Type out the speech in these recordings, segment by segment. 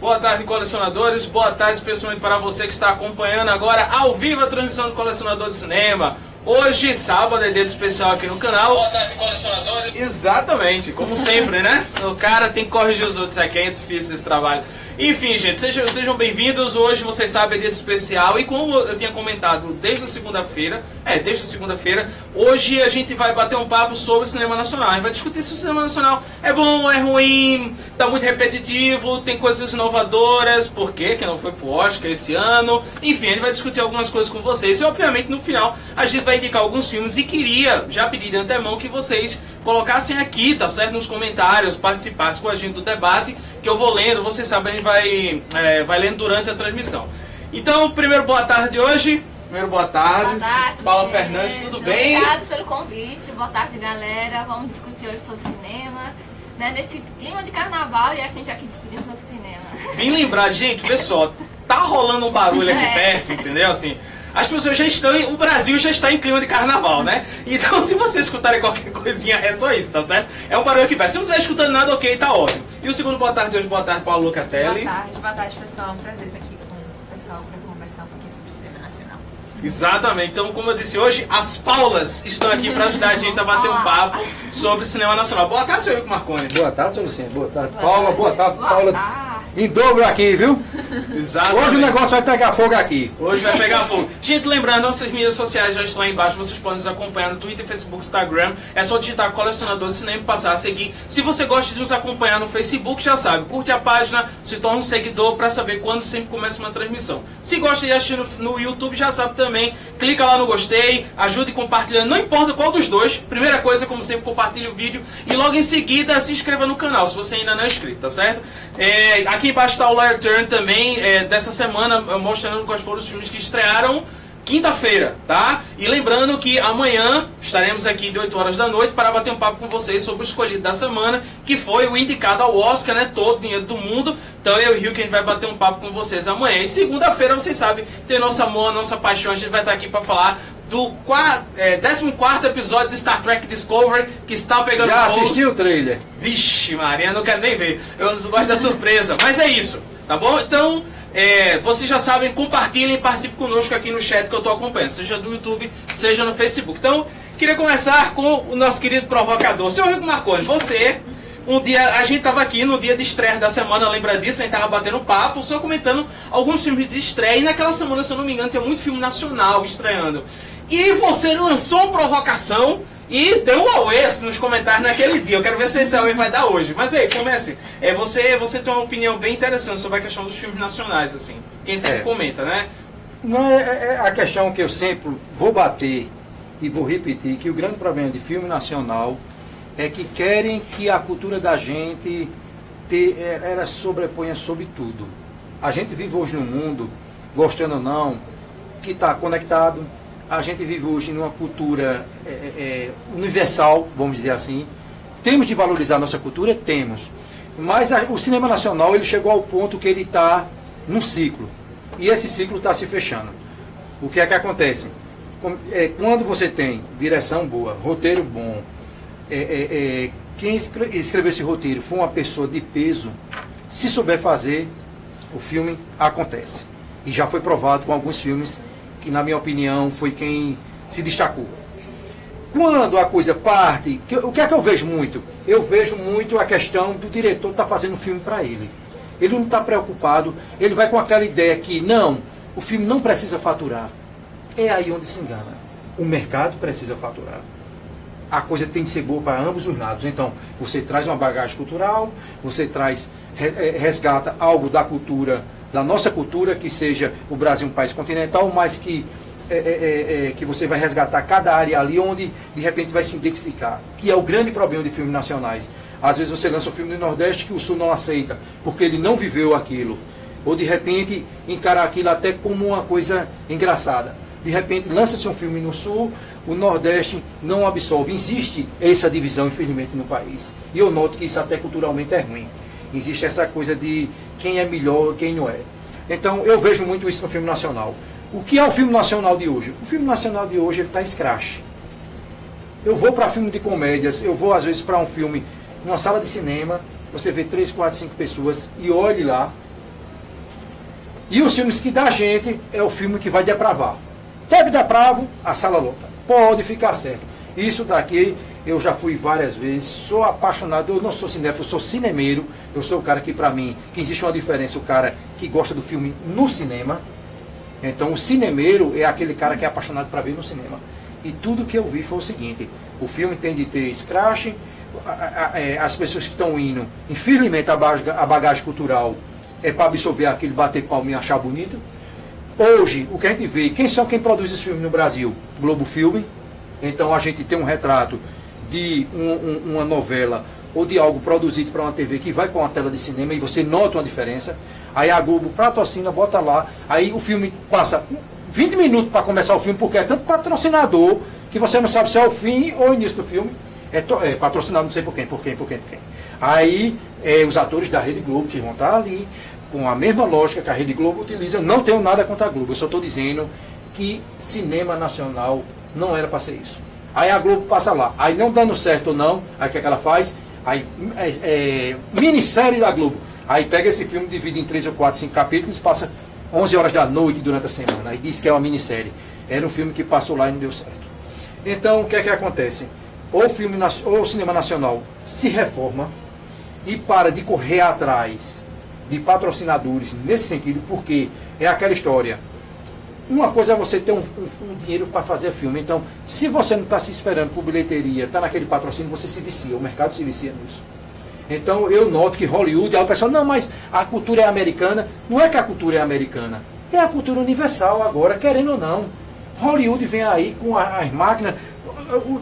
Boa tarde, colecionadores. Boa tarde, especialmente para você que está acompanhando agora ao vivo a transmissão do Colecionador de Cinema. Hoje, sábado, é dia especial aqui no canal. Boa tarde, colecionadores. Exatamente, como sempre, né? O cara tem que corrigir os outros aqui, é difícil esse trabalho. Enfim, gente, sejam bem-vindos. Hoje, vocês sabem, é dia especial. E como eu tinha comentado desde a segunda-feira, hoje a gente vai bater um papo sobre o cinema nacional. A gente vai discutir se o cinema nacional é bom, é ruim, tá muito repetitivo, tem coisas inovadoras, por quê? Que não foi pro Oscar esse ano. Enfim, a gente vai discutir algumas coisas com vocês. E, obviamente, no final, a gente vai indicar alguns filmes. E queria já pedir de antemão que vocês colocassem aqui, tá certo? Nos comentários, participassem com a gente do debate, que eu vou lendo, vocês sabem, a gente vai lendo durante a transmissão. Então, primeiro boa tarde hoje. Primeiro boa tarde. Boa tarde, Paula Fernandes, tudo bem? Obrigado pelo convite. Boa tarde, galera. Vamos discutir hoje sobre cinema, né? Nesse clima de carnaval e a gente aqui discutindo sobre cinema. Bem lembrado, gente, vê só, tá rolando um barulho aqui perto, entendeu? Assim, as pessoas já estão, o Brasil já está em clima de carnaval, né? Então, se vocês escutarem qualquer coisinha, é só isso, tá certo? É um barulho aqui perto. Se não estiver escutando nada, ok, tá ótimo. E o segundo boa tarde hoje, boa tarde, Paulo Locatelli. Boa tarde, pessoal. É um prazer estar aqui com o pessoal para conversar um pouquinho sobre o cinema nacional. Exatamente. Então, como eu disse hoje, as Paulas estão aqui para ajudar a gente a bater um papo sobre cinema nacional. Boa tarde, senhor Rico Marconi. Boa tarde, senhor Luciano. Boa tarde, Paula. Boa tarde, Paula. tarde. Em dobro aqui, viu? Exatamente. Hoje o negócio vai pegar fogo aqui. Hoje vai pegar fogo. Gente, lembrando, nossas mídias sociais já estão aí embaixo. Vocês podem nos acompanhar no Twitter, Facebook, Instagram. É só digitar Colecionador de Cinema e passar a seguir. Se você gosta de nos acompanhar no Facebook, já sabe, curte a página, se torna um seguidor para saber quando sempre começa uma transmissão. Se gosta de assistir no YouTube, já sabe também, clica lá no gostei, ajude compartilhando, não importa qual dos dois. Primeira coisa, como sempre, compartilhe o vídeo e logo em seguida se inscreva no canal, se você ainda não é inscrito, tá certo? Aqui embaixo está o Liar Turn também, dessa semana, mostrando quais foram os filmes que estrearam quinta-feira, tá? E lembrando que amanhã estaremos aqui de 8 horas da noite para bater um papo com vocês sobre o escolhido da semana, que foi o indicado ao Oscar, né? Todo o dinheiro do mundo. Então eu e o Rio que a gente vai bater um papo com vocês amanhã. E segunda-feira, vocês sabem, tem nosso amor, nossa paixão. A gente vai estar aqui para falar do 14º episódio de Star Trek Discovery, que está pegando Já fogo. assistiu o trailer? Vixe, Maria, não quero nem ver. Eu gosto da surpresa. Mas é isso, tá bom? Então, vocês já sabem, compartilhem e participem conosco aqui no chat que eu estou acompanhando, seja do YouTube, seja no Facebook. Então, queria começar com o nosso querido provocador. Senhor Rico Marconi, você, um dia, a gente estava aqui no dia de estreia da semana, lembra disso? A gente estava batendo papo, só comentando alguns filmes de estreia. E naquela semana, se eu não me engano, tinha muito filme nacional estreando. E você lançou uma provocação e deu um auê nos comentários naquele dia. Eu quero ver se esse auê vai dar hoje. Mas aí, comece. Você tem uma opinião bem interessante sobre a questão dos filmes nacionais, assim. Quem sempre comenta, né? Não é a questão que eu sempre vou bater e vou repetir, que o grande problema de filme nacional é que querem que a cultura da gente ela sobreponha sobre tudo. A gente vive hoje num mundo, gostando ou não, que está conectado. A gente vive hoje numa cultura universal, vamos dizer assim. Temos de valorizar a nossa cultura? Temos. Mas o cinema nacional ele chegou ao ponto que ele está num ciclo. E esse ciclo está se fechando. O que é que acontece? Quando você tem direção boa, roteiro bom, quem escreveu esse roteiro foi uma pessoa de peso, se souber fazer, o filme acontece. E já foi provado com alguns filmes que, na minha opinião, foi quem se destacou. Quando a coisa parte, o que é que eu vejo muito? Eu vejo muito a questão do diretor estar fazendo um filme para ele. Ele não está preocupado, ele vai com aquela ideia que, não, o filme não precisa faturar. É aí onde se engana. O mercado precisa faturar. A coisa tem de ser boa para ambos os lados. Então, você traz uma bagagem cultural, você resgata algo da cultura, da nossa cultura, que seja o Brasil um país continental, mas que você vai resgatar cada área ali onde de repente vai se identificar, que é o grande problema de filmes nacionais. Às vezes você lança um filme do Nordeste que o Sul não aceita, porque ele não viveu aquilo, ou de repente encarar aquilo até como uma coisa engraçada. De repente lança-se um filme no Sul, o Nordeste não absorve. Existe essa divisão, infelizmente, no país, e eu noto que isso até culturalmente é ruim. Existe essa coisa de quem é melhor e quem não é. Então eu vejo muito isso no filme nacional. O que é o filme nacional de hoje? O filme nacional de hoje está escrache. Eu vou para filme de comédias, eu vou às vezes para um filme, numa sala de cinema, você vê 3, 4, 5 pessoas e olhe lá, E os filmes que dá gente é o filme que vai depravar. Deve depravo, a sala lota. Pode ficar certo. Isso daqui eu já fui várias vezes, sou apaixonado, eu não sou cinéfilo, eu sou cinemeiro. Eu sou o cara que, pra mim, que existe uma diferença, o cara que gosta do filme no cinema. Então o cinemeiro é aquele cara que é apaixonado para ver no cinema. E tudo que eu vi foi o seguinte: o filme tem de ter scratch, as pessoas que estão indo, infelizmente a bagagem cultural é para absorver aquele bater palminho e achar bonito. Hoje, o que a gente vê, quem produz esse filme no Brasil? Globo Filme. Então a gente tem um retrato de uma novela ou de algo produzido para uma TV que vai para uma tela de cinema e você nota uma diferença. Aí a Globo patrocina, bota lá, aí o filme passa 20 minutos para começar o filme, porque é tanto patrocinador que você não sabe se é o fim ou o início do filme. É patrocinado não sei por quem. Aí os atores da Rede Globo que vão estar ali, com a mesma lógica que a Rede Globo utiliza. Não tenho nada contra a Globo, eu só estou dizendo que cinema nacional não era para ser isso. Aí a Globo passa lá, aí não dando certo ou não, aí o que ela faz? Aí minissérie da Globo. Aí pega esse filme, divide em 3 ou 4, 5 capítulos, passa 11 horas da noite durante a semana. Aí diz que é uma minissérie. Era um filme que passou lá e não deu certo. Então, o que é que acontece? Ou o cinema nacional se reforma e para de correr atrás de patrocinadores nesse sentido, porque é aquela história. Uma coisa é você ter um dinheiro para fazer filme. Então, se você não está se esperando por bilheteria, está naquele patrocínio, você se vicia. O mercado se vicia nisso. Então eu noto que Hollywood, aí o pessoal, não, mas a cultura é americana. Não é que a cultura é americana, é a cultura universal agora, querendo ou não. Hollywood vem aí com as máquinas,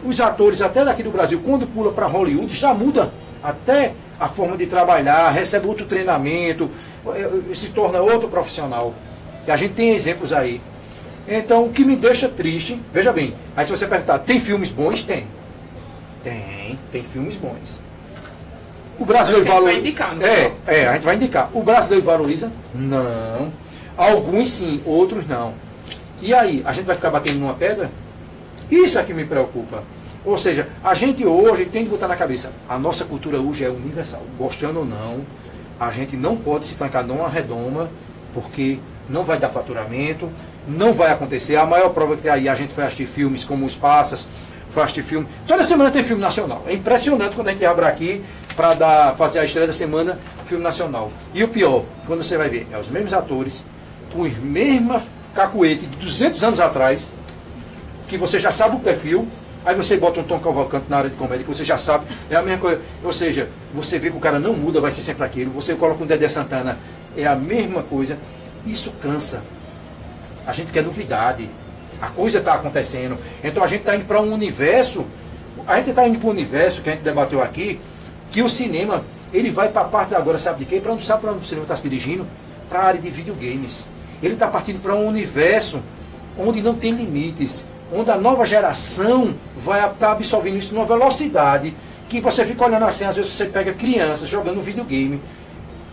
os atores até daqui do Brasil, quando pula para Hollywood, já muda até a forma de trabalhar, recebe outro treinamento, se torna outro profissional. E a gente tem exemplos aí. Então o que me deixa triste, veja bem, aí se você perguntar, tem filmes bons? Tem filmes bons. O brasileiro valoriza. Vai indicar, não é? A gente vai indicar. O brasileiro valoriza? Não. Alguns sim, outros não. E aí, a gente vai ficar batendo numa pedra? Isso é que me preocupa. Ou seja, a gente hoje tem que botar na cabeça, a nossa cultura hoje é universal. Gostando ou não, a gente não pode se trancar numa redoma, porque não vai dar faturamento, não vai acontecer. A maior prova que tem aí, a gente foi assistir filmes como Os Passas, foi assistir filme. Toda semana tem filme nacional. É impressionante quando a gente abre aqui para fazer a estreia da semana, filme nacional. E o pior, quando você vai ver, é os mesmos atores, com os mesmos cacuete de 200 anos atrás, que você já sabe o perfil, aí você bota um Tom Cavalcante na área de comédia, que você já sabe, é a mesma coisa. Ou seja, você vê que o cara não muda, vai ser sempre aquilo. Você coloca um Dedé Santana, é a mesma coisa. Isso cansa. A gente quer novidade. A coisa está acontecendo. Então a gente está indo para um universo, a gente está indo para um universo que a gente debateu aqui, que o cinema, ele vai para a parte agora, sabe de quê? Para onde sabe para onde o cinema está se dirigindo? Para a área de videogames. Ele está partindo para um universo onde não tem limites, onde a nova geração vai estar absorvendo isso numa velocidade que você fica olhando assim, às vezes você pega crianças jogando videogame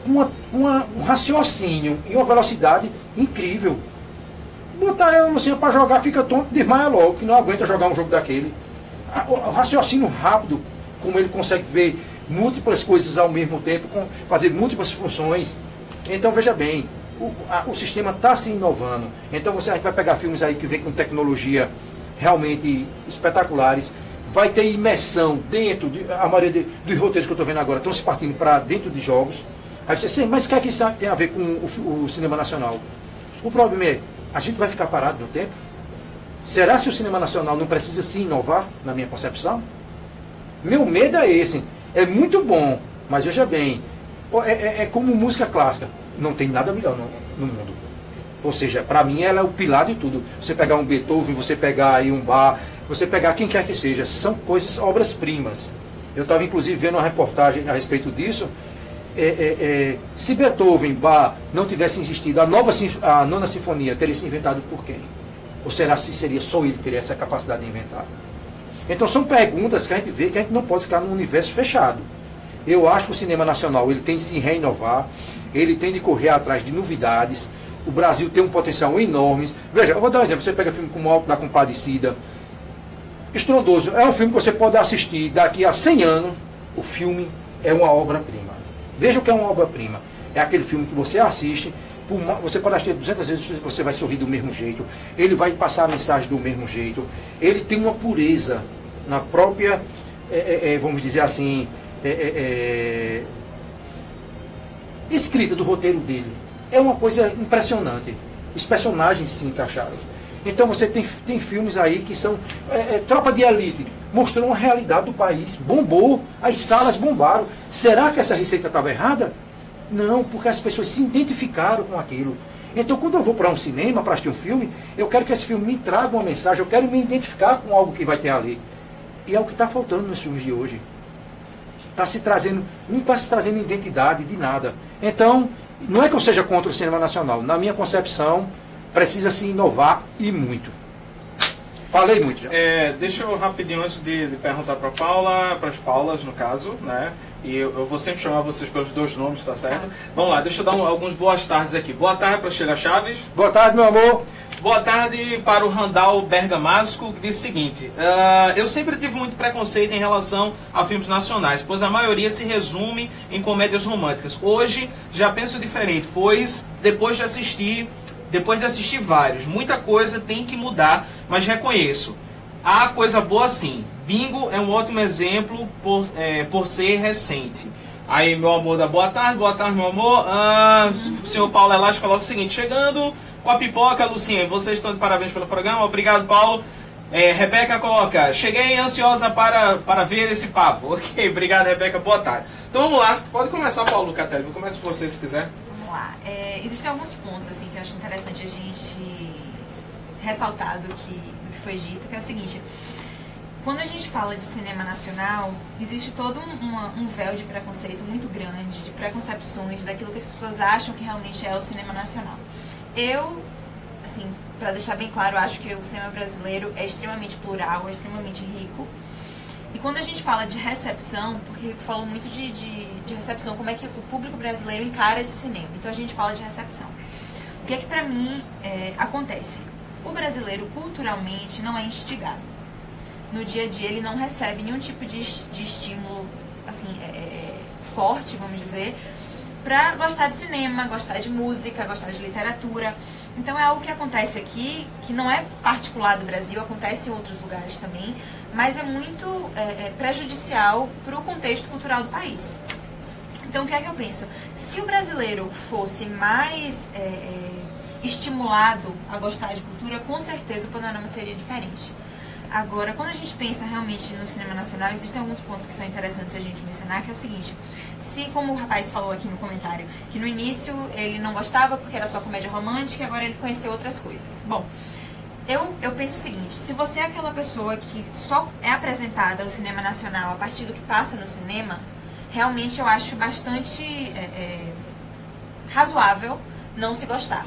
com um raciocínio e uma velocidade incrível. Botar eu, Luciano, para jogar, fica tonto, desmaia logo, que não aguenta jogar um jogo daquele. O raciocínio rápido, como ele consegue ver múltiplas coisas ao mesmo tempo, fazer múltiplas funções. Então, veja bem, o sistema está se inovando. Então, a gente vai pegar filmes aí que vem com tecnologia realmente espetaculares. Vai ter imersão dentro, a maioria dos roteiros que eu estou vendo agora estão se partindo para dentro de jogos. Aí você, mas o que é que isso tem a ver com o cinema nacional? O problema é, a gente vai ficar parado no tempo? Será que o cinema nacional não precisa se inovar, na minha concepção? Meu medo é esse. É muito bom, mas veja bem, é como música clássica. Não tem nada melhor no mundo. Ou seja, para mim ela é o pilar de tudo. Você pegar um Beethoven, você pegar aí um Bach, você pegar quem quer que seja, são coisas, obras-primas. Eu estava inclusive vendo uma reportagem a respeito disso. Se Beethoven, Bach, não tivesse existido, a nona sinfonia teria sido inventada por quem? Ou será se seria só ele que teria essa capacidade de inventar? Então são perguntas que a gente vê que a gente não pode ficar num universo fechado. Eu acho que o cinema nacional ele tem de se renovar, ele tem de correr atrás de novidades. O Brasil tem um potencial enorme. Veja, eu vou dar um exemplo. Você pega filme como O Alto da Compadecida, estrondoso. É um filme que você pode assistir daqui a 100 anos. O filme é uma obra-prima. Veja o que é uma obra-prima. É aquele filme que você assiste, Você pode assistir 200 vezes, você vai sorrir do mesmo jeito. Ele vai passar a mensagem do mesmo jeito. Ele tem uma pureza na própria, vamos dizer assim, escrita do roteiro dele. É uma coisa impressionante. Os personagens se encaixaram. Então você tem filmes aí que são Tropa de Elite, mostrou uma realidade do país, bombou, as salas bombaram. Será que essa receita estava errada? Não, porque as pessoas se identificaram com aquilo. Então quando eu vou para um cinema para assistir um filme, eu quero que esse filme me traga uma mensagem, eu quero me identificar com algo que vai ter ali. E é o que está faltando nos filmes de hoje. Não está se trazendo identidade de nada. Então, não é que eu seja contra o cinema nacional. Na minha concepção, precisa se inovar e muito. Falei muito já. Deixa eu rapidinho, antes de perguntar para Paula, para as Paulas no caso, né? E eu vou sempre chamar vocês pelos 2 nomes, tá certo? Vamos lá, deixa eu dar alguns boas tardes aqui. Boa tarde para Sheila Chaves. Boa tarde, meu amor. Boa tarde para o Randall Bergamasco, que diz o seguinte: eu sempre tive muito preconceito em relação a filmes nacionais, pois a maioria se resume em comédias românticas. Hoje já penso diferente, pois depois de assistir vários, muita coisa tem que mudar, mas reconheço, há coisa boa sim. Bingo é um ótimo exemplo por ser recente. Aí, meu amor, boa tarde, meu amor. O senhor Paulo Elástico coloca o seguinte: chegando com a pipoca, Lucinha, vocês estão de parabéns pelo programa, obrigado, Paulo. Rebeca coloca: cheguei ansiosa para ver esse papo. Ok, obrigado, Rebeca, boa tarde. Então vamos lá, pode começar, Paulo Lucatelli, vou começar com você se quiser. Vamos lá. Existem alguns pontos assim, que eu acho interessante a gente ressaltar do que foi dito, que é o seguinte: quando a gente fala de cinema nacional, existe todo um véu de preconceito muito grande, de preconcepções daquilo que as pessoas acham que realmente é o cinema nacional. Eu, assim, para deixar bem claro, acho que o cinema brasileiro é extremamente plural, é extremamente rico. E quando a gente fala de recepção, porque o Rico falou muito de recepção, como é que o público brasileiro encara esse cinema. Então a gente fala de recepção. O que é que pra mim acontece? O brasileiro culturalmente não é instigado. No dia a dia ele não recebe nenhum tipo de estímulo assim, forte, vamos dizer, pra gostar de cinema, gostar de música, gostar de literatura. Então é algo que acontece aqui, que não é particular do Brasil, acontece em outros lugares também, mas é muito prejudicial para o contexto cultural do país. Então o que é que eu penso? Se o brasileiro fosse mais estimulado a gostar de cultura, com certeza o panorama seria diferente. Agora, quando a gente pensa realmente no cinema nacional, existem alguns pontos que são interessantes a gente mencionar, que é o seguinte: se, como o rapaz falou aqui no comentário, que no início ele não gostava porque era só comédia romântica e agora ele conheceu outras coisas. Bom, eu penso o seguinte: se você é aquela pessoa que só é apresentada ao cinema nacional a partir do que passa no cinema, realmente eu acho bastante razoável não se gostar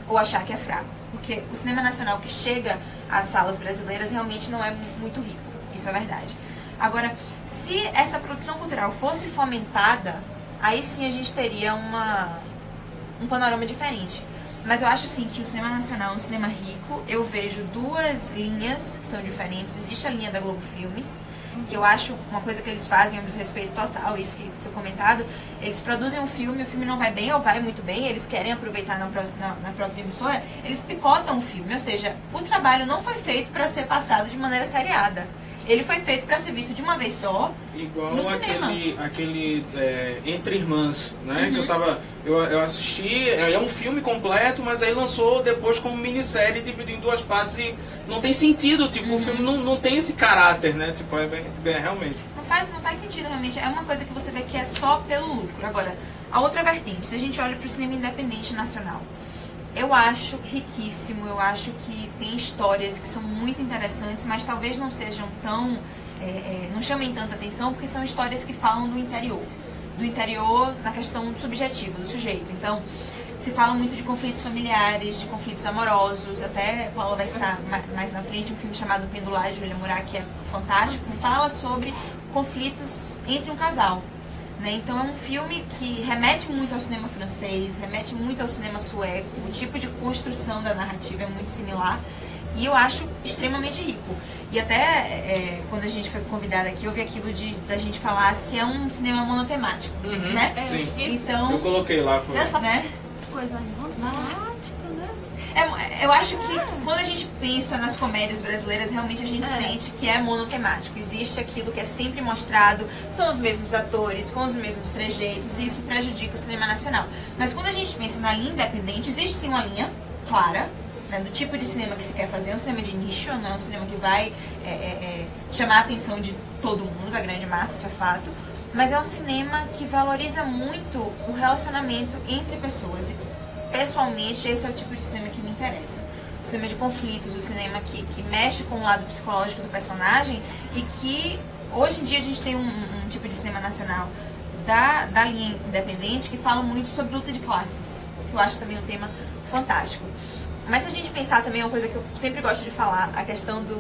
ou achar que é fraco. Porque o cinema nacional que chega às salas brasileiras realmente não é muito rico. Isso é verdade. Agora, se essa produção cultural fosse fomentada, aí sim a gente teria um panorama diferente. Mas eu acho sim que o cinema nacional é um cinema rico. Eu vejo 2 linhas que são diferentes. Existe a linha da Globo Filmes, que eu acho uma coisa que eles fazem é um desrespeito total, isso que foi comentado. Eles produzem um filme, o filme não vai bem ou vai muito bem, eles querem aproveitar na própria emissora, eles picotam o filme, ou seja, o trabalho não foi feito para ser passado de maneira seriada. Ele foi feito para ser visto de uma vez só. Igual no cinema. aquele Entre Irmãs, né? Que eu assisti, é um filme completo, mas aí lançou depois como minissérie, dividido em 2 partes e não tem sentido, tipo, o filme não tem esse caráter, né? Tipo, realmente. Não faz sentido, realmente. É uma coisa que você vê que é só pelo lucro. Agora, a outra vertente, se a gente olha para o cinema independente nacional, eu acho riquíssimo, eu acho que tem histórias que são muito interessantes, mas talvez não sejam tão... não chamem tanta atenção, porque são histórias que falam do interior. Do interior na questão subjetiva, do sujeito. Então, se fala muito de conflitos familiares, de conflitos amorosos, até Paula vai citar mais na frente um filme chamado Pendular, de Julia Murat, que é fantástico, fala sobre conflitos entre um casal. Né? Então é um filme que remete muito ao cinema francês, remete muito ao cinema sueco, o tipo de construção da narrativa é muito similar e eu acho extremamente rico. E até quando a gente foi convidada aqui, houve aquilo da gente falar se é um cinema monotemático, né? Sim. Então, eu coloquei lá. né? coisa romântica, né? Eu acho que quando a gente pensa nas comédias brasileiras, realmente a gente sente que é monotemático. Existe aquilo que é sempre mostrado, são os mesmos atores, com os mesmos trejeitos, e isso prejudica o cinema nacional. Mas quando a gente pensa na linha independente, existe sim uma linha clara, né, do tipo de cinema que se quer fazer. É um cinema de nicho, não é um cinema que vai chamar a atenção de todo mundo, da grande massa, isso é fato. Mas é um cinema que valoriza muito o relacionamento entre pessoas. E, pessoalmente, esse é o tipo de cinema que me interessa. O cinema de conflitos, o cinema que mexe com o lado psicológico do personagem, e que, hoje em dia, a gente tem um tipo de cinema nacional da linha independente que fala muito sobre luta de classes, que eu acho também um tema fantástico. Mas se a gente pensar também, uma coisa que eu sempre gosto de falar, a questão dos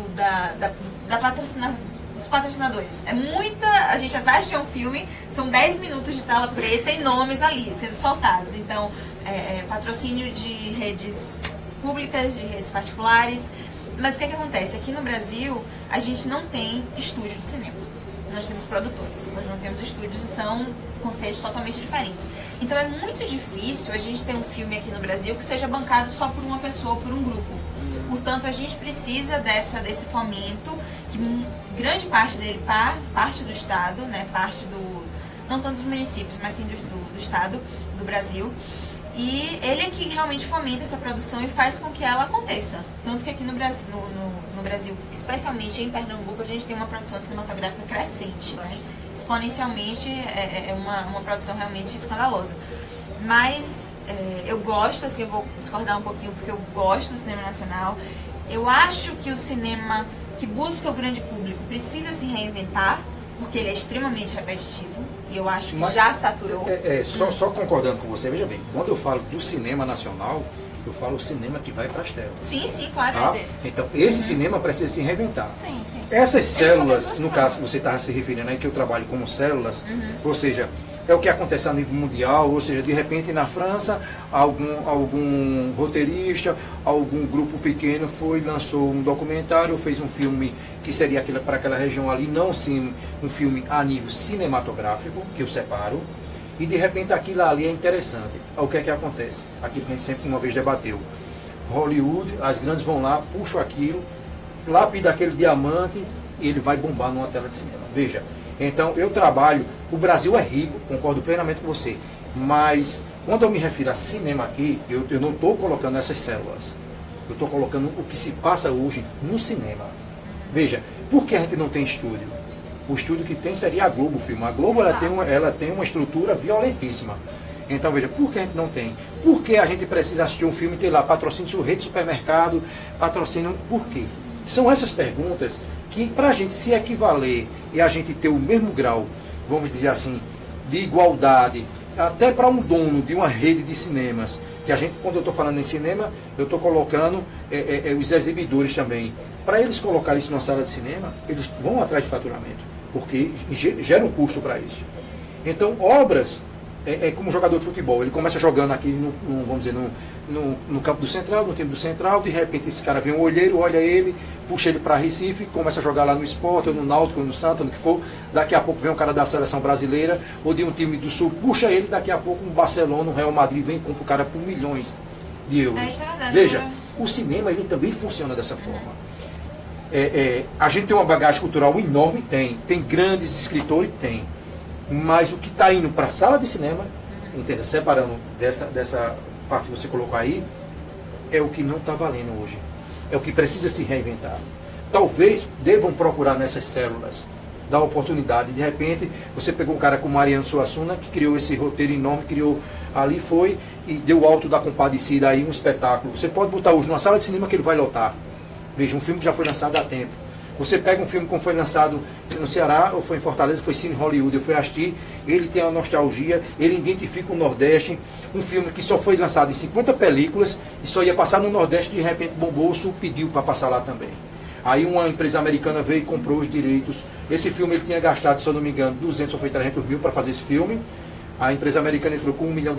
patrocinadores. A gente vai assistir um filme, são 10 minutos de tela preta e nomes ali, sendo soltados. Então, patrocínio de redes públicas, de redes particulares. Mas o que acontece? Aqui no Brasil, a gente não tem estúdio de cinema. Nós temos produtores, nós não temos estúdios, e são conceitos totalmente diferentes. Então é muito difícil a gente ter um filme aqui no Brasil que seja bancado só por uma pessoa, por um grupo. Portanto, a gente precisa desse fomento, que grande parte dele parte do Estado, né, não tanto dos municípios, mas sim do Estado, do Brasil. E ele é que realmente fomenta essa produção e faz com que ela aconteça. Tanto que aqui no Brasil, no Brasil, especialmente em Pernambuco, a gente tem uma produção cinematográfica crescente. Exponencialmente, é uma produção realmente escandalosa. Mas eu gosto, assim, eu vou discordar um pouquinho, porque eu gosto do cinema nacional. Eu acho que o cinema que busca o grande público precisa se reinventar, porque ele é extremamente repetitivo, e eu acho que já saturou. Só concordando com você, veja bem, quando eu falo do cinema nacional, eu falo o cinema que vai para as telas. Sim, claro. Tá? Então, esse cinema precisa se reinventar. Sim. Essas células, no caso que você estava se referindo aí, que eu trabalho como células, ou seja, é o que acontece a nível mundial, ou seja, de repente na França, algum roteirista, algum grupo pequeno lançou um documentário, fez um filme que seria para aquela região ali, não sim um filme a nível cinematográfico, que eu separo, e de repente aquilo ali é interessante. O que é que acontece? Aquilo que a gente sempre uma vez debateu. Hollywood, as grandes vão lá, puxam aquilo, lapida aquele diamante e ele vai bombar numa tela de cinema. Veja, então eu trabalho, o Brasil é rico, concordo plenamente com você, mas quando eu me refiro a cinema aqui, eu não estou colocando essas células, eu estou colocando o que se passa hoje no cinema. Veja, por que a gente não tem estúdio? O estúdio que tem seria a Globo Filme. A Globo ela tem uma estrutura violentíssima. Então veja, por que a gente não tem? Por que a gente precisa assistir um filme e ter lá patrocínio rede de supermercado, patrocínio, por quê? São essas perguntas que, para a gente se equivaler e a gente ter o mesmo grau, vamos dizer assim, de igualdade, até para um dono de uma rede de cinemas, que a gente, quando eu estou falando em cinema, eu estou colocando os exibidores também. Para eles colocarem isso numa sala de cinema, eles vão atrás de faturamento, porque gera um custo para isso. Então, obras, como um jogador de futebol, ele começa jogando aqui, vamos dizer, no campo do Central, no time do Central, de repente esse cara vem um olheiro, olha ele, puxa ele para Recife, começa a jogar lá no Sport, ou no Náutico, ou no Santos, no que for, daqui a pouco vem um cara da seleção brasileira, ou de um time do Sul, puxa ele, daqui a pouco um Barcelona, um Real Madrid, vem e compra o cara por milhões de euros. Isso é verdade, veja, o cinema ele também funciona dessa forma. A gente tem uma bagagem cultural enorme, tem grandes escritores, mas o que está indo para a sala de cinema, entenda, separando dessa parte que você colocou aí, é o que não está valendo hoje, é o que precisa se reinventar. Talvez devam procurar nessas células, dar oportunidade. De repente, você pegou um cara como Ariano Suassuna, que criou esse roteiro enorme, criou ali, foi e deu o Alto da Compadecida aí, um espetáculo. Você pode botar hoje numa sala de cinema que ele vai lotar. Veja, um filme que já foi lançado há tempo. Você pega um filme como foi lançado no Ceará, ou foi em Fortaleza, foi Cine Hollywood, eu fui assistir, ele tem a nostalgia, ele identifica o Nordeste, um filme que só foi lançado em 50 películas, e só ia passar no Nordeste, de repente bombou, o Sul pediu para passar lá também. Aí uma empresa americana veio e comprou os direitos. Esse filme ele tinha gastado, se eu não me engano, 200 ou foi 300 mil para fazer esse filme. A empresa americana entrou com $1 milhão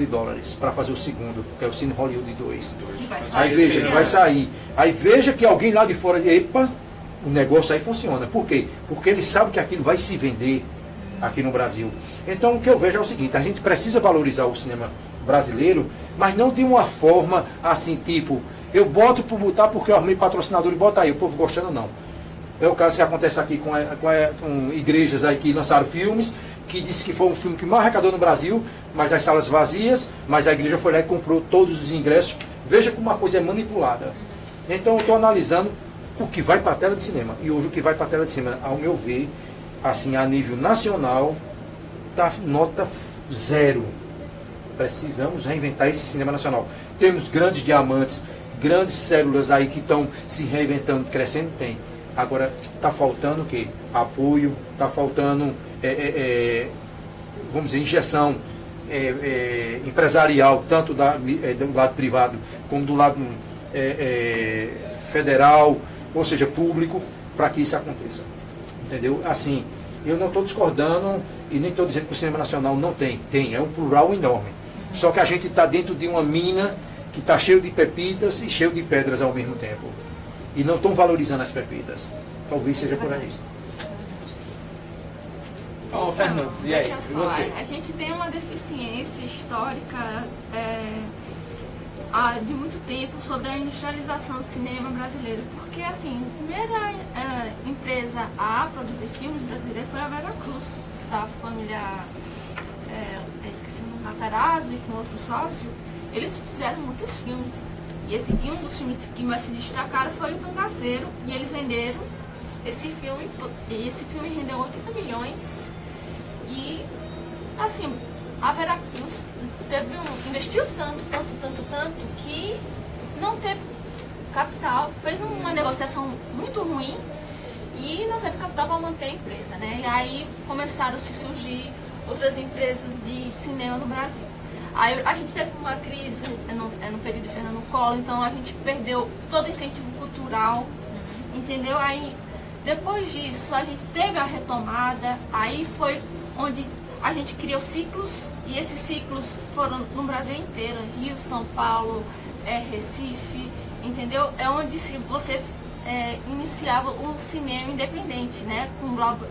para fazer o segundo, que é o Cine Hollywood 2. Aí veja, vai sair. Aí veja que alguém lá de fora, epa, o negócio aí funciona. Por quê? Porque ele sabe que aquilo vai se vender aqui no Brasil. Então o que eu vejo é o seguinte, a gente precisa valorizar o cinema brasileiro, mas não de uma forma assim, tipo, eu boto por botar porque eu armei patrocinador e bota aí, o povo gostando não. É o caso que acontece aqui com igrejas aí que lançaram filmes, que disse que foi um filme que mais arrecadou no Brasil, mas as salas vazias, mas a igreja foi lá e comprou todos os ingressos. Veja como uma coisa é manipulada. Então eu estou analisando o que vai para a tela de cinema. E hoje o que vai para a tela de cinema, ao meu ver, assim, a nível nacional, tá nota 0. Precisamos reinventar esse cinema nacional. Temos grandes diamantes, grandes células aí que estão se reinventando, crescendo, tem. Agora, está faltando o quê? Apoio, está faltando, vamos dizer, injeção empresarial, tanto do lado privado como do lado federal, ou seja, público, para que isso aconteça. Entendeu? Assim, eu não estou discordando e nem estou dizendo que o cinema nacional não tem. Tem, é um plural enorme. Só que a gente está dentro de uma mina que está cheio de pepitas e cheio de pedras ao mesmo tempo. E não estão valorizando as pepitas. Talvez seja por aí. Ó, Fernando, e aí? Deixa E só, você? a gente tem uma deficiência histórica de muito tempo sobre a industrialização do cinema brasileiro. Porque, assim, a primeira empresa a produzir filmes brasileiros foi a Veracruz, da família, esqueci o nome, Matarazzo, e com outro sócio. Eles fizeram muitos filmes. E um dos filmes que mais se destacaram foi o Cangaceiro, e eles venderam esse filme, e esse filme rendeu 80 milhões. E, assim, a Veracruz investiu tanto, que não teve capital, fez uma negociação muito ruim e não teve capital para manter a empresa, né? E aí começaram a se surgir outras empresas de cinema no Brasil. Aí a gente teve uma crise no período de Fernando Collor, então a gente perdeu todo o incentivo cultural, entendeu? Aí depois disso a gente teve a retomada, aí foi onde a gente criou ciclos, e esses ciclos foram no Brasil inteiro, Rio, São Paulo, Recife, entendeu? É onde você iniciava o cinema independente, né? Com Glauber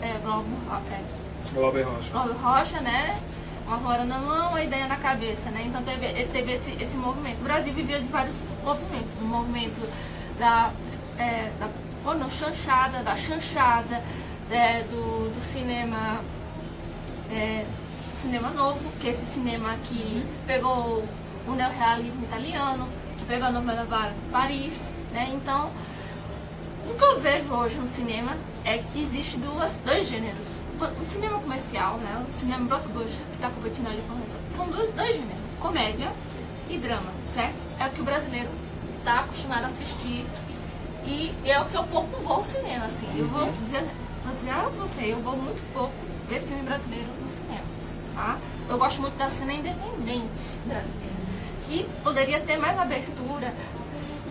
Rocha. Glauber Rocha, né? Uma vara na mão, uma ideia na cabeça, né? Então teve esse movimento. O Brasil viveu de vários movimentos. O movimento da chanchada, do cinema, cinema novo, que é esse cinema que pegou o neorrealismo italiano, que pegou a novela vaga de Paris, né? Então, o que eu vejo hoje no cinema é que existe dois gêneros. O cinema comercial, né? O cinema blockbuster, que está competindo ali com o são dois gêneros, comédia e drama, certo? É o que o brasileiro está acostumado a assistir e é o que eu pouco vou ao cinema, assim. Eu vou dizer a você, eu vou muito pouco ver filme brasileiro no cinema, tá? Eu gosto muito da cena independente brasileira, que poderia ter mais abertura.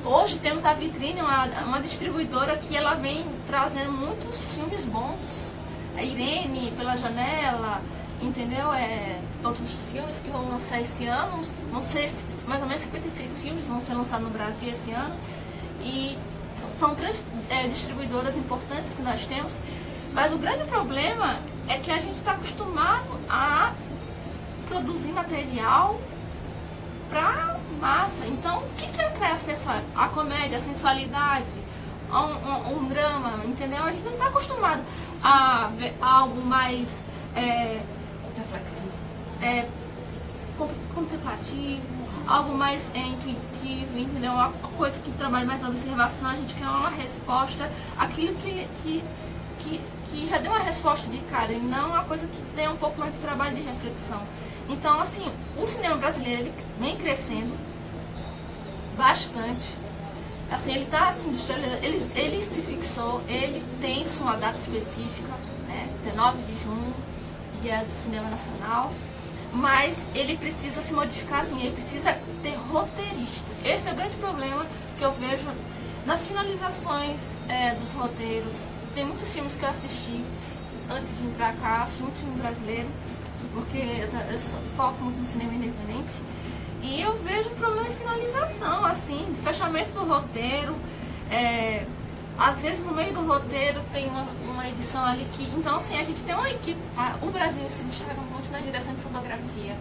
Hoje temos a Vitrine, uma distribuidora que ela vem trazendo muitos filmes bons. A Irene, Pela Janela, entendeu? Outros filmes que vão lançar esse ano, não sei, mais ou menos 56 filmes vão ser lançados no Brasil esse ano. E são 3 distribuidoras importantes que nós temos. Mas o grande problema é que a gente está acostumado a produzir material para massa. Então, o que atrai as pessoas? A comédia, a sensualidade, um drama, entendeu? A gente não está acostumado a ver algo mais reflexivo, contemplativo, algo mais intuitivo, entendeu? Uma coisa que trabalha mais a observação. A gente quer uma resposta, aquilo que já deu uma resposta de cara, e não uma coisa que dê um pouco mais de trabalho de reflexão. Então, assim, o cinema brasileiro ele vem crescendo bastante. Assim, ele está assim, ele se fixou, ele tem sua data específica, né, 19 de junho, Dia do Cinema Nacional, mas ele precisa se modificar, assim, ele precisa ter roteirista. Esse é o grande problema que eu vejo nas finalizações dos roteiros. Tem muitos filmes que eu assisti antes de vir pra cá, assisti muito filme brasileiro, porque eu foco muito no cinema independente. E eu vejo um problema de finalização, assim, de fechamento do roteiro. Às vezes no meio do roteiro tem uma edição ali que... Então, assim, a gente tem uma equipe... O Brasil se destaca muito na direção de fotografia,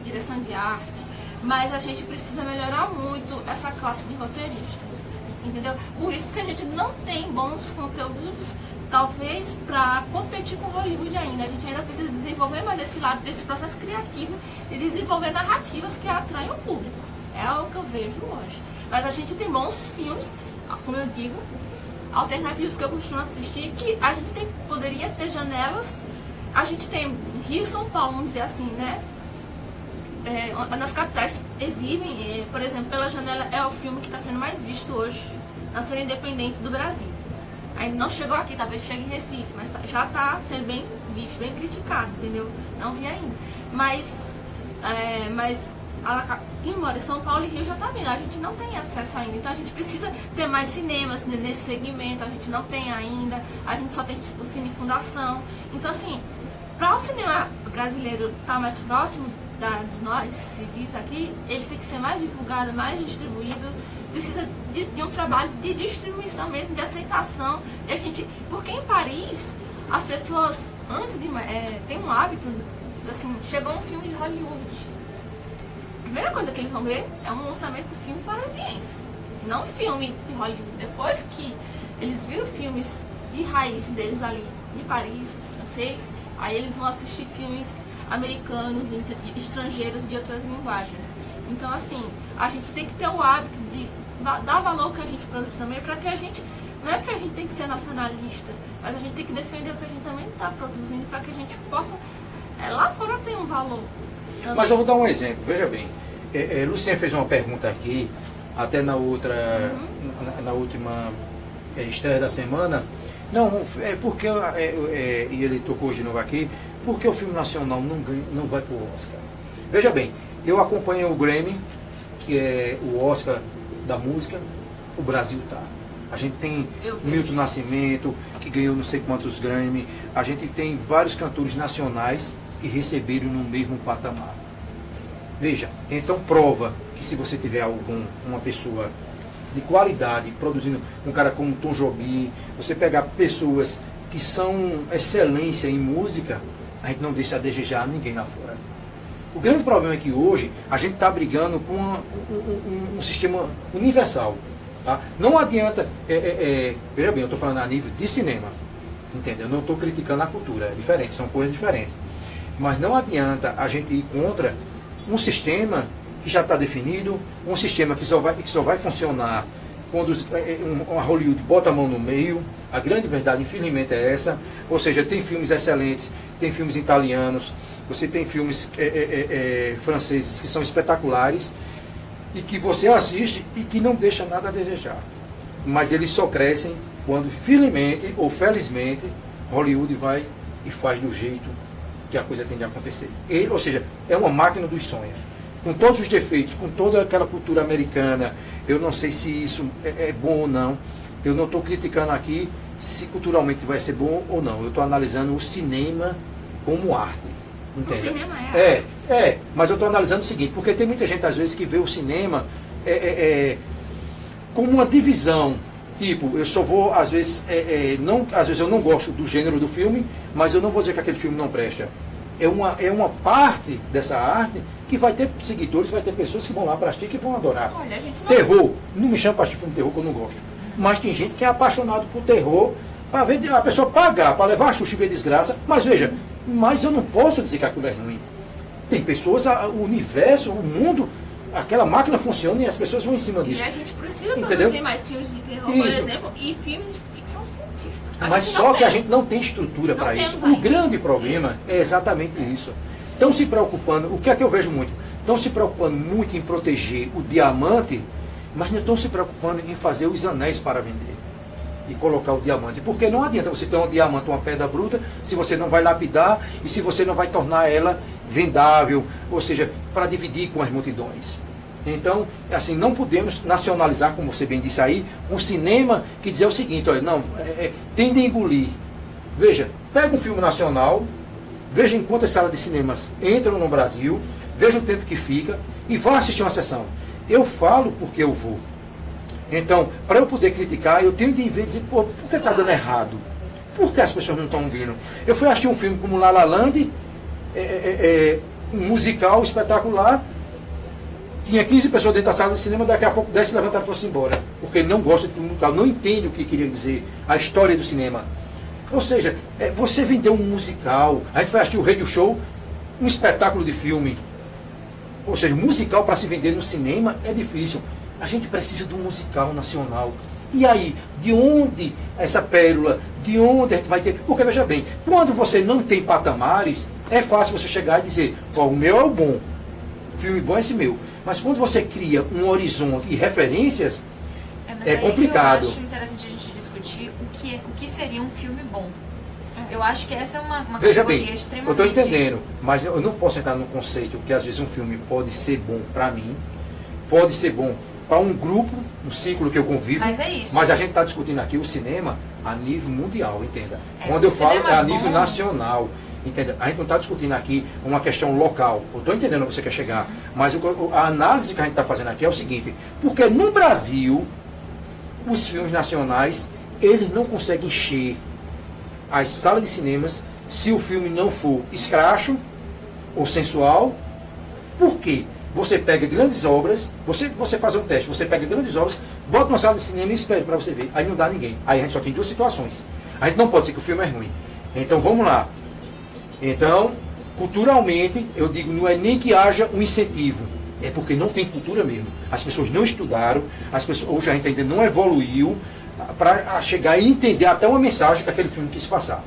direção de arte. mas a gente precisa melhorar muito essa classe de roteiristas, entendeu? Por isso que a gente não tem bons conteúdos, talvez para competir com Hollywood ainda. A gente ainda precisa desenvolver mais esse lado desse processo criativo e desenvolver narrativas que atraem o público. É o que eu vejo hoje. Mas a gente tem bons filmes, como eu digo, alternativos que eu costumo assistir, que a gente poderia ter janelas. A gente tem Rio e São Paulo, vamos dizer assim, né? Nas capitais exibem, por exemplo, Pela Janela é o filme que está sendo mais visto hoje na cena independente do Brasil. Ainda não chegou aqui, talvez chegue em Recife, mas já está sendo bem visto, bem criticado, entendeu? Não vi ainda. Mas quem mora em São Paulo e Rio já está vendo, a gente não tem acesso ainda, então a gente precisa ter mais cinemas nesse segmento, a gente não tem ainda, a gente só tem o Cine Fundação. Então assim, para o cinema brasileiro estar mais próximo de nós civis aqui, ele tem que ser mais divulgado, mais distribuído, precisa de um trabalho de distribuição mesmo, de aceitação, porque em Paris as pessoas antes de tem um hábito, assim, chegou um filme de Hollywood, a primeira coisa que eles vão ver é um lançamento do filme parisiense, não um filme de Hollywood. Depois que eles viram filmes de raiz deles ali, de Paris, francês, aí eles vão assistir filmes americanos, estrangeiros de outras linguagens. Então assim, a gente tem que ter o hábito de dar valor ao que a gente produz também, para que a gente, não é que a gente tem que ser nacionalista, mas a gente tem que defender o que a gente também está produzindo, para que a gente possa, lá fora tem um valor também. Mas eu vou dar um exemplo, veja bem, Luciana fez uma pergunta aqui, até na outra, na última estreia da semana. Não, é porque, e ele tocou de novo aqui, porque o filme nacional não vai para o Oscar. Veja bem, eu acompanho o Grammy, que é o Oscar da música, o Brasil tá. A gente tem Milton Nascimento, que ganhou não sei quantos Grammy, a gente tem vários cantores nacionais que receberam no mesmo patamar. Veja, então prova que se você tiver uma pessoa de qualidade, produzindo um cara como Tom Jobim, você pegar pessoas que são excelência em música, a gente não deixa a desejar ninguém lá fora. O grande problema é que hoje a gente está brigando com um sistema universal. Tá? Não adianta, veja bem, eu estou falando a nível de cinema, entendeu? Eu não estou criticando a cultura, é diferente, são coisas diferentes. Mas não adianta a gente ir contra um sistema que já está definido, um sistema que só vai funcionar quando a Hollywood bota a mão no meio. A grande verdade, infelizmente, é essa. Ou seja, tem filmes excelentes, tem filmes italianos, você tem filmes franceses que são espetaculares e que você assiste e que não deixa nada a desejar. Mas eles só crescem quando, infelizmente ou felizmente, Hollywood vai e faz do jeito que a coisa tende a acontecer. Ou seja, é uma máquina dos sonhos. Com todos os defeitos, com toda aquela cultura americana, eu não sei se isso é bom ou não. Eu não estou criticando aqui se culturalmente vai ser bom ou não. Eu estou analisando o cinema como arte. Entende? O cinema é arte. Mas eu estou analisando o seguinte, porque tem muita gente às vezes que vê o cinema como uma divisão. Tipo, eu só vou, às vezes eu não gosto do gênero do filme, mas eu não vou dizer que aquele filme não presta. É uma parte dessa arte que vai ter seguidores, vai ter pessoas que vão lá para assistir, que vão adorar. Olha, a gente não... Terror, não me chama para assistir filme de terror que eu não gosto. Mas tem gente que é apaixonado por terror, para ver a pessoa pagar, para levar a xuxa e ver desgraça. Mas veja, eu não posso dizer que aquilo é ruim. Tem pessoas, o universo, o mundo, aquela máquina funciona e as pessoas vão em cima disso. E a gente precisa produzir mais filmes de terror, por exemplo, e filmes de ficção científica. Mas só que a gente não tem estrutura para isso. O grande problema é exatamente isso. Estão se preocupando, o que é que eu vejo muito? Estão se preocupando muito em proteger o diamante, mas não estão se preocupando em fazer os anéis para vender e colocar o diamante. Porque não adianta você ter um diamante, uma pedra bruta, se você não vai lapidar e se você não vai tornar ela vendável, ou seja, para dividir com as multidões. Então, assim, não podemos nacionalizar, como você bem disse aí, um cinema que dizer o seguinte, olha, não, tende a engolir. Veja, pega um filme nacional, veja em quantas salas de cinemas entram no Brasil, veja o tempo que fica e vá assistir uma sessão. Eu falo porque eu vou. Então, para eu poder criticar, eu tenho de ver e dizer, pô, por que está dando errado? Por que as pessoas não estão vindo? Eu fui assistir um filme como La La Land, um musical espetacular, tinha 15 pessoas dentro da sala de cinema, daqui a pouco 10 se levantaram e foram embora. Porque ele não gosta de filme musical, não entende o que queria dizer, a história do cinema. Ou seja, você vendeu um musical, a gente vai assistir o Radio Show, um espetáculo de filme. Ou seja, musical para se vender no cinema é difícil. A gente precisa de um musical nacional. E aí, de onde essa pérola, de onde a gente vai ter... Porque, veja bem, quando você não tem patamares, é fácil você chegar e dizer, ó, o meu é o bom, o filme bom é esse meu. Mas quando você cria um horizonte e referências, é complicado. Eu acho interessante a gente discutir o que seria um filme bom. Eu acho que essa é uma Veja categoria bem, extremamente... eu estou entendendo, mas eu não posso entrar no conceito que às vezes um filme pode ser bom para mim, pode ser bom para um grupo, um círculo que eu convivo, mas é isso. Mas a gente está discutindo aqui o cinema a nível mundial, entenda. É, quando eu falo é a bom. nível nacional, entenda. A gente não está discutindo aqui uma questão local. Eu estou entendendo onde você quer chegar, mas a análise que a gente está fazendo aqui é o seguinte, porque no Brasil, os filmes nacionais, eles não conseguem encher as salas de cinemas se o filme não for escracho ou sensual. Por quê? Você pega grandes obras, você faz um teste, você pega grandes obras, bota numa sala de cinema e espera para você ver. Aí não dá ninguém. Aí a gente só tem duas situações. A gente não pode dizer que o filme é ruim. Então vamos lá. Então, culturalmente, eu digo, não é nem que haja um incentivo. É porque não tem cultura mesmo. As pessoas não estudaram, as pessoas, hoje a gente ainda não evoluiu para chegar e entender até uma mensagem que aquele filme quis passar.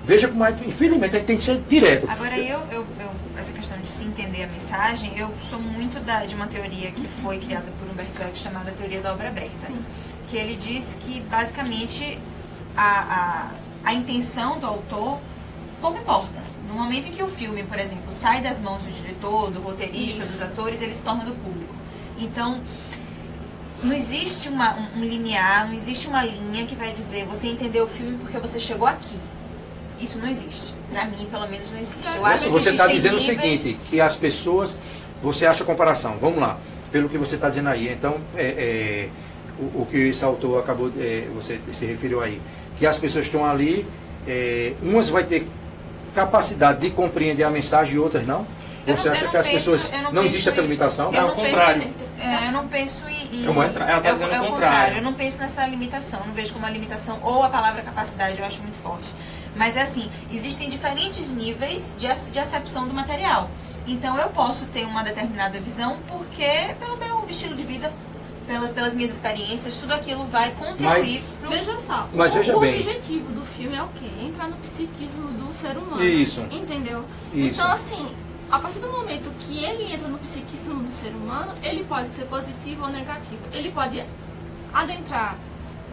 Veja como, infelizmente, a gente tem que ser direto. Agora, essa questão de se entender a mensagem, eu sou muito de uma teoria que foi criada por Humberto Eco, chamada Teoria da Obra Aberta. Sim. Que ele diz que, basicamente, a intenção do autor pouco importa. No momento em que o filme, por exemplo, sai das mãos do diretor, do roteirista, dos atores, ele se torna do público. Então, não existe um linear, não existe uma linha que vai dizer você entendeu o filme porque você chegou aqui. Isso não existe. Pra mim, pelo menos, não existe. Eu acho que você está dizendo níveis... o seguinte, que as pessoas... Você acha comparação. Vamos lá. Pelo que você está dizendo aí. Então, o que esse autor acabou... você se referiu aí. Que as pessoas estão ali... umas vai ter capacidade de compreender a mensagem e outras não? Você acha que as pessoas... Não existe essa limitação? É o contrário. Eu não penso em... Ela está dizendo o contrário. Eu não penso nessa limitação. Não vejo como uma limitação ou a palavra capacidade. Eu acho muito forte. Mas é assim, existem diferentes níveis de acepção do material. Então eu posso ter uma determinada visão porque, pelo meu estilo de vida, pelas minhas experiências, tudo aquilo vai contribuir pro... Veja só, veja o bem. objetivo do filme é o quê? Entrar no psiquismo do ser humano. Isso. Entendeu? Isso. Então, assim, a partir do momento que ele entra no psiquismo do ser humano, ele pode ser positivo ou negativo. Ele pode adentrar,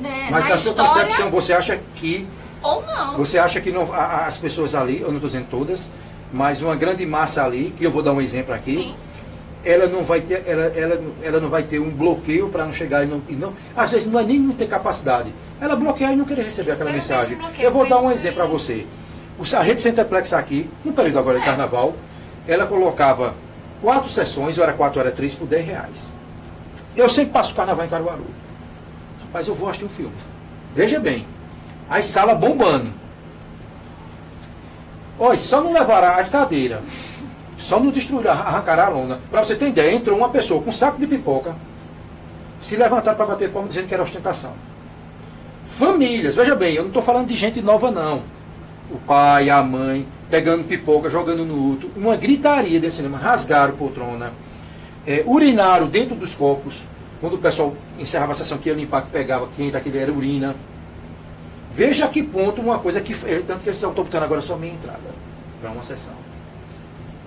né, Mas na na sua história, concepção, você acha que... ou não. Você acha que não, as pessoas ali, eu não estou dizendo todas, mas uma grande massa ali, que eu vou dar um exemplo aqui, Sim. ela não vai ter, ela não vai ter um bloqueio para não chegar e não. Às vezes não é nem não ter capacidade. Ela bloqueia e não querer receber aquela mensagem. Eu vou dar um exemplo para você. A Rede Centerplex aqui, no período agora de carnaval, ela colocava 4 sessões, ou era 4 ou era 3, por R$10. Eu sempre passo o carnaval em Caruaru. Rapaz, eu vou assistir um filme. Veja bem. As salas bombando. Olha, só não levará as cadeiras. Só não destruirá, arrancará a lona. Para você ter ideia, entrou uma pessoa com um saco de pipoca, se levantaram para bater palma dizendo que era ostentação. Famílias, veja bem, eu não estou falando de gente nova não. O pai, a mãe, pegando pipoca, jogando no outro. Uma gritaria dentro do cinema, rasgaram poltrona, urinaram dentro dos copos. Quando o pessoal encerrava a sessão que ia limpar, que pegava, quem daquele era urina. Veja a que ponto uma coisa que... Tanto que eles estão botando agora só meia entrada para uma sessão.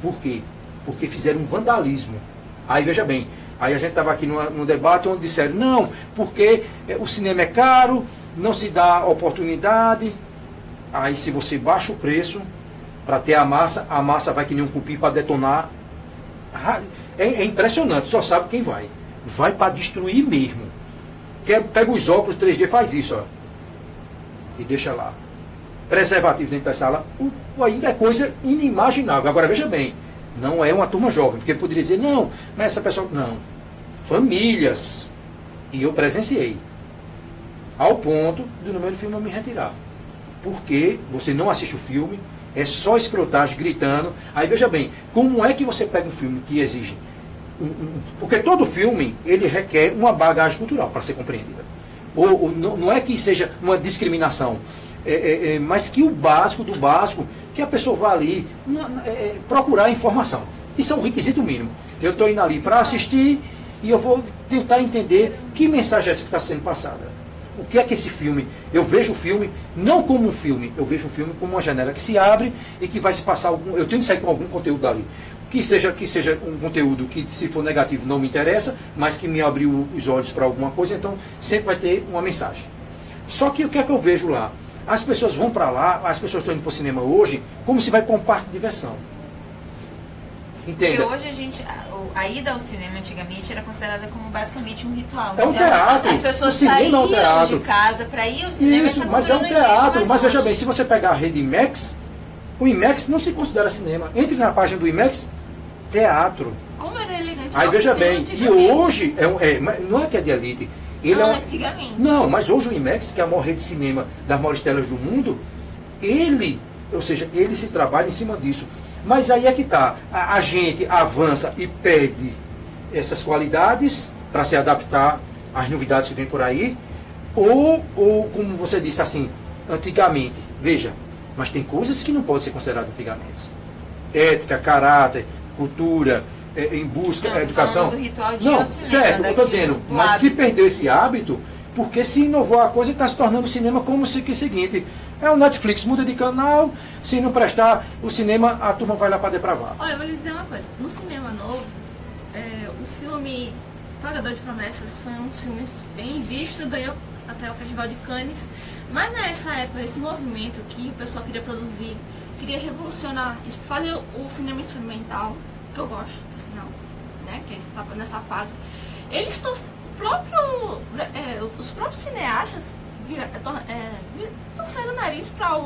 Por quê? Porque fizeram um vandalismo. Aí veja bem, aí a gente estava aqui num debate onde disseram, não, porque o cinema é caro, não se dá oportunidade. Aí se você baixa o preço para ter a massa vai que nem um cupim para detonar. É impressionante, só sabe quem vai. Vai para destruir mesmo. Pega os óculos 3D, faz isso, ó. E deixa lá. Preservativo dentro da sala, ainda é coisa inimaginável. Agora veja bem, não é uma turma jovem, porque poderia dizer, não, mas essa pessoa. Não. Famílias. E eu presenciei. Ao ponto do número do filme eu me retirar. Porque você não assiste o filme, é só escrotagem, gritando. Aí veja bem, como é que você pega um filme que exige porque todo filme, ele requer uma bagagem cultural para ser compreendida. Não é que seja uma discriminação, mas que o básico do básico, que a pessoa vá ali procurar informação. Isso é um requisito mínimo. Eu estou indo ali para assistir e eu vou tentar entender que mensagem é essa que está sendo passada. O que é que esse filme... Eu vejo o filme não como um filme, eu vejo o filme como uma janela que se abre e que vai se passar algum... Eu tenho que sair com algum conteúdo dali. Que seja um conteúdo que, se for negativo, não me interessa, mas que me abriu os olhos para alguma coisa, então sempre vai ter uma mensagem. Só que o que é que eu vejo lá? As pessoas vão para lá, as pessoas estão indo para o cinema hoje, como se vai para um parque de diversão. Entenda? Porque hoje a ida ao cinema antigamente era considerada como basicamente um ritual. É um teatro. As pessoas o cinema saíam é um teatro. de casa para ir ao cinema. Isso, mas é um teatro. Mas veja bem, se você pegar a rede IMAX, o IMAX não se considera cinema. Entre na página do IMAX, teatro. Como era elegante. Aí veja bem, e hoje, não é que é de elite. Ele antigamente. Não, mas hoje o IMAX, que é a maior rede de cinema das maiores telas do mundo, ele se trabalha em cima disso. Mas aí é que está, a gente avança e perde essas qualidades para se adaptar às novidades que vem por aí, ou como você disse assim, antigamente, veja, mas tem coisas que não podem ser consideradas antigamente. Ética, caráter, cultura, em busca, educação. Do ritual de não, cinema, certo, eu estou dizendo, mas se perdeu esse hábito, porque se inovou a coisa e está se tornando o cinema como se que é o seguinte, é o Netflix, muda de canal, se não prestar o cinema, a turma vai lá para depravar. Olha, eu vou lhe dizer uma coisa, no cinema novo, o filme Pagador de Promessas foi um filme bem visto, ganhou até o Festival de Cannes, mas nessa época, esse movimento que o pessoal queria produzir, queria revolucionar, fazer o cinema experimental, que eu gosto, por sinal, né, que está nessa fase, eles os próprios cineastas torceram o nariz para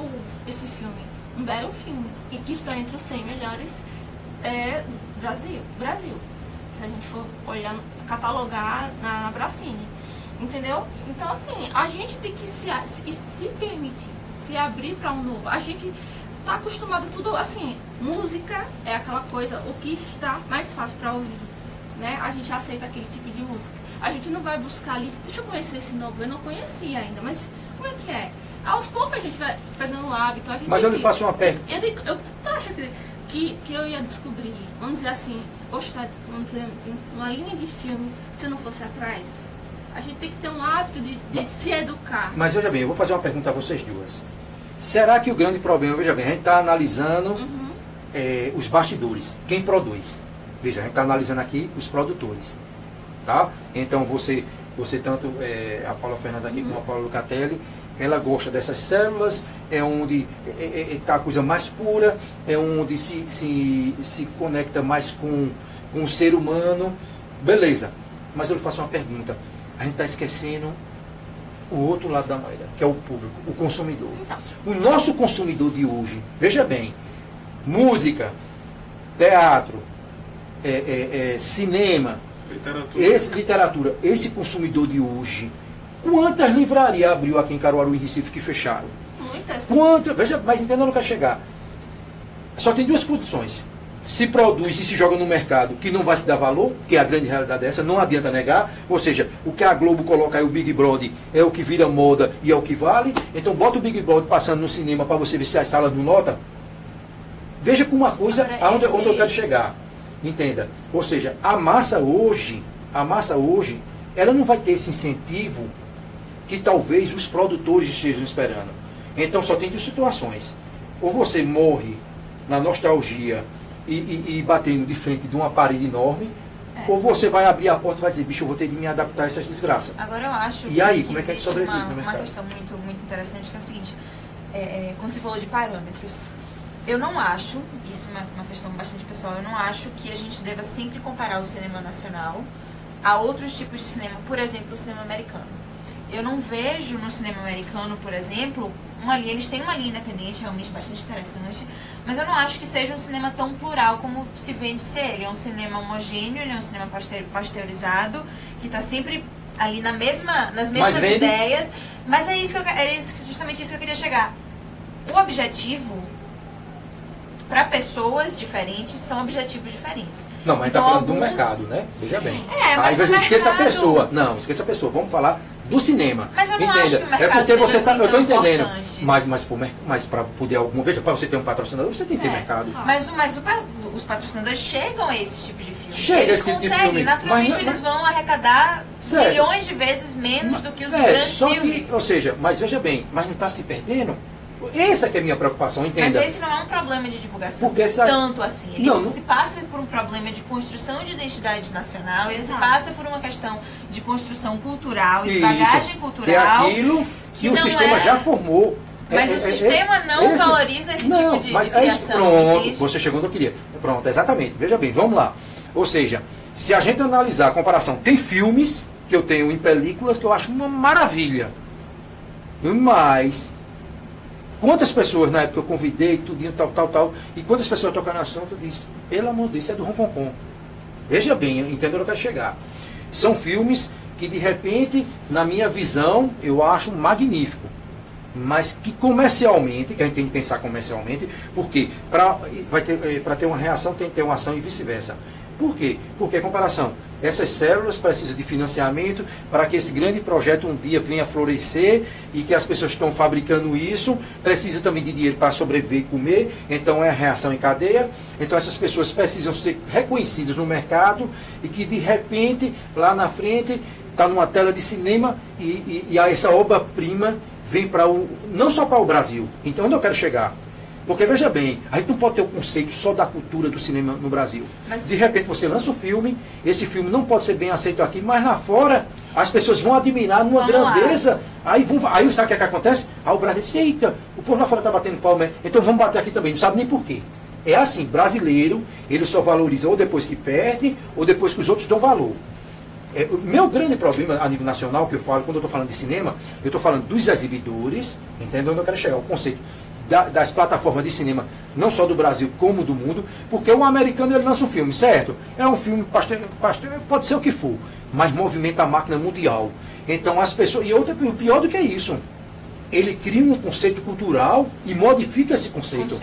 esse filme, um belo filme, e que está entre os 100 melhores Brasil, se a gente for olhar, catalogar na Bracine, entendeu? Então assim, a gente tem que se permitir, se abrir para um novo, a gente tá acostumado tudo assim, música é aquela coisa, o que está mais fácil para ouvir, né? A gente aceita aquele tipo de música. A gente não vai buscar ali, deixa eu conhecer esse novo, eu não conhecia ainda, mas como é que é? Aos poucos a gente vai pegando o hábito. Mas eu lhe faço uma pergunta. Tu acha que eu ia descobrir, vamos dizer assim, gostar, vamos dizer, uma linha de filme, se eu não fosse atrás? A gente tem que ter um hábito de se educar. Mas veja bem, eu vou fazer uma pergunta a vocês duas. Será que o grande problema, veja bem, a gente está analisando os bastidores, quem produz. Veja, a gente está analisando aqui os produtores. Tá? Então você tanto a Paula Fernandes aqui como a Paula Lucatelli, ela gosta dessas células, é onde está a coisa mais pura, é onde se conecta mais com o ser humano. Beleza, mas eu lhe faço uma pergunta. A gente está esquecendo o outro lado da moeda, que é o público, o consumidor. Então. O nosso consumidor de hoje, veja bem, música, teatro, cinema, literatura, esse consumidor de hoje, quantas livrarias abriu aqui em Caruaru e Recife que fecharam? Muitas. Veja, mas entenda onde eu quero chegar. Só tem duas condições. Se produz e se joga no mercado que não vai se dar valor, que é a grande realidade dessa, não adianta negar. Ou seja, o que a Globo coloca aí, o Big Brother, é o que vira moda e é o que vale. Então bota o Big Brother passando no cinema para você ver se as salas não lotam. Veja com uma coisa onde eu quero chegar. Entenda. Ou seja, a massa hoje, ela não vai ter esse incentivo que talvez os produtores estejam esperando. Então só tem duas situações. Ou você morre na nostalgia e batendo de frente de uma parede enorme, ou você vai abrir a porta e vai dizer, bicho, eu vou ter de me adaptar a essas desgraças. Agora eu acho e aí, que como é que existe sobrevive uma questão muito, muito interessante, que é o seguinte, quando você falou de parâmetros, eu não acho, isso é uma questão bastante pessoal, eu não acho que a gente deva sempre comparar o cinema nacional a outros tipos de cinema, por exemplo, o cinema americano. Eu não vejo no cinema americano, por exemplo, eles têm uma linha independente realmente bastante interessante, mas eu não acho que seja um cinema tão plural como se vende ser. Ele é um cinema homogêneo, ele é um cinema pasteurizado, que está sempre ali nas mesmas ideias, mas justamente isso que eu queria chegar. O objetivo para pessoas diferentes, são objetivos diferentes. Não, mas então, está falando do mercado, né? Veja bem. Mas aí o esqueça a mercado... pessoa. Não, esqueça a pessoa. Vamos falar do cinema. Mas eu não Entenda. acho que o mercado é porque você seja assim eu estou tão entendendo. importante. Mas para poder alguma vez, para você ter um patrocinador, você tem que ter mercado. Mas os patrocinadores chegam a esse tipo de filme. Chega eles esse tipo de conseguem, filme. naturalmente eles vão arrecadar Certo. milhões de vezes menos do que os grandes só filmes. Que, ou seja, mas veja bem, mas não está se perdendo? Essa que é a minha preocupação, entenda. Mas esse não é um problema de divulgação Porque tanto assim. Ele não, se passa por um problema de construção de identidade nacional, ele se passa por uma questão de construção cultural, de bagagem cultural. Que é aquilo que o sistema já formou. Mas o sistema não valoriza esse tipo de criação. Pronto, entende? você chegou onde eu queria. Pronto, exatamente. Veja bem, vamos lá. Ou seja, se a gente analisar a comparação, tem filmes que eu tenho em películas que eu acho uma maravilha. Mas quantas pessoas na época eu convidei, tudinho, tal, e quantas pessoas tocaram no assunto e disse, pelo amor de Deus, isso é do Hong Kong. Veja bem, entendeu onde eu quero chegar. São filmes que de repente, na minha visão, eu acho magnífico. Mas que comercialmente, que a gente tem que pensar comercialmente, porque para ter uma reação tem que ter uma ação e vice-versa. Por quê? Porque, comparação, essas células precisam de financiamento para que esse grande projeto um dia venha florescer e que as pessoas que estão fabricando isso precisam também de dinheiro para sobreviver e comer, então é a reação em cadeia. Então essas pessoas precisam ser reconhecidas no mercado e que de repente, lá na frente, está numa tela de cinema e essa obra-prima vem para não só para o Brasil. Então onde eu quero chegar? Porque, veja bem, a gente não pode ter o conceito só da cultura do cinema no Brasil. Mas, de repente você lança um filme, esse filme não pode ser bem aceito aqui, mas lá fora as pessoas vão admirar numa grandeza. Aí sabe o que acontece? Aí o Brasil diz, eita, o povo lá fora está batendo palma, então vamos bater aqui também. Não sabe nem por quê. É assim, brasileiro, ele só valoriza ou depois que perde, ou depois que os outros dão valor. O meu grande problema a nível nacional, que eu falo, quando eu estou falando de cinema, eu estou falando dos exibidores, entendeu onde eu quero chegar? O conceito das plataformas de cinema, não só do Brasil como do mundo, porque um americano ele lança um filme, certo? É um filme, pode ser o que for, mas movimenta a máquina mundial. Então as pessoas, e pior do que isso, ele cria um conceito cultural e modifica esse conceito.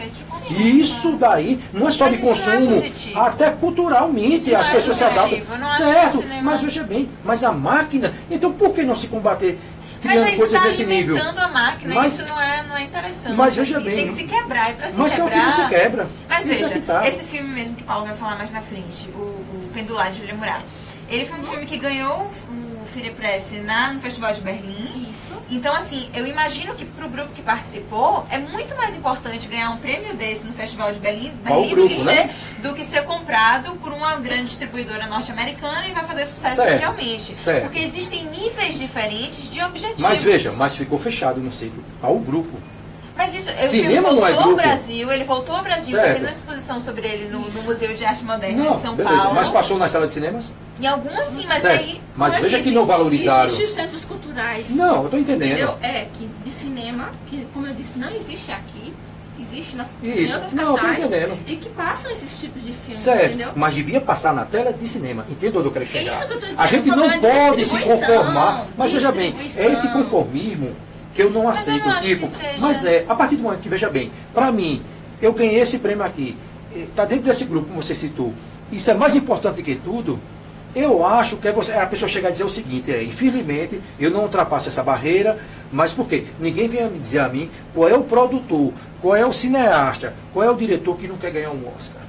Isso daí não é só de consumo, até culturalmente as pessoas se adaptam. Certo, mas veja bem, mas a máquina, então por que não se combater? Mas aí você está nível. alimentando a máquina, mas, isso não é interessante. Mas veja bem. Tem que se quebrar, e para se mas quebrar... Mas se quebra. Mas veja, esse filme mesmo que o Paulo vai falar mais na frente, o Pendular de Júlia Murat, ele foi um filme que ganhou o Fire Press no Festival de Berlim. Isso. Então, assim, eu imagino que para o grupo que participou, é muito mais importante ganhar um prêmio desse no Festival de Berlim do que ser comprado por uma grande distribuidora norte-americana e vai fazer sucesso mundialmente. Certo. Porque existem níveis diferentes de objetivos. Mas veja, ficou fechado no ciclo ao grupo. Mas isso, o filme voltou ao Brasil, ele voltou ao Brasil, certo. Tem uma exposição sobre ele no Museu de Arte Moderna de São beleza. Paulo. Mas passou na sala de cinemas? Em algumas sim, mas certo. aí... Mas veja que não valorizaram. Existem os centros culturais. Não, eu estou entendendo. Entendeu? Que de cinema, que como eu disse, não existe aqui, existe em outras capitais, e que passam esses tipos de filmes, certo. Entendeu? Mas devia passar na tela de cinema, entendeu onde eu quero chegar? É isso que eu tô dizendo, a gente não pode se conformar, mas veja bem, é esse conformismo que eu não aceito, mas a partir do momento que, veja bem, para mim, eu ganhei esse prêmio aqui, está dentro desse grupo, como você citou, isso é mais importante do que tudo. Eu acho que a pessoa chegar a dizer o seguinte, infelizmente, eu não ultrapasso essa barreira, mas por quê? Ninguém vem me dizer a mim qual é o produtor, qual é o cineasta, qual é o diretor que não quer ganhar um Oscar.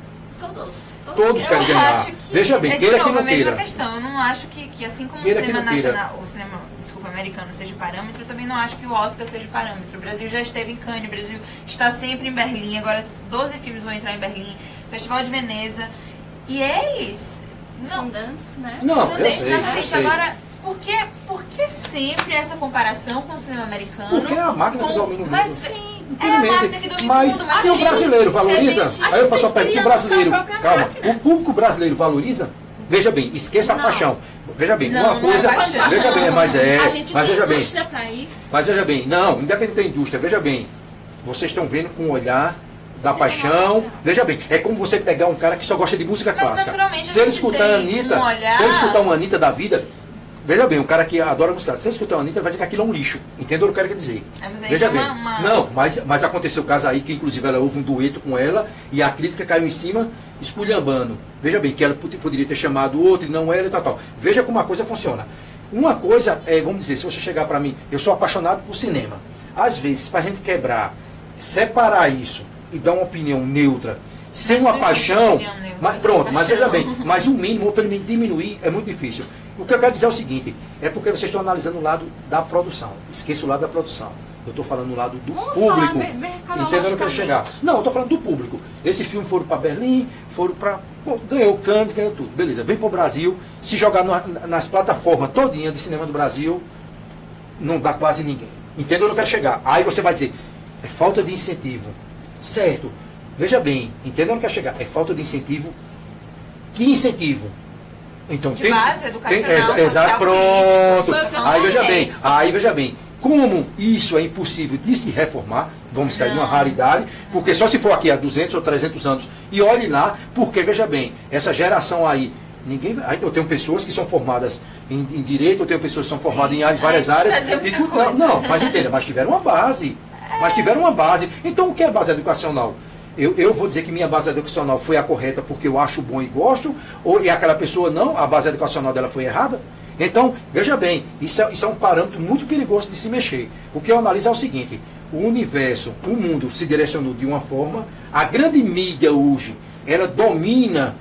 Todos querem ganhar. Veja bem, queira que não queira. É a mesma questão. Eu não acho que assim como o cinema nacional, o cinema, americano seja o parâmetro, eu também não acho que o Oscar seja o parâmetro. O Brasil já esteve em Cannes, o Brasil está sempre em Berlim, agora 12 filmes vão entrar em Berlim, Festival de Veneza, e eles... Sundance, né? Não, Sundance, exatamente. Agora, por que sempre essa comparação com o cinema americano? Porque é a máquina que domina o mundo. Mas, sim, é a máquina que domina o mundo. Mas o brasileiro valoriza? Aí eu faço a pergunta, o brasileiro... Calma, o público brasileiro valoriza? Veja bem, esqueça a paixão. Veja bem, uma coisa... Veja bem, mas veja bem. Mas veja bem, não, independente da indústria, veja bem. Vocês estão vendo com o olhar... da paixão, veja bem, é como você pegar um cara que só gosta de música clássica. Se ele escutar a Anitta, se ele escutar uma Anitta da vida, Veja bem, um cara que adora música, se ele escutar a Anitta, ele vai dizer que aquilo é um lixo. Entendeu o que eu quero dizer? Mas aí Veja já bem. Não, mas aconteceu o caso aí que inclusive ela houve um dueto com ela e a crítica caiu em cima esculhambando. Veja bem, que ela poderia ter chamado outro e não ela e tal. Veja como a coisa funciona. Uma coisa é, vamos dizer, se você chegar para mim, eu sou apaixonado por cinema. Às vezes, para a gente quebrar, separar isso e dar uma opinião neutra, sem uma paixão, mas veja bem, mas o mínimo, ou pelo menos diminuir, é muito difícil. O que eu quero dizer é o seguinte, é porque vocês estão analisando o lado da produção. Esqueça o lado da produção. Eu estou falando do lado do público. Entendeu onde eu quero chegar? Não, eu estou falando do público. Esse filme foram para Berlim, foram para... ganhou Cannes, ganhou tudo. Beleza, vem para o Brasil, se jogar nas plataformas todinha de cinema do Brasil, não dá quase ninguém. Entendeu onde eu quero chegar? Aí você vai dizer, é falta de incentivo. Certo. Veja bem, entendeu onde eu quero chegar? É falta de incentivo. Que incentivo? Então, de base, educacional, social, pronto. político. Aí veja bem, como isso é impossível de se reformar, vamos cair numa raridade, porque só se for aqui há 200 ou 300 anos, e olhe lá, porque veja bem, essa geração aí, eu tenho pessoas que são formadas em direito, eu tenho pessoas que são formadas em várias áreas, mas entenda, mas tiveram uma base, então o que é base educacional? Eu vou dizer que minha base educacional foi a correta porque eu acho bom e gosto, e aquela pessoa não, a base educacional dela foi errada. Então, veja bem, isso é um parâmetro muito perigoso de se mexer. O que eu analiso é o seguinte, o universo, o mundo se direcionou de uma forma, a grande mídia hoje, ela domina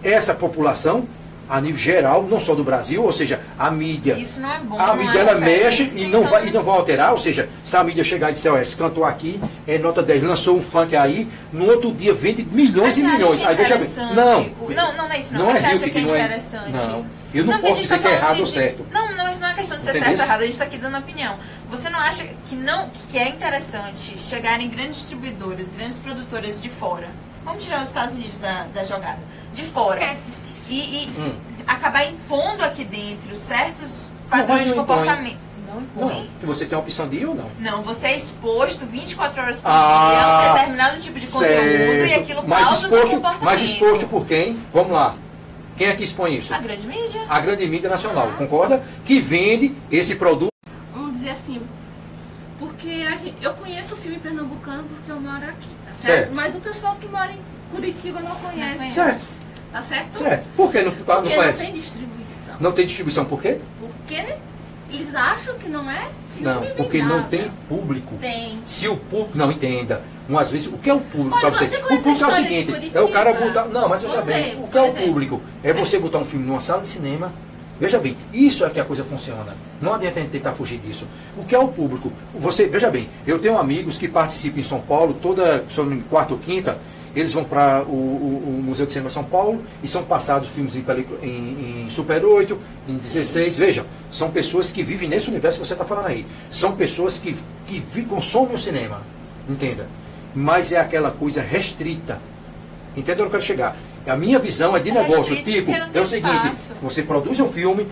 essa população a nível geral, não só do Brasil, ou seja, a mídia. Isso não é bom. A mídia ela mexe e não vai alterar, ou seja, se a mídia chegar e disser, esse cantor aqui é nota 10, lançou um funk aí, no outro dia vende milhões e milhões. Aí veja bem. Não é isso não. Você acha que é interessante? Não. Eu não posso dizer que é errado ou certo. Não, mas não é questão de ser certo ou errado, a gente está aqui dando opinião. Você não acha que é interessante chegarem grandes distribuidores, grandes produtoras de fora? Vamos tirar os Estados Unidos da jogada. De fora. Esquece. E acabar impondo aqui dentro certos padrões de comportamento. Não impõe? Não, que você tem a opção de ir ou não? Não, você é exposto 24 horas por dia a um determinado tipo de conteúdo e aquilo pauta o seu comportamento. Mas exposto por quem? Vamos lá. Quem é que expõe isso? A grande mídia. A grande mídia nacional, concorda? Que vende esse produto. Vamos dizer assim, porque eu conheço o filme pernambucano porque eu moro aqui, tá certo? Mas o pessoal que mora em Curitiba não conhece. Certo. Tá certo? Certo. Por que não conhece? Porque não tem distribuição. Não tem distribuição por quê? Porque eles acham que não é filme Não, porque vendável. não tem público. Tem. Se o público... Não, entenda. Umas vezes, o que é o público para você? O conhece público é o a história seguinte, de Curitiba? é o cara botar... Não, mas veja bem, Exemplo, o que é o exemplo. público? É você botar um filme numa sala de cinema. Veja bem, isso é que a coisa funciona. Não adianta a gente tentar fugir disso. O que é o público? Veja bem, eu tenho amigos que participam em São Paulo, toda quarta ou quinta, eles vão para o Museu de Cinema São Paulo e são passados filmes em Super 8, em 16. Vejam, são pessoas que vivem nesse universo que você está falando aí. São pessoas que consomem o cinema. Entenda? Mas é aquela coisa restrita. Entendeu onde eu quero chegar? A minha visão é de negócio. Tipo, é o seguinte, você produz um filme,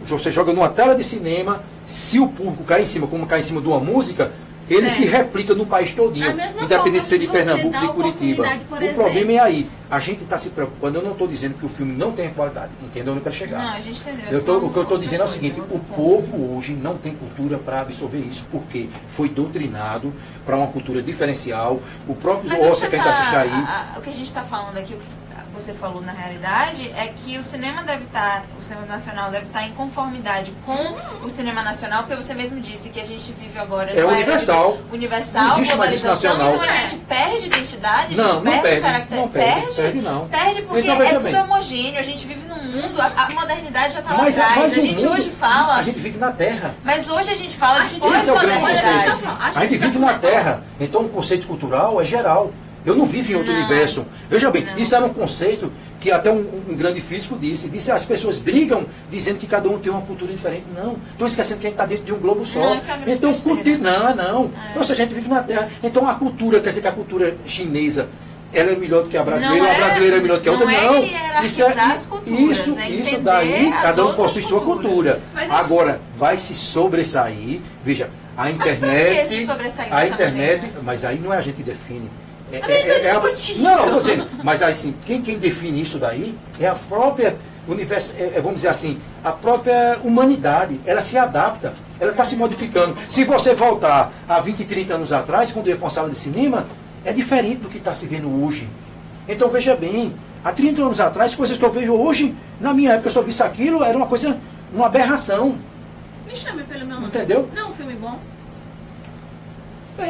você joga numa tela de cinema, se o público cai em cima, como cai em cima de uma música, ele se replica no país todinho, independente de ser de Pernambuco ou de Curitiba. O problema é aí. A gente está se preocupando, eu não estou dizendo que o filme não tem qualidade, entendeu onde eu quero chegar? Não, a gente entendeu. O que eu estou dizendo é o seguinte, o povo hoje não tem cultura para absorver isso, porque foi doutrinado para uma cultura diferencial, o próprio Oscar que a gente assiste aí... O que a gente está falando aqui, o que você falou na realidade, é que o cinema nacional deve estar em conformidade com o cinema nacional, porque você mesmo disse que a gente vive agora... É universal. Universal, globalização, então a gente perde identidade, a gente perde características. Perde porque então, é tudo homogêneo, a gente vive num mundo, a modernidade já está lá atrás, a gente hoje fala... A gente vive na Terra. Mas hoje a gente fala de pós-modernidade. A gente vive na Terra, então o conceito cultural é geral. Eu não vivo em outro universo. Veja bem, isso era um conceito que até um grande físico disse as pessoas brigam dizendo que cada um tem uma cultura diferente. Não, estão esquecendo que a gente está dentro de um globo só. Não, isso é então, não. Então, se a gente vive na Terra, então a cultura, quer dizer que a cultura chinesa ela é melhor do que a brasileira, a brasileira é melhor do que a outra, não. Isso daí, cada um possui sua cultura. Agora, vai se sobressair, veja, a internet, mas aí não é a gente que define. A gente está discutindo. Não, estou dizendo, mas assim, quem define isso daí é a própria universo, vamos dizer assim, a própria humanidade, ela se adapta, ela está se modificando. Se você voltar a 20, 30 anos atrás, quando eu ia para uma sala de cinema, é diferente do que está se vendo hoje. Então veja bem, há 30 anos atrás, coisas que eu vejo hoje, na minha época, se eu visse aquilo, era uma coisa, uma aberração. Me chame pelo meu nome. Entendeu? Não é um filme bom?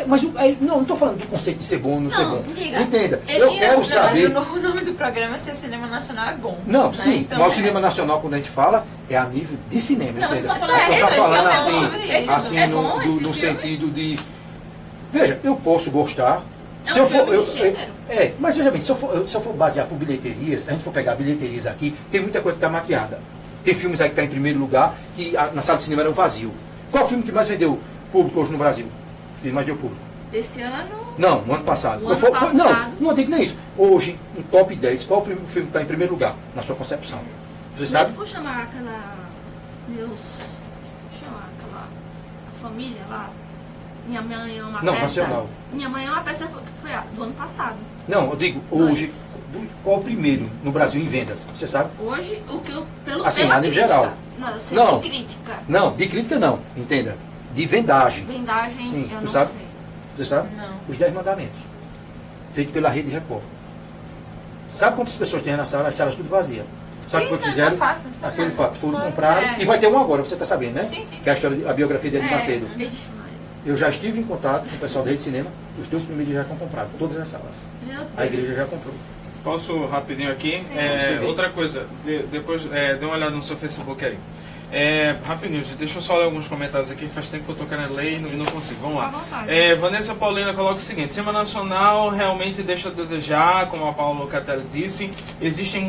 Mas não estou falando do conceito de ser bom ou não ser bom. Diga. Entenda, eu quero saber... Mas o nome do programa é se o cinema nacional é bom. Não, né? sim, Então, mas o cinema nacional, quando a gente fala, é a nível de cinema, não, entenda? você Não está falando isso. assim É bom esse no filme? sentido de... Veja, eu posso gostar... É um filme de gênero. Mas veja bem, se eu for basear por bilheterias, se a gente for pegar bilheterias aqui, tem muita coisa que está maquiada. Tem filmes aí que está em primeiro lugar, que na sala de cinema era um vazio. Qual filme que mais vendeu público hoje no Brasil? Que mais deu público? Desse ano? Não, no ano passado. No ano passado. Não digo nem isso. Hoje, um top 10, qual o filme que está em primeiro lugar, na sua concepção? Você sabe? Vou chamar aquela... família lá. Minha Mãe é uma Não, peça... nacional. Minha Mãe é uma peça que foi do ano passado. Não, eu digo, hoje, qual o primeiro no Brasil em vendas? Você sabe? Hoje, o que eu... Assim, pela a nível crítica. geral. Não, eu sei Não. de crítica. Não, de crítica não, entenda. De vendagem. Vendagem, Sim, eu tu não sabe? sei. Você sabe? Não. Os 10 Mandamentos. Feito pela Rede Record. Sabe quantas pessoas tem na sala? As salas tudo vazias. Sabe o que Sim, fizeram? isso é fato, isso é Aquele fato. fato. Foram Claro. comprar. E vai ter um agora, você está sabendo, né? Sim, sim. Que é a história, a biografia de Edir Macedo. Vixe, Maria. Eu já estive em contato com o pessoal da Rede Cinema. Os 2 primeiros já estão comprados. Todas as salas. Meu Deus. A igreja já comprou. Posso rapidinho aqui? Você vê. Outra coisa, depois dê uma olhada no seu Facebook aí. Rapidinho, deixa eu só ler alguns comentários aqui, faz tempo que eu tô querendo ler e não consigo. Vamos lá. Fica à vontade. Vanessa Paulina coloca o seguinte: cinema nacional realmente deixa a desejar, como a Paulo Catelli disse. Existem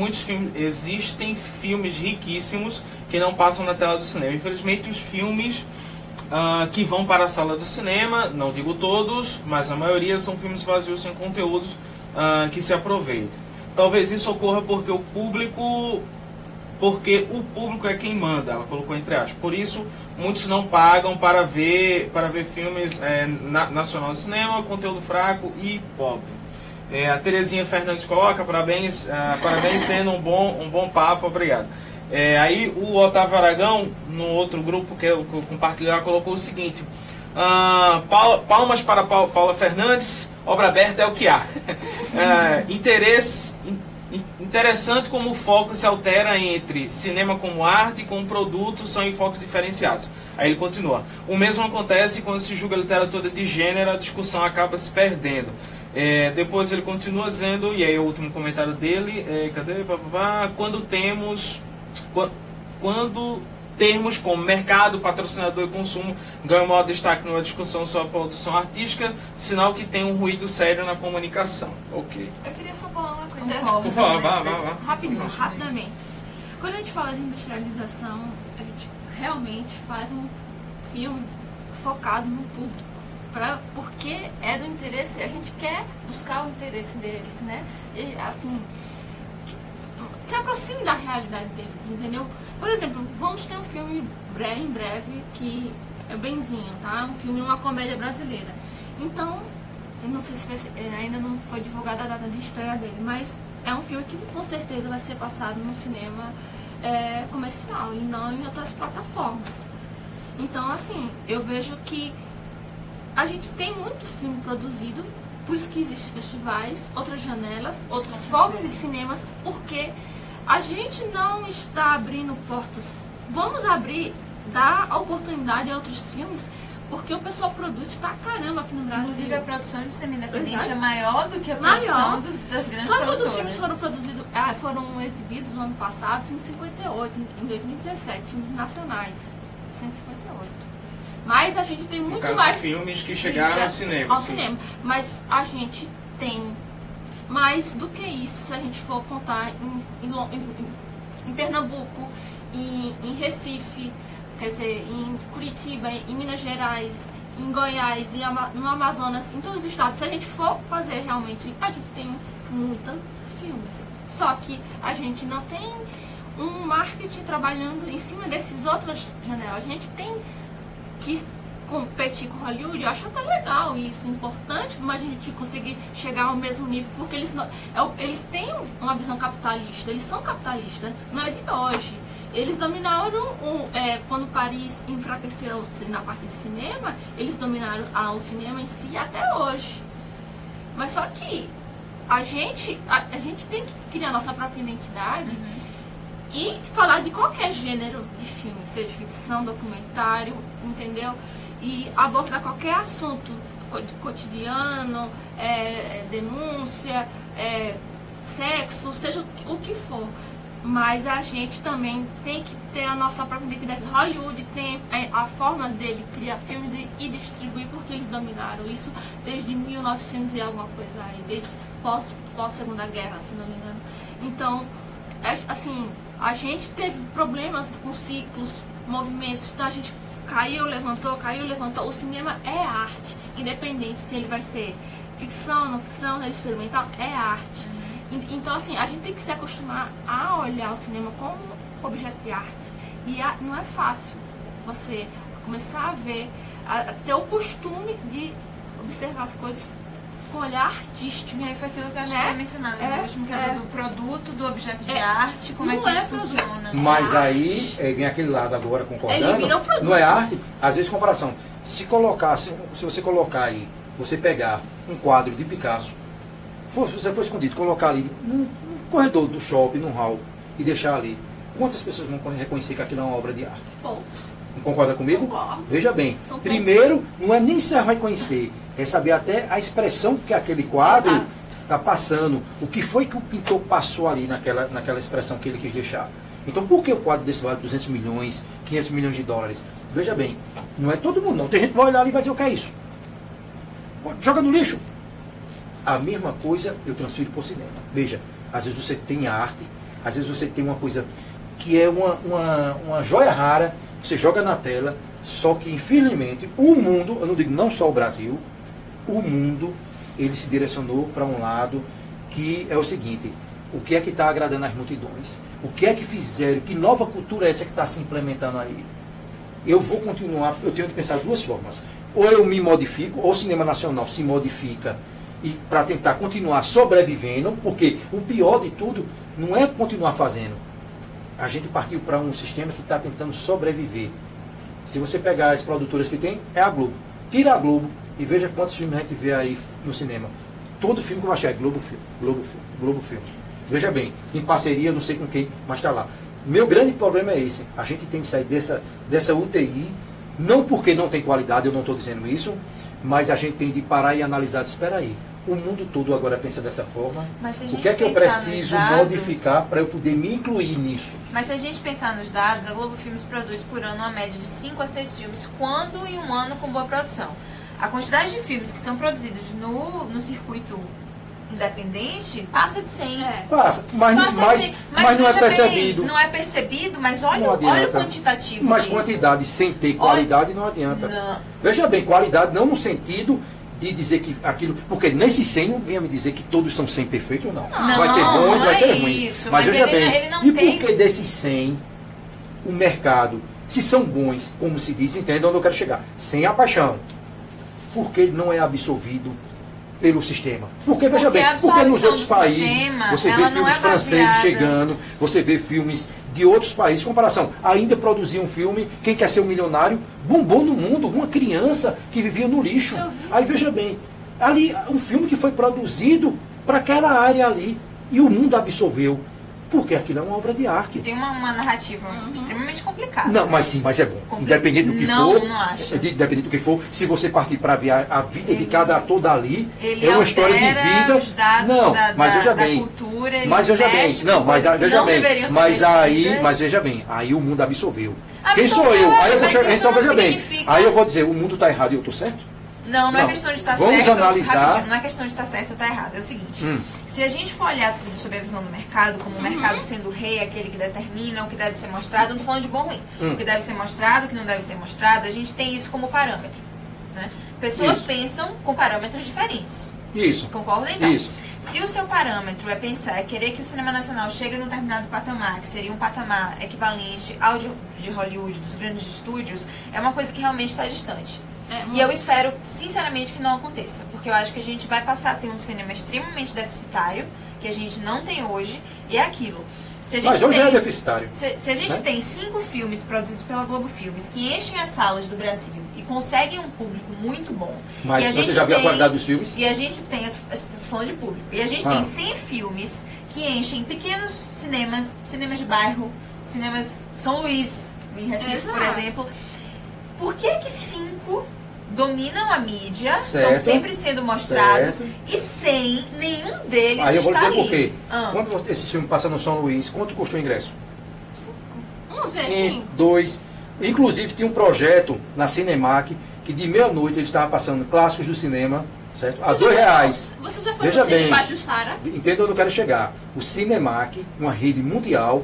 filmes riquíssimos que não passam na tela do cinema. Infelizmente, os filmes que vão para a sala do cinema, não digo todos, mas a maioria são filmes vazios sem conteúdos que se aproveitem. Talvez isso ocorra porque o público é quem manda, ela colocou entre aspas. Por isso, muitos não pagam para ver filmes nacional do cinema, conteúdo fraco e pobre. A Terezinha Fernandes coloca, parabéns sendo um bom papo, obrigado. Aí o Otávio Aragão, no outro grupo que eu compartilhar, colocou o seguinte: palmas para Paula Fernandes, obra aberta é o que há. Interessante como o foco se altera entre cinema como arte e como produto, são enfoques diferenciados. Aí ele continua: o mesmo acontece quando se julga a literatura de gênero, a discussão acaba se perdendo. Depois ele continua dizendo, e aí o último comentário dele, quando termos como mercado, patrocinador e consumo ganham maior destaque numa discussão sobre a produção artística, sinal que tem um ruído sério na comunicação. Ok. Eu queria só falar uma coisa. Concordo. Por favor, vá. Rapidamente. Quando a gente fala de industrialização, a gente realmente faz um filme focado no público. Porque é do interesse, a gente quer buscar o interesse deles, né? E, assim, se aproxime da realidade deles, entendeu? Por exemplo, vamos ter um filme em breve que é Benzinho, tá? Um filme, uma comédia brasileira. Então, eu não sei se ainda não foi divulgada a data de estreia dele, mas é um filme que com certeza vai ser passado no cinema comercial e não em outras plataformas. Então, assim, eu vejo que a gente tem muito filme produzido, por isso que existem festivais, outras janelas, outros focos de cinemas, porque a gente não está abrindo portas. Vamos abrir, dar a oportunidade a outros filmes, porque o pessoal produz pra caramba aqui no Brasil. Inclusive a produção de cinema independente Exato. é maior do que a produção das grandes Sabe produtoras. quantos filmes foram produzidos, foram exibidos no ano passado? 158, em 2017, filmes nacionais. 158. Mas a gente tem muito caso, mais filmes que chegaram ao cinema. Ao cinema. Mas a gente tem mais do que isso, se a gente for contar em Pernambuco, em Recife, quer dizer, em Curitiba, em Minas Gerais, em Goiás e no Amazonas, em todos os estados. Se a gente for fazer realmente, a gente tem muitos filmes. Só que a gente não tem um marketing trabalhando em cima desses outras janelas. A gente tem que competir com Hollywood, eu acho até legal isso, importante, mas a gente conseguir chegar ao mesmo nível, porque eles têm uma visão capitalista, eles são capitalistas, não é de hoje. Eles dominaram, quando Paris enfraqueceu na parte de cinema, eles dominaram o cinema em si até hoje. Mas só que a gente tem que criar nossa própria identidade e falar de qualquer gênero de filme, seja ficção, documentário, entendeu? E abordar qualquer assunto cotidiano, denúncia, sexo, seja o que for. Mas a gente também tem que ter a nossa própria identidade. Hollywood tem a forma dele criar filmes e distribuir, porque eles dominaram isso desde 1900 e alguma coisa aí, desde pós-Segunda Guerra, se não me engano. Então, assim, a gente teve problemas com ciclos, movimentos, então a gente caiu, levantou. O cinema é arte, independente se ele vai ser ficção, não ficção, experimental, é arte. Então, assim, a gente tem que se acostumar a olhar o cinema como objeto de arte. E não é fácil você começar a ver, a ter o costume de observar as coisas com olhar artístico. E aí foi aquilo que a gente né? foi mencionando no último, que é do produto, do objeto de arte, como é que isso funciona. Mas aí vem aquele lado agora concordando. Ele vira um produto. Não é arte? Às vezes comparação. Se você colocar aí, você pegar um quadro de Picasso, se você for escondido, colocar ali no corredor do shopping, num hall, e deixar ali, quantas pessoas vão reconhecer que aquilo é uma obra de arte? Poucos. Não concorda comigo? Concordo. Veja bem, São primeiro, não é nem se reconhecer, é saber até a expressão que aquele quadro está passando, o que foi que o pintor passou ali naquela expressão que ele quis deixar. Então, por que o quadro desse vale 200 milhões, 500 milhões de dólares? Veja bem, não é todo mundo não. Tem gente que vai olhar ali e vai dizer o que é isso. Joga no lixo. A mesma coisa eu transfiro para o cinema. Veja, às vezes você tem arte, às vezes você tem uma coisa que é uma joia rara, você joga na tela, só que infelizmente o mundo, eu não digo não só o Brasil, o mundo, ele se direcionou para um lado que é o seguinte: o que é que está agradando as multidões? O que é que fizeram? Que nova cultura é essa que está se implementando aí? Eu vou continuar, eu tenho que pensar de duas formas. Ou eu me modifico, ou o cinema nacional se modifica e para tentar continuar sobrevivendo, porque o pior de tudo não é continuar fazendo. A gente partiu para um sistema que está tentando sobreviver. Se você pegar as produtoras que tem, é a Globo. Tira a Globo e veja quantos filmes a gente vê aí no cinema. Todo filme que eu achar é Globo Filme. Veja bem, em parceria, não sei com quem, mas está lá. Meu grande problema é esse. A gente tem que sair dessa UTI, não porque não tem qualidade, eu não estou dizendo isso, mas a gente tem de parar e analisar, espera aí. O mundo todo agora pensa dessa forma. O que é que eu preciso modificar para eu poder me incluir nisso? Mas se a gente pensar nos dados, a Globo Filmes produz por ano uma média de 5 a 6 filmes, quando em um ano com boa produção. A quantidade de filmes que são produzidos no circuito independente passa de 100. Passa, mas não é percebido. Não é percebido, mas olha o quantitativo mas disso. Quantidade sem ter qualidade não adianta. Não. Veja bem, qualidade não no sentido de dizer que aquilo... Porque nesse 100 não venha me dizer que todos são 100 perfeitos, não. Vai ter bons, vai ter ruins. Isso, mas veja bem, ele por que desses 100, o mercado, se são bons, como se diz, entenda onde eu quero chegar, sem a paixão, por que não é absorvido pelo sistema? Porque, veja bem, porque nos outros países, você vê filmes franceses chegando, você vê filmes de outros países, comparação, ainda produzia um filme, Quem Quer Ser um Milionário, bombou no mundo, uma criança que vivia no lixo. Aí veja bem, ali um filme que foi produzido para aquela área ali, e o mundo absorveu, porque aquilo é uma obra de arte. Tem uma narrativa extremamente complicada. Não, mas sim, mas é bom. Independente do que for, não acho. Independente do que for, se você partir para ver a vida de cada ator ali, ele é uma história de vida. Os dados não, mas veja bem. Cultura, mas veja bem, não, mas veja bem. Mas veja bem, aí o mundo absorveu. Quem sou eu? Aí eu vou chegar, então veja bem. Aí eu vou dizer, o mundo está errado e eu estou certo? Não é questão de estar certo. Vamos analisar. Não é questão de estar certo ou estar errado. É o seguinte: se a gente for olhar tudo sobre a visão do mercado, como o mercado sendo o rei, aquele que determina o que deve ser mostrado, não estou falando de bom ou ruim. O que deve ser mostrado, o que não deve ser mostrado, a gente tem isso como parâmetro. Né? Pessoas pensam com parâmetros diferentes. Isso. Concordam então? Isso. Se o seu parâmetro é pensar, é querer que o cinema nacional chegue num determinado patamar, que seria um patamar equivalente ao de Hollywood, dos grandes estúdios, é uma coisa que realmente está distante. E eu espero, sinceramente, que não aconteça. Porque eu acho que a gente vai passar a ter um cinema extremamente deficitário, que a gente não tem hoje, e é aquilo. Se a gente Mas hoje é deficitário. Se a gente né? tem 5 filmes produzidos pela Globo Filmes que enchem as salas do Brasil e conseguem um público muito bom. Mas e a você gente já viu a tem- qualidade dos filmes? E a gente tem, estou falando de público, e a gente tem 100 filmes que enchem pequenos cinemas, cinemas de bairro, cinemas São Luís, em Recife, por Exato. exemplo. Por que que 5 dominam a mídia, Certo. estão sempre sendo mostrados, Certo. e 100, nenhum deles Aí eu vou está dizer por ali? quê. Ah. Quando esses filmes passam no São Luís, quanto custou o ingresso? Vamos dizer assim. 2. Inclusive tinha um projeto na Cinemac que de meia-noite ele estava passando clássicos do cinema, certo? A R$2. Você já foi Veja no Cine bem. Pajuçara? Entenda onde eu quero chegar. O Cinemac, uma rede mundial,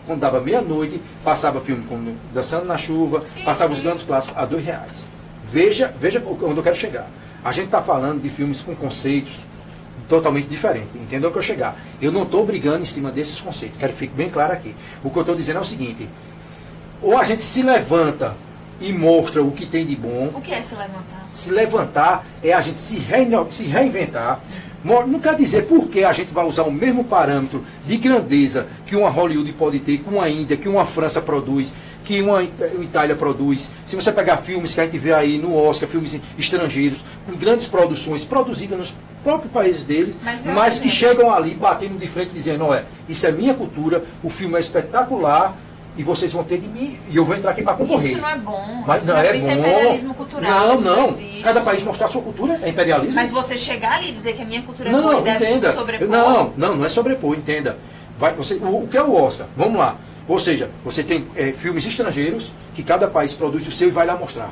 quando dava meia-noite, passava filme como Dançando na Chuva, Sim, passava sim. os grandes clássicos a R$2. Veja onde eu quero chegar. A gente está falando de filmes com conceitos totalmente diferentes. Entendeu onde eu quero chegar? Eu não estou brigando em cima desses conceitos. Quero que fique bem claro aqui. O que eu estou dizendo é o seguinte. Ou a gente se levanta e mostra o que tem de bom. O que é se levantar? Se levantar é a gente se reinventar. Não quer dizer porque a gente vai usar o mesmo parâmetro de grandeza que uma Hollywood pode ter, que uma Índia, que uma França produz, que uma Itália produz. Se você pegar filmes que a gente vê aí no Oscar, filmes estrangeiros, com grandes produções produzidas nos próprios países deles, mas que chegam ali batendo de frente dizendo, olha, isso é minha cultura, o filme é espetacular, e vocês vão ter de mim, e eu vou entrar aqui para concorrer. Isso não é bom. Mas isso não é isso bom. é imperialismo cultural. Não, isso não. existe. Cada país mostrar a sua cultura é imperialismo. Mas você chegar ali e dizer que a minha cultura é boa Não, e deve entenda. se sobrepor. Não é sobrepor, entenda. O que é o Oscar? Vamos lá. Ou seja, você tem filmes estrangeiros que cada país produz o seu e vai lá mostrar.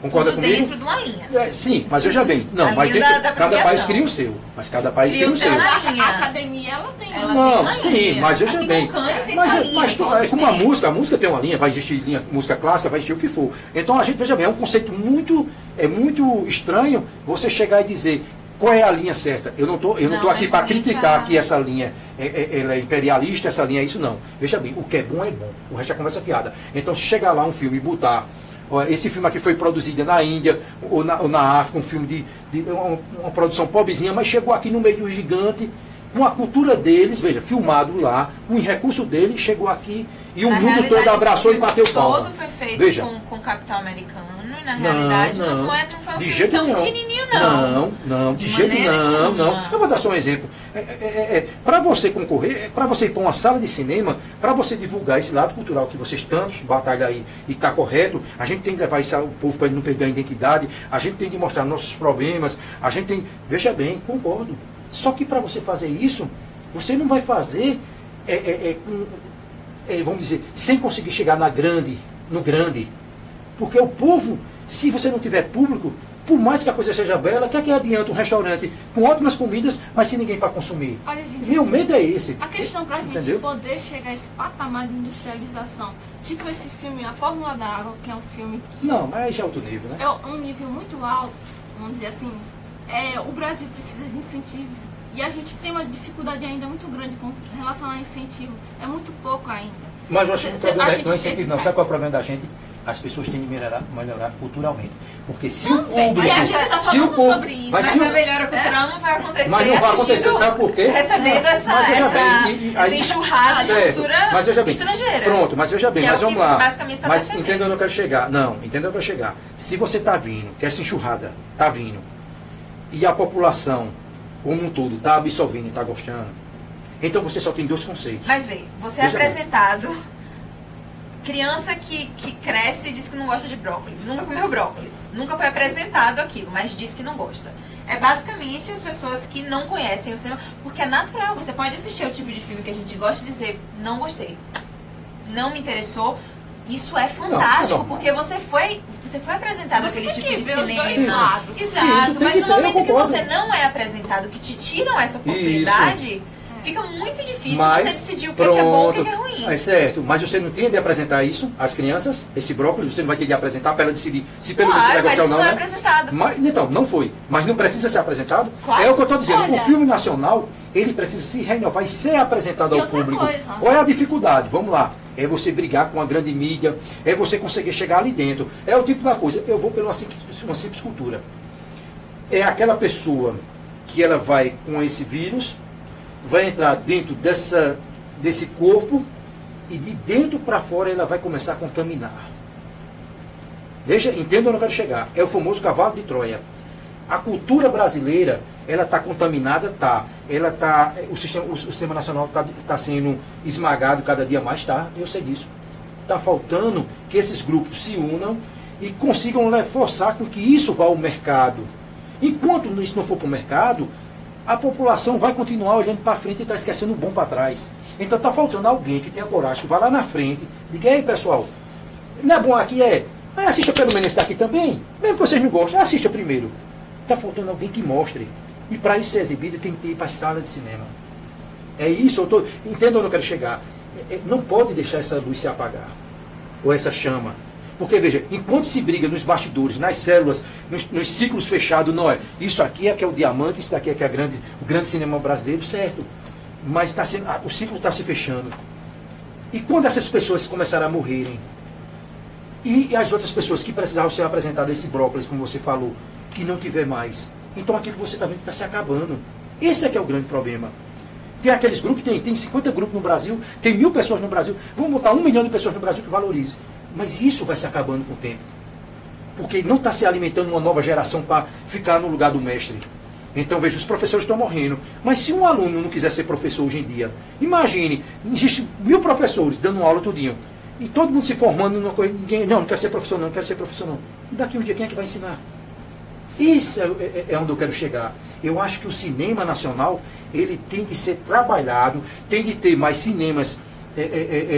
Concorda Tudo comigo? dentro de uma linha. Sim, mas veja bem. Não, A mas linha dentro, da cada país premiação. cria o seu. Mas cada país Cria cria o o seu seu. na Mas linha. a academia, ela tem. Ela Não, tem uma sim, linha. mas veja Assim bem. como o Cannes tem sua linha, Mas todos é como a têm. música tem uma linha, vai existir linha, música clássica, vai existir o que for. Então a gente, veja bem, é um conceito muito estranho você chegar e dizer qual é a linha certa. Eu não tô aqui mas para ninguém criticar tá. que essa linha ela é imperialista, essa linha é isso, não. Veja bem, o que é bom, o resto é conversa fiada. Então se chegar lá um filme e botar esse filme aqui foi produzido na Índia ou na África, um filme de uma produção pobrezinha, mas chegou aqui no meio de um gigante, com a cultura deles, veja, filmado lá, com o recurso deles, chegou aqui e o Na mundo todo realidade, abraçou esse e bateu filme palma. todo foi feito Veja. com capital americano e na realidade não foi um de filme jeito tão nenhum. pequenininho não. Não, de De jeito maneira não. nenhuma. Eu vou dar só um exemplo. Para você concorrer, para você ir para uma sala de cinema, para você divulgar esse lado cultural que vocês tantos batalham aí e está correto, a gente tem que levar isso ao povo para ele não perder a identidade, a gente tem que mostrar nossos problemas, a gente tem... Veja bem, concordo. Só que para você fazer isso, você não vai fazer, vamos dizer, sem conseguir chegar no grande. Porque o povo, se você não tiver público, por mais que a coisa seja bela, que adianta um restaurante com ótimas comidas, mas sem ninguém para consumir? Olha, gente, Meu medo é esse. a questão pra gente Entendeu? poder chegar a esse patamar de industrialização, tipo esse filme A Fórmula da Água, que é um filme que Não, mas aí já é outro nível, né? é um nível muito alto, vamos dizer assim, o Brasil precisa de incentivo e a gente tem uma dificuldade ainda muito grande com relação a incentivo, é muito pouco ainda. Mas eu acho que o problema a gente não é incentivo, não. teve- Sabe qual é o problema da gente? As pessoas têm de melhorar culturalmente. Porque se o Também, público... e a gente tá se o falando público- sobre isso, Mas se o- a melhora cultural não vai acontecer. Mas não vai acontecer, assistindo- sabe por quê? Recebendo essa Mas veja bem, essa enxurrada de certo, cultura mas veja bem, estrangeira. Pronto, mas veja bem, Que é mas o que vamos lá. basicamente está Mas defendendo. entenda onde eu quero chegar. Não, entenda onde eu quero chegar. Se você está vindo, que essa enxurrada está vindo, e a população, como um todo, está absorvendo e está gostando, então você só tem dois conceitos. Mas vê, você é Veja bem. apresentado... Criança que cresce e diz que não gosta de brócolis. Nunca comeu brócolis. Nunca foi apresentado aquilo, mas diz que não gosta. É basicamente as pessoas que não conhecem o cinema, porque é natural. Você pode assistir o tipo de filme que a gente gosta e dizer, não gostei. Não me interessou. Isso é fantástico, Não. porque você foi apresentado Você aquele tem tipo que de ver os dois cinema. lados. Exato, Isso, tem mas que no ser, eu momento que concordo. você não é apresentado, que te tiram essa oportunidade, fica muito difícil você decidir o que é bom e o que é ruim. É certo, mas você não tem de apresentar isso às crianças, esse brócolis, você não vai ter de apresentar para ela decidir se pelo menos você vai Claro, mas gostar ou isso não, não é né? apresentado. Mas, então, não foi. Mas não precisa ser apresentado. Claro. É o que eu estou dizendo. Olha. O filme nacional, ele precisa se renovar e ser apresentado E ao outra público. coisa. Qual é a dificuldade? Vamos lá. É você brigar com a grande mídia, é você conseguir chegar ali dentro. É o tipo da coisa. Eu vou pela uma simples cultura. É aquela pessoa que ela vai com esse vírus, vai entrar dentro desse corpo e de dentro para fora ela vai começar a contaminar. Veja, entenda onde eu quero chegar. É o famoso cavalo de Troia. A cultura brasileira, ela está contaminada, tá. Ela tá, o sistema nacional está sendo esmagado cada dia mais, tá. Eu sei disso. Está faltando que esses grupos se unam e consigam forçar com que isso vá ao mercado. Enquanto isso não for para o mercado, a população vai continuar olhando para frente e está esquecendo o bom para trás. Então está faltando alguém que tenha coragem, que vá lá na frente, diga, ei pessoal, não é bom aqui, assista pelo menos esse daqui também, mesmo que vocês não gostem, assista primeiro. Está faltando alguém que mostre. E para isso ser exibido tem que ir para a sala de cinema. É isso, entenda onde eu quero chegar. Não pode deixar essa luz se apagar, ou essa chama. Porque, veja, enquanto se briga nos bastidores, nas células, nos ciclos fechados, não é. Isso aqui é que é o diamante, isso daqui é que é o grande cinema brasileiro, certo. Mas o ciclo está se fechando. E quando essas pessoas começarem a morrerem, e as outras pessoas que precisavam ser apresentadas, esse brócolis, como você falou, que não tiver mais, então aquilo que você está vendo está se acabando. Esse é que é o grande problema. Tem aqueles grupos, tem 50 grupos no Brasil, tem 1000 pessoas no Brasil, vamos botar 1 milhão de pessoas no Brasil que valorize. Mas isso vai se acabando com o tempo. Porque não está se alimentando uma nova geração para ficar no lugar do mestre. Então, veja, os professores estão morrendo. Mas se um aluno não quiser ser professor hoje em dia, imagine, existem 1000 professores dando aula tudinho. E todo mundo se formando numa coisa, ninguém, não quero ser professor não, não quero ser professor não. E daqui um dia quem é que vai ensinar? Isso é onde eu quero chegar. Eu acho que o cinema nacional, ele tem de ser trabalhado, tem de ter mais cinemas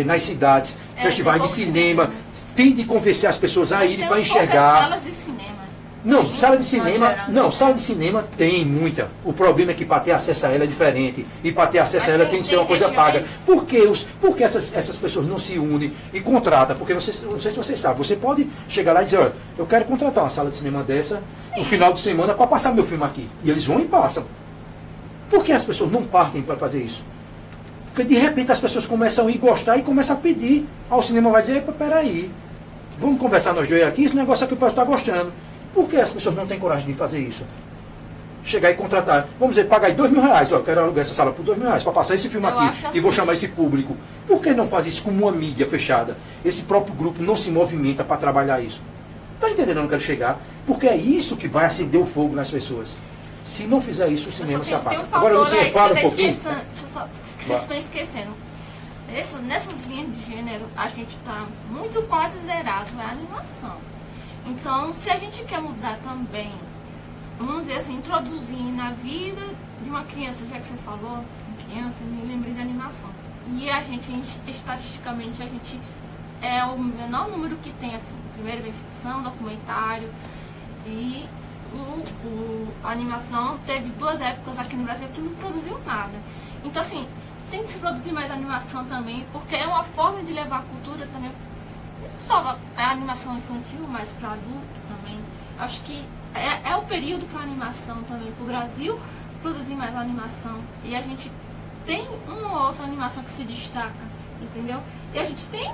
nas cidades, festivais de cinema, tem de convencer as pessoas a irem para enxergar. Salas de cinema. Não, sala de cinema, não, sala de cinema tem muita. O problema é que para ter acesso a ela é diferente. E para ter acesso a ela tem que ser uma coisa paga. Por que essas pessoas não se unem e contratam? Porque não sei se vocês sabem, você pode chegar lá e dizer, olha, eu quero contratar uma sala de cinema dessa no final de semana para passar meu filme aqui. E eles vão e passam. Por que as pessoas não partem para fazer isso? Porque de repente as pessoas começam a ir gostar e começam a pedir. Ao cinema vai dizer, peraí, vamos conversar nós dois aqui, esse negócio aqui o pessoal está gostando. Por que as pessoas não têm coragem de fazer isso? Chegar e contratar, vamos dizer, pagar aí R$2.000, ó, quero alugar essa sala por R$2.000 para passar esse filme aqui e vou chamar esse público. Por que não faz isso como uma mídia fechada? Esse próprio grupo não se movimenta para trabalhar isso. Está entendendo onde eu quero chegar? Porque é isso que vai acender o fogo nas pessoas. Se não fizer isso, o cinema se apaga. Agora você fala um pouquinho. Vocês estão esquecendo. Nessas linhas de gênero, a gente está muito quase zerado na animação. Então, se a gente quer mudar também, vamos dizer assim, introduzir na vida de uma criança, já que você falou, criança, me lembrei da animação. E a gente, estatisticamente, a gente é o menor número que tem, assim, primeiro vem ficção, documentário, e a animação teve 2 épocas aqui no Brasil que não produziu nada. Então, assim, tem que se produzir mais animação também, porque é uma forma de levar a cultura também. Só a animação infantil, mas para adulto também. Acho que é o período para animação também, para o Brasil produzir mais animação. E a gente tem uma ou outra animação que se destaca, entendeu? E a gente tem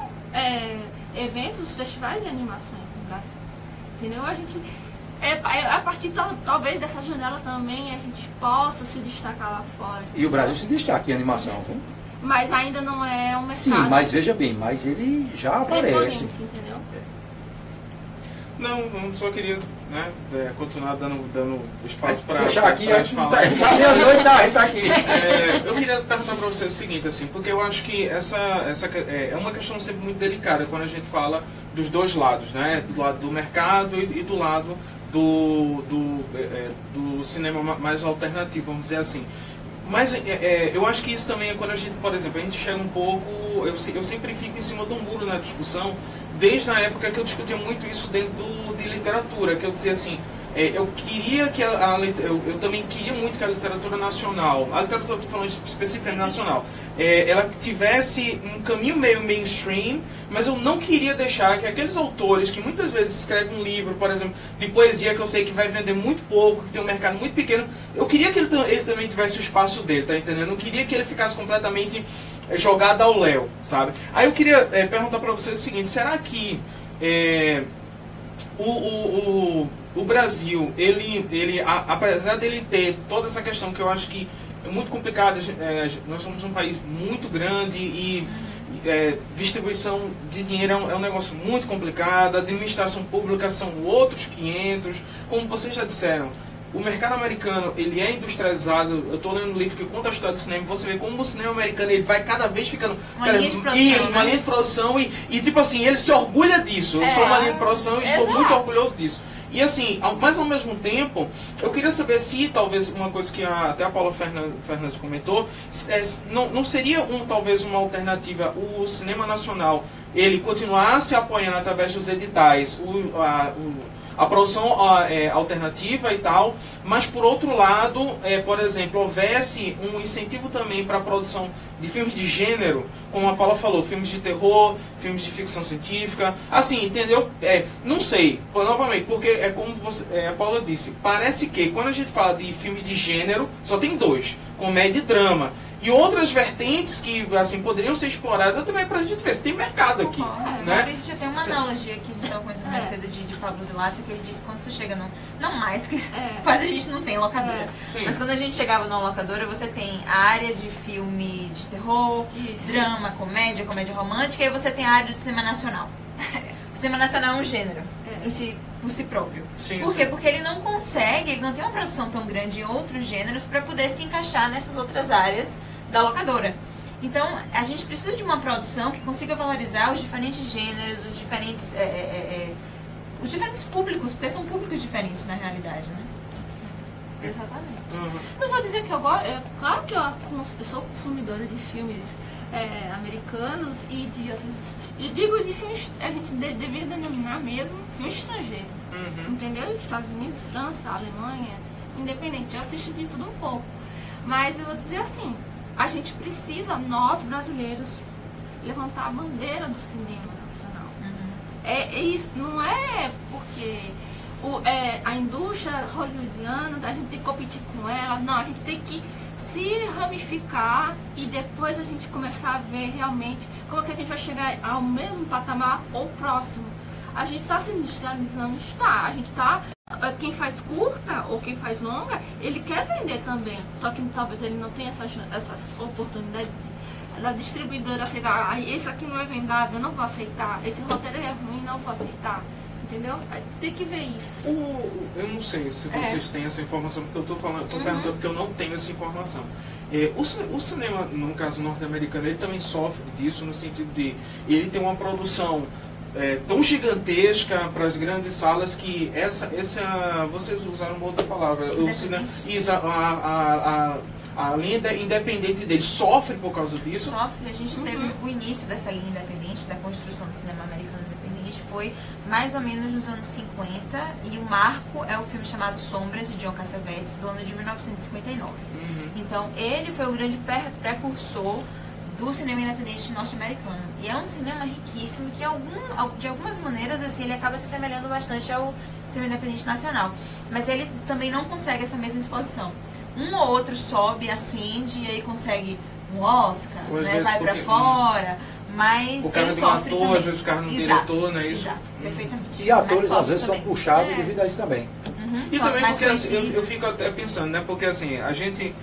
eventos, festivais de animações no Brasil, entendeu? A gente, a partir talvez dessa janela também, a gente possa se destacar lá fora. E o Brasil se destaca em animação, viu? Mas ainda não é um mercado. Sim, mas veja bem, mas ele já aparece. Entendeu? Não, só queria, né, continuar dando espaço para deixar aqui, a gente falar. Meia-noite tá aqui. Eu queria perguntar para você o seguinte, assim, porque eu acho que essa é uma questão sempre muito delicada quando a gente fala dos dois lados, né, do lado do mercado e do lado do cinema mais alternativo, vamos dizer assim. Mas eu acho que isso também é quando a gente, por exemplo, a gente chega um pouco, eu sempre fico em cima do muro na discussão, desde a época que eu discutia muito isso dentro de literatura, que eu dizia assim, eu queria que eu também queria muito que a literatura nacional, a literatura, estou falando especificamente nacional, ela tivesse um caminho meio mainstream, mas eu não queria deixar que aqueles autores que muitas vezes escrevem um livro, por exemplo, de poesia que eu sei que vai vender muito pouco, que tem um mercado muito pequeno, eu queria que ele também tivesse o espaço dele, tá entendendo? Eu não queria que ele ficasse completamente jogada ao léu, sabe? Aí eu queria perguntar para vocês o seguinte, será que o Brasil, apesar dele ter toda essa questão que eu acho que é muito complicada, nós somos um país muito grande e distribuição de dinheiro é um negócio muito complicado, a administração pública são outros 500, como vocês já disseram. O mercado americano, ele é industrializado. Eu estou lendo um livro que conta a história do cinema. Você vê como o cinema americano ele vai cada vez ficando... Uma linha de produção. Isso, uma linha de produção. E tipo assim, ele se orgulha disso. Eu sou uma linha de produção e estou muito orgulhoso disso. E assim, mas ao mesmo tempo, eu queria saber se talvez uma coisa que até a Paula Fernandes comentou, não seria talvez uma alternativa o cinema nacional, ele continuar se apoiando através dos editais, a produção alternativa e tal, mas por outro lado, por exemplo, houvesse um incentivo também para a produção de filmes de gênero, como a Paula falou, filmes de terror, filmes de ficção científica, assim, entendeu? Não sei, novamente, porque é como a Paula disse, parece que quando a gente fala de filmes de gênero, só tem dois, comédia e drama. E outras vertentes que assim, poderiam ser exploradas também para a gente ver se tem mercado aqui. Né? A gente já tem uma analogia que a gente estava comentando mais cedo de Pablo Vilaça, que ele disse que quando você chega não mais, porque quase a gente não tem locadora. Mas quando a gente chegava numa locadora, você tem a área de filme de terror, drama, comédia romântica, e aí você tem a área do cinema nacional. O cinema nacional é um gênero em si, por si próprio. Por quê? Porque ele não consegue, ele não tem uma produção tão grande em outros gêneros para poder se encaixar nessas outras áreas da locadora. Então, a gente precisa de uma produção que consiga valorizar os diferentes gêneros, os diferentes públicos, porque são públicos diferentes na realidade, né? Exatamente. Não vou dizer que eu gosto, claro que eu sou consumidora de filmes americanos e de outros, eu digo de filmes, a gente deveria denominar mesmo filme estrangeiro, entendeu? Estados Unidos, França, Alemanha, independente, eu assisto de tudo um pouco, mas eu vou dizer assim, a gente precisa, nós brasileiros, levantar a bandeira do cinema nacional. Isso não é porque a indústria hollywoodiana, a gente tem que competir com ela, não, a gente tem que se ramificar e depois a gente começar a ver realmente como é que a gente vai chegar ao mesmo patamar ou próximo. A gente está se industrializando, a gente está... Quem faz curta ou quem faz longa, ele quer vender também, só que talvez ele não tenha essa oportunidade da distribuidora aceitar, esse aqui não é vendável, eu não vou aceitar, esse roteiro é ruim, não vou aceitar, entendeu? Tem que ver isso. Eu não sei se vocês têm essa informação, porque eu estou perguntando porque eu não tenho essa informação. O cinema, no caso norte-americano, ele também sofre disso, no sentido de ele tem uma produção tão gigantesca para as grandes salas que vocês usaram uma outra palavra, a linha independente dele sofre por causa disso? Sofre, a gente teve o início dessa linha independente, da construção do cinema americano independente, foi mais ou menos nos anos 50, e o marco é o filme chamado Sombras, de John Cassavetes, do ano de 1959. Então, ele foi o grande precursor do cinema independente norte-americano. E é um cinema riquíssimo que, de algumas maneiras, assim, ele acaba se assemelhando bastante ao cinema independente nacional. Mas ele também não consegue essa mesma exposição. Um ou outro sobe, acende e aí consegue um Oscar, né, vai pra fora, mas ele sofre também. Às vezes o carro não diretor, não é isso? Exato, perfeitamente. E atores às vezes são puxados devido a isso também. E também porque assim, eu fico até pensando, né, porque assim, a gente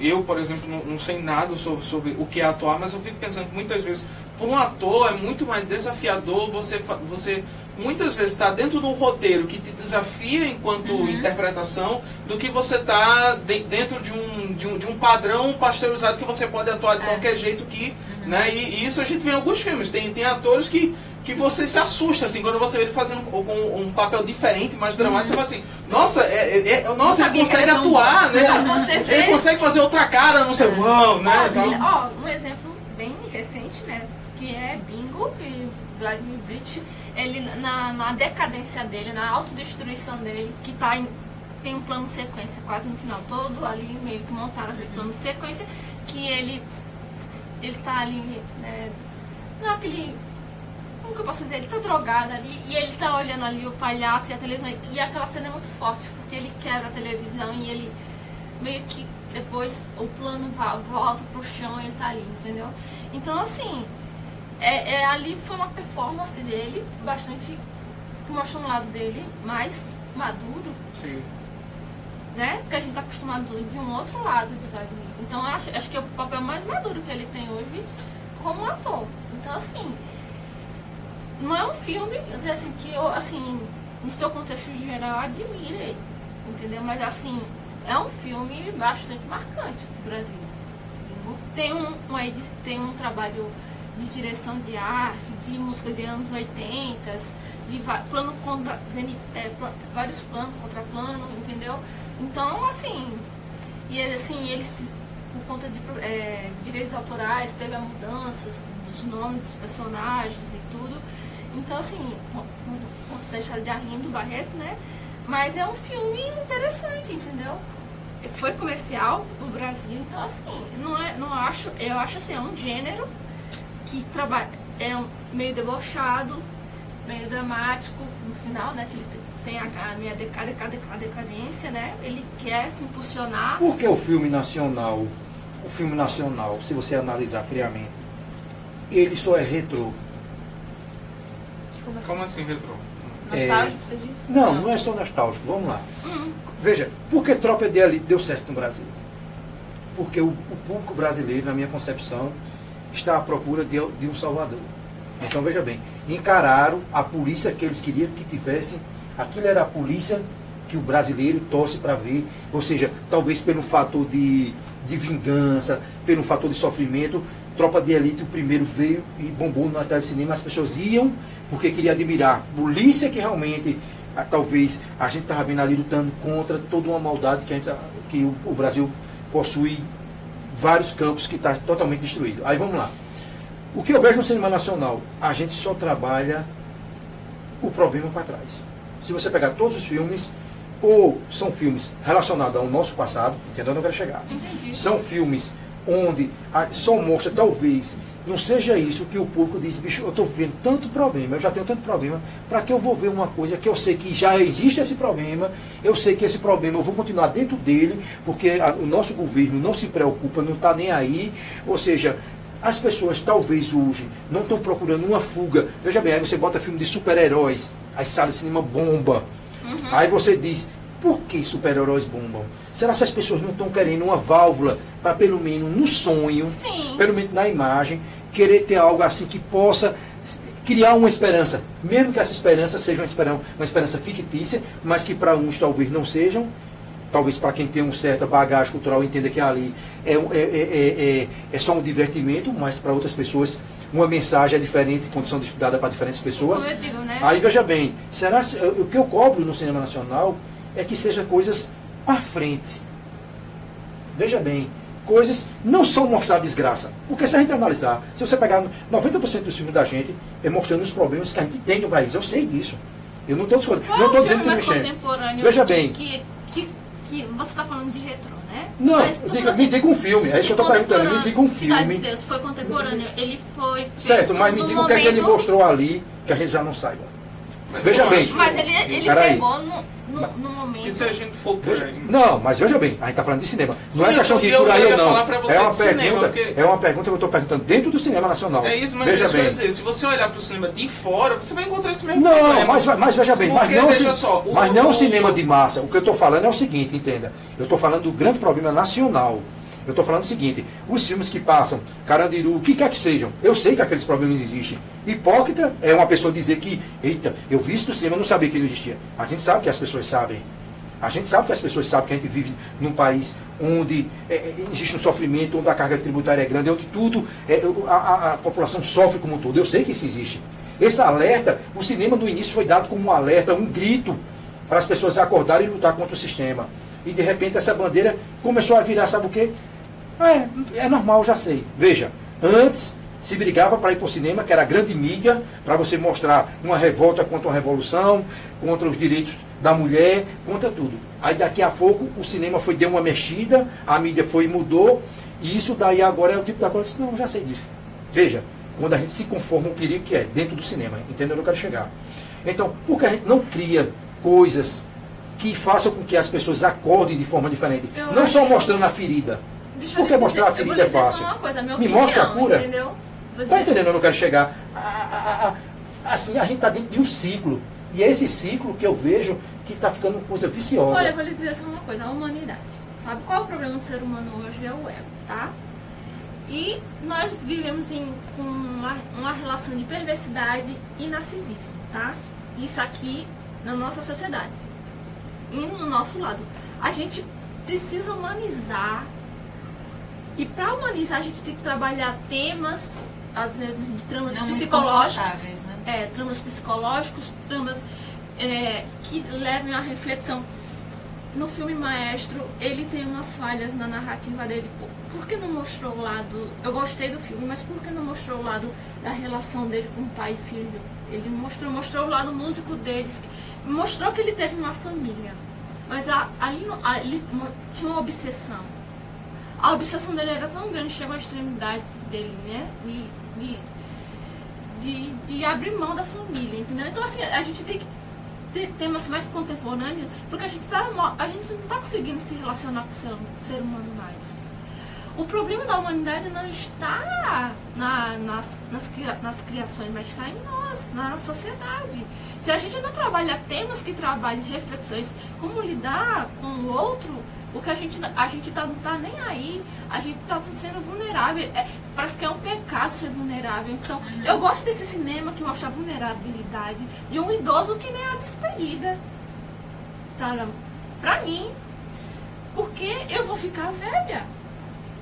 eu, por exemplo, não sei nada sobre o que é atuar, mas eu fico pensando que muitas vezes, por um ator, é muito mais desafiador você muitas vezes está dentro de um roteiro que te desafia enquanto interpretação, do que você está dentro de um padrão pasteurizado que você pode atuar de qualquer jeito que, né, e isso a gente vê em alguns filmes, tem atores que você se assusta, assim, quando você vê ele fazendo um papel diferente, mais dramático, você fala assim, nossa, ele consegue atuar, né? Ele consegue fazer outra cara, não sei, uau, né? Um exemplo bem recente, né, que é Bingo, e Vladimir Brich, ele na decadência dele, na autodestruição dele, que tem um plano de sequência quase no final, todo ali meio que montado aquele plano de sequência, que ele tá ali, naquele... Como que eu posso dizer? Ele tá drogado ali e ele tá olhando ali o palhaço e a televisão. E aquela cena é muito forte, porque ele quebra a televisão e ele meio que depois o plano volta pro chão e ele tá ali, entendeu? Então, assim, ali foi uma performance dele bastante, que mostra um lado dele mais maduro. Sim. Né? Porque a gente tá acostumado de um outro lado de Vladimir. Então, acho que é o papel mais maduro que ele tem hoje como ator. Então, assim, não é um filme, assim, que eu, assim, no seu contexto geral, admiro ele, entendeu? Mas, assim, é um filme bastante marcante pro Brasil. Tem um trabalho de direção de arte, de música de anos 80, de plano contra, vários planos, contraplano, entendeu? Então, assim, eles, por conta de direitos autorais, teve a mudanças dos nomes dos personagens e tudo. Então, assim, por conta da história de Arlindo Barreto, né? Mas é um filme interessante, entendeu? Foi comercial no Brasil, então, assim, eu acho assim, é um gênero que é meio debochado, meio dramático no final, né? Que ele tem a minha decadência, né? Ele quer se impulsionar. Por que o filme nacional, se você analisar friamente, ele só é retrô? Como assim retrô? Nostálgico, você disse? Não é só nostálgico, vamos lá. Veja, por que Tropa de Elite deu certo no Brasil? Porque o público brasileiro, na minha concepção, está à procura de um salvador. Então, veja bem, encararam a polícia que eles queriam que tivesse, aquilo era a polícia que o brasileiro torce para ver, ou seja, talvez pelo fator de vingança, pelo fator de sofrimento, Tropa de Elite, o primeiro veio e bombou na tela de cinema, as pessoas iam porque queriam admirar polícia que realmente, talvez, a gente estava vendo ali lutando contra toda uma maldade que o Brasil possui vários campos que está totalmente destruído. Aí vamos lá. O que eu vejo no cinema nacional, a gente só trabalha o problema para trás. Se você pegar todos os filmes, ou são filmes relacionados ao nosso passado, entendeu? Eu não quero chegar. Entendi. São filmes onde só mostra, talvez, não seja isso que o público diz, bicho, eu estou vendo tanto problema, eu já tenho tanto problema, para que eu vou ver uma coisa que eu sei que já existe esse problema, eu sei que esse problema eu vou continuar dentro dele, porque o nosso governo não se preocupa, não está nem aí, ou seja, as pessoas talvez hoje não estão procurando uma fuga. Veja bem, aí você bota filme de super-heróis, as salas de cinema bomba. Aí você diz, por que super-heróis bombam? Será que as pessoas não estão querendo uma válvula para pelo menos no sonho, Sim. pelo menos na imagem, querer ter algo assim que possa criar uma esperança, mesmo que essa esperança seja uma esperança fictícia, mas que para uns talvez não sejam, talvez para quem tem uma certa bagagem cultural entenda que ali é só um divertimento, mas para outras pessoas uma mensagem é diferente, condição dada para diferentes pessoas. Como eu digo, né? Aí veja bem, o que eu cobro no cinema nacional é que seja coisas para frente. Veja bem, coisas não são mostrar desgraça. Porque se a gente analisar, se você pegar 90% dos filmes da gente, é mostrando os problemas que a gente tem no país. Eu sei disso. Eu não estou discutindo. Não estou dizendo que mais não contemporâneo Veja bem. que você está falando de retrô, né? Não, Mas, me diga um filme. É isso que eu estou perguntando. Me diga um Cidade de filme. Deus foi contemporâneo. Ele foi feito Certo, mas me no diga o que é que ele momento- mostrou ali que a gente já não saiba. Mas Veja eu bem. acho- Mas ele Peraí. pegou no momento. E se a gente for por aí? Não, mas veja bem, a gente está falando de cinema. Não Sim, é questão de eu por aí ia ou não. falar pra você É uma de cinema, pergunta, porque- é uma pergunta que eu estou perguntando dentro do cinema nacional. É isso, mas veja isso que eu bem. ia dizer, se você olhar para o cinema de fora, você vai encontrar esse mesmo Não, problema. mas veja bem, Porque, veja só, mas não o cinema de massa. O que eu estou falando é o seguinte, entenda. Eu estou falando do grande problema nacional. Eu estou falando o seguinte, os filmes que passam, Carandiru, o que quer que sejam, eu sei que aqueles problemas existem. Hipócrita é uma pessoa dizer que, eita, eu vi isso no cinema, eu não sabia que não existia. A gente sabe que as pessoas sabem. A gente sabe que as pessoas sabem que a gente vive num país onde existe um sofrimento, onde a carga tributária é grande, onde tudo, a população sofre como um todo. Eu sei que isso existe. Esse alerta, o cinema no início foi dado como um alerta, um grito, para as pessoas acordarem e lutar contra o sistema. E de repente essa bandeira começou a virar, sabe o quê? É normal, já sei. Veja, antes se brigava para ir para o cinema, que era a grande mídia, para você mostrar uma revolta contra uma revolução, contra os direitos da mulher, contra tudo. Aí daqui a pouco o cinema deu uma mexida, a mídia foi e mudou, e isso daí agora é o tipo da coisa, não, já sei disso. Veja, quando a gente se conforma, um perigo que é dentro do cinema, entendeu onde eu quero chegar. Então, por que a gente não cria coisas que façam com que as pessoas acordem de forma diferente. Eu Não acho- só mostrando a ferida. Deixa Por eu que lhe mostrar a dizer- eu vou ferida é lhe dizer só fácil? uma coisa, a minha Me opinião, mostra a cura. entendeu? Vou Tá dizer- entendendo onde eu quero chegar? Assim, a gente está dentro de um ciclo. E é esse ciclo que eu vejo que está ficando coisa viciosa. Olha, eu vou lhe dizer só uma coisa, a humanidade. Sabe qual é o problema do ser humano hoje? É o ego, tá? E nós vivemos com uma relação de perversidade e narcisismo, tá? Isso aqui na nossa sociedade. E no nosso lado. A gente precisa humanizar. E para humanizar a gente tem que trabalhar temas, às vezes, de tramas Não muito psicológicos. confortáveis, né? Tramas psicológicos, tramas que levem à reflexão. No filme Maestro, ele tem umas falhas na narrativa dele. Por que não mostrou o lado... Eu gostei do filme, mas por que não mostrou o lado da relação dele com pai e filho? Ele mostrou o lado músico deles. Mostrou que ele teve uma família. Mas ali tinha uma obsessão. A obsessão dele era tão grande, chegou à extremidade dele, né? De abrir mão da família, entendeu? Então, assim, a gente tem que ter temas mais contemporâneos, porque a gente não está conseguindo se relacionar com o ser humano mais. O problema da humanidade não está nas criações, mas está em nós, na sociedade. Se a gente não trabalha temas que trabalhem reflexões, como lidar com o outro, porque a gente não está nem aí, a gente está sendo vulnerável. Parece que é um pecado ser vulnerável. Então, eu gosto desse cinema que mostra a vulnerabilidade de um idoso que nem a despedida. Tá? Pra mim. Porque eu vou ficar velha.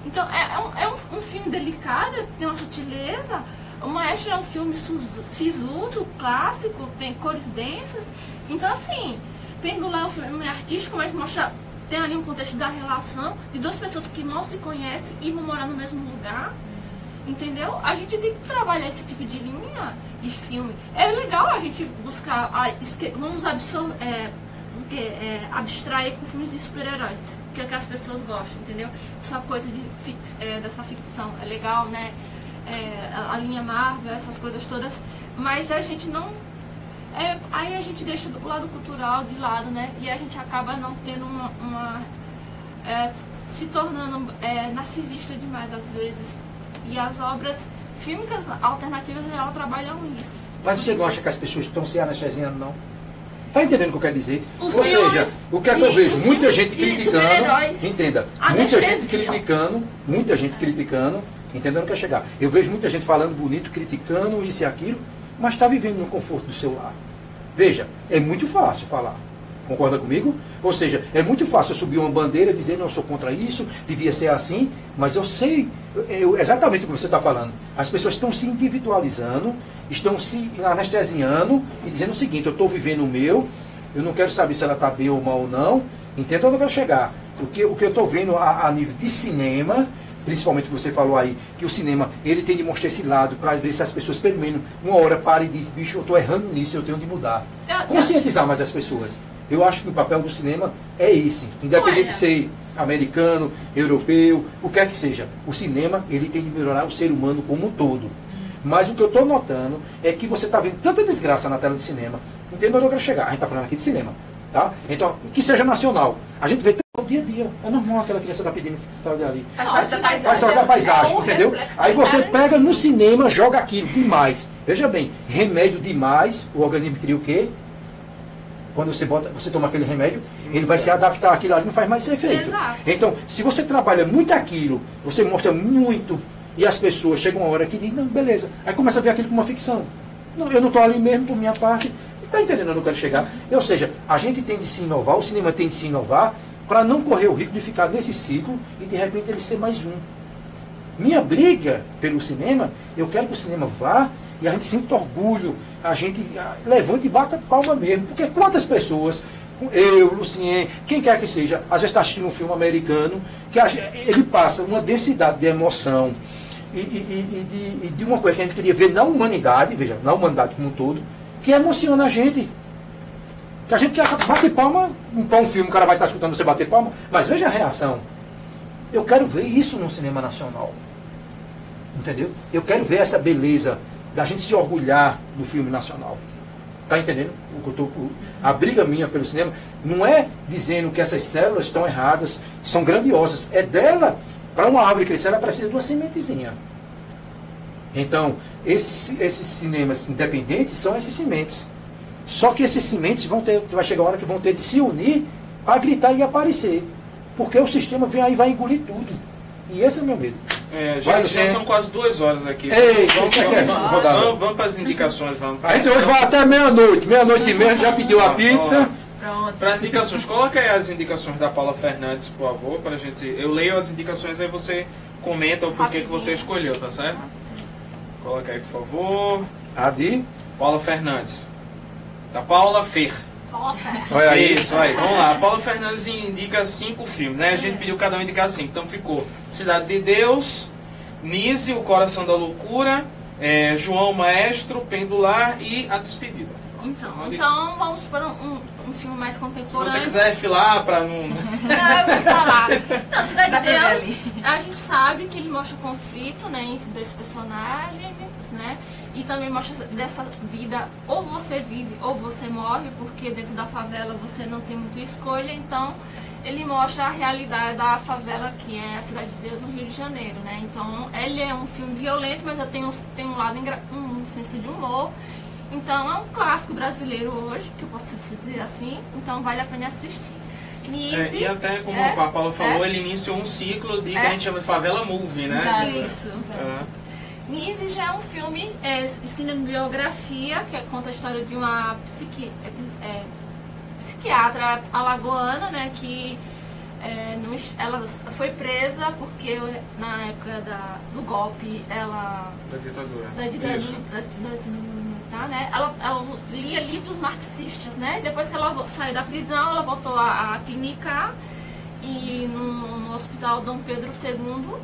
Então, é um filme delicado, tem uma sutileza. O Maestro é um filme sisudo, clássico, tem cores densas. Então, assim, Pendular é um filme artístico, mas mostra... Tem ali um contexto da relação de duas pessoas que mal se conhecem e vão morar no mesmo lugar. Entendeu? A gente tem que trabalhar esse tipo de linha de filme. É legal a gente buscar... Vamos abstrair com filmes de super-heróis, que é o que as pessoas gostam, entendeu? Essa coisa dessa ficção. É legal, né? A linha Marvel, essas coisas todas. Mas a gente não... aí a gente deixa o lado cultural de lado, né? E a gente acaba não tendo se tornando narcisista demais às vezes. E as obras fílmicas alternativas já trabalham isso. Mas você não acha que as pessoas estão se anestesiando, não? Tá entendendo o que eu quero dizer? Os Ou seja, filmes o que é que eu vejo? os Muita filmes gente de criticando, super-heróis entenda, anestesiam. muita gente criticando, entendendo o que é chegar. Eu vejo muita gente falando bonito, criticando isso e aquilo, mas está vivendo no conforto do seu lar. Veja, é muito fácil falar. Concorda comigo? Ou seja, é muito fácil eu subir uma bandeira e dizer, não, eu sou contra isso, devia ser assim, mas eu sei exatamente o que você está falando. As pessoas estão se individualizando, estão se anestesiando e dizendo o seguinte, eu estou vivendo o meu, eu não quero saber se ela está bem ou mal ou não, entenda onde eu quero chegar. O que eu estou vendo a nível de cinema, principalmente que você falou aí, que o cinema, ele tem de mostrar esse lado, para ver se as pessoas, pelo menos, uma hora param e dizem, bicho, eu estou errando nisso, eu tenho de mudar. Conscientizar mais as pessoas. Eu acho que o papel do cinema é esse, independente de ser americano, europeu, o que quer que seja. O cinema, ele tem de melhorar o ser humano como um todo. Mas o que eu estou notando é que você está vendo tanta desgraça na tela de cinema, entendeu onde eu quero chegar? A gente está falando aqui de cinema, tá? Então, que seja nacional. A gente vê o dia a dia. É normal aquela criança tá pedindo ali. Faz parte da paisagem. Faz parte da paisagem, entendeu? reflexo, Aí você cara, pega no cinema, joga aquilo demais. Veja bem, remédio demais, o organismo cria o quê? Quando você toma aquele remédio, ele vai se adaptar àquilo ali, não faz mais esse efeito. Exato. Então, se você trabalha muito aquilo, você mostra muito, e as pessoas chegam uma hora que dizem, não, beleza. Aí começa a ver aquilo como uma ficção. Não, eu não estou ali mesmo por minha parte. Está entendendo onde eu quero chegar? Ou seja, a gente tem de se inovar, o cinema tem de se inovar, para não correr o risco de ficar nesse ciclo e de repente ele ser mais um. Minha briga pelo cinema, eu quero que o cinema vá e a gente sinta orgulho, a gente levante e bata palma mesmo, porque quantas pessoas, eu, Lucien, quem quer que seja, às vezes está assistindo um filme americano, que ele passa uma densidade de emoção e de uma coisa que a gente queria ver na humanidade, veja, na humanidade como um todo, que emociona a gente. Que a gente quer bater palma, um filme, o cara vai estar escutando você bater palma, mas veja a reação. Eu quero ver isso no cinema nacional. Entendeu? Eu quero ver essa beleza da gente se orgulhar do filme nacional. Tá entendendo? A briga minha pelo cinema não é dizendo que essas células estão erradas, são grandiosas. É dela, para uma árvore crescer, ela precisa de uma sementezinha. Então, esses cinemas independentes são esses sementes. Só que esses sementes vai chegar a hora que vão ter de se unir para gritar e aparecer. Porque o sistema vem aí e vai engolir tudo. E esse é o meu medo. Gente, já são quase 2 horas aqui. Ei, vamos para as indicações. A gente hoje vai até meia-noite. Meia-noite e meia, já pediu a pizza. Pronto. Para as indicações, coloca aí as indicações da Paula Fernandes, por favor, para a gente. Eu leio as indicações, aí você comenta o porquê que você escolheu, tá certo? Coloca aí, por favor. A de Paula Fernandes. Da Paula Fer. Olha aí. Isso aí, vamos lá. A Paula Fernandes indica 5 filmes, né? A gente pediu cada um indicar 5. Então ficou Cidade de Deus, Nise, O Coração da Loucura, João Maestro, Pendular e A Despedida. Então vamos para um filme mais contemporâneo. Se você quiser filar para não... Não, eu vou falar. Não, Cidade de Deus, a gente sabe que ele mostra o conflito, né, entre 2 personagens, né? E também mostra dessa vida, ou você vive ou você morre, porque dentro da favela você não tem muita escolha. Então ele mostra a realidade da favela, que é a Cidade de Deus, no Rio de Janeiro, né? Então ele é um filme violento, mas tem um lado um senso de humor. Então é um clássico brasileiro hoje, que eu posso dizer assim. Então vale a pena assistir. Nise, e até como a Paula falou, ele iniciou um ciclo de que a gente chama de favela movie, né? Exato, isso. Nise já é um filme, cinebiografia, que conta a história de uma psiquiatra alagoana, né, que ela foi presa porque na época do golpe, da ditadura, né, ela lia livros marxistas, né, depois que ela saiu da prisão, ela voltou a clinicar e no Hospital Dom Pedro II,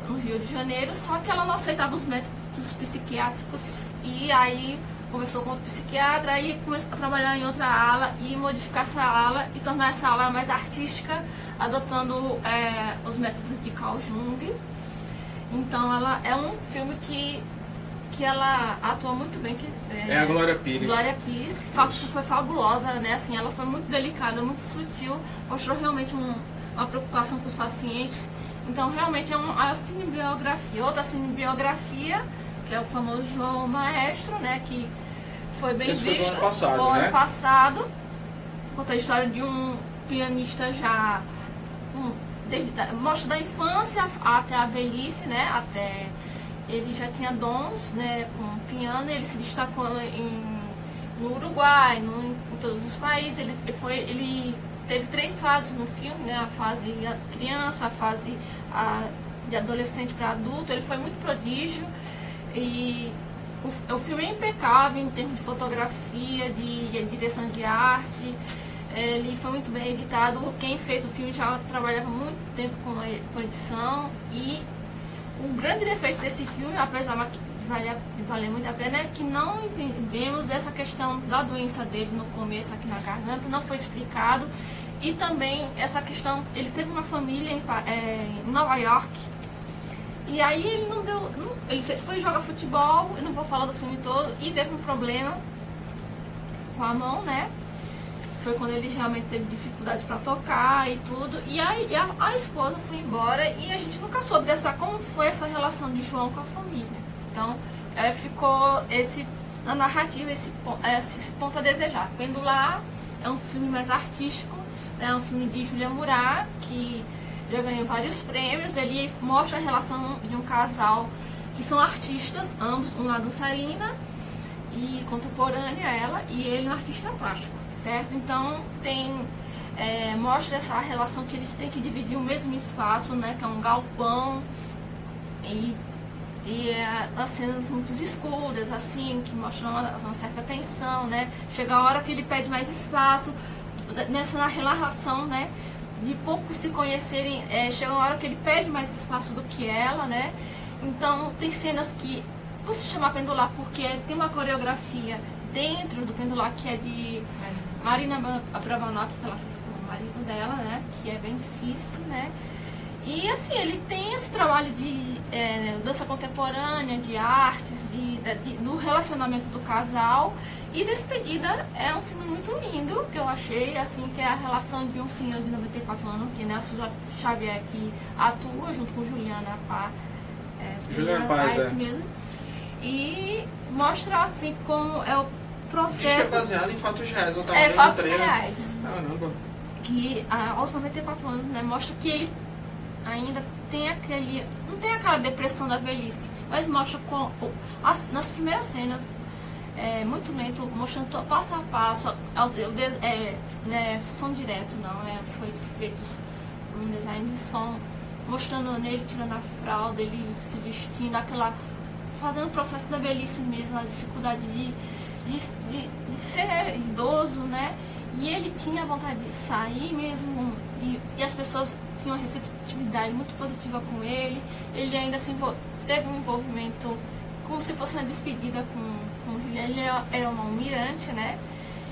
no Rio de Janeiro, só que ela não aceitava os métodos psiquiátricos e aí conversou com outro psiquiatra e começou a trabalhar em outra ala e modificar essa ala e tornar essa ala mais artística, adotando os métodos de Carl Jung. Então ela é um filme que ela atua muito bem. É a Glória Pires. Glória Pires, que foi fabulosa, né? Assim, ela foi muito delicada, muito sutil, mostrou realmente uma preocupação com os pacientes. Então realmente é uma cinebiografia. Outra cinebiografia, que é o famoso João Maestro, né, que foi bem visto. Foi ano passado, foi né? ano passado. Conta a história de um pianista já mostra da infância até a velhice, né? Até ele já tinha dons, né, com o piano. Ele se destacou no Uruguai, em todos os países. Ele teve 3 fases no filme, né? A fase criança, a fase de adolescente para adulto. Ele foi muito prodígio e o filme é impecável em termos de fotografia, de direção de arte. Ele foi muito bem editado. Quem fez o filme já trabalhava muito tempo com edição. E o grande defeito desse filme, apesar de valer muito a pena, é que não entendemos essa questão da doença dele no começo aqui na garganta, não foi explicado. E também essa questão, ele teve uma família em Nova York, e aí ele ele foi jogar futebol, eu não vou falar do filme todo, e teve um problema com a mão, né? Foi quando ele realmente teve dificuldades para tocar e tudo. E aí a esposa foi embora e a gente nunca soube como foi essa relação de João com a família. Então ficou na narrativa esse ponto a desejar. Pendular é um filme mais artístico, né? É um filme de Júlia Murat, que já ganhou vários prêmios. Ele mostra a relação de um casal que são artistas, ambos, uma dançarina e contemporânea ela, e ele é um artista plástico, certo? Então mostra essa relação que eles têm que dividir o mesmo espaço, né, que é um galpão, e as cenas muito escuras, assim, que mostram uma certa tensão, né? Chega a hora que ele pede mais espaço, na relação, né, de poucos se conhecerem, chega a hora que ele pede mais espaço do que ela, né? Então tem cenas que, por se chamar Pendular, porque tem uma coreografia dentro do Pendular que é de Marina Abravanel, que ela fez com o marido dela, né? Que é bem difícil, né? E assim, ele tem esse trabalho de dança contemporânea, de artes, no relacionamento do casal, E Despedida é um filme muito lindo, que eu achei, assim, que é a relação de um senhor de 94 anos, que é Nelson Xavier, que atua junto com Juliana Paz. Juliana Paz, mesmo. E mostra, assim, como é o processo... Diz que é baseado em fatos reais. Eu tava vendo fatos o trailer. reais. Caramba. Que aos 94 anos, né, mostra que ele ainda tem aquele... Não tem aquela depressão da velhice, mas mostra nas primeiras cenas, muito lento, mostrando passo a passo, som direto, não, foi feito um design de som, mostrando nele tirando a fralda, ele se vestindo, fazendo o processo da velhice mesmo, a dificuldade de ser idoso, né? E ele tinha vontade de sair mesmo, e as pessoas tinham uma receptividade muito positiva com ele. Ele ainda teve um envolvimento como se fosse uma despedida com ele era um almirante, né?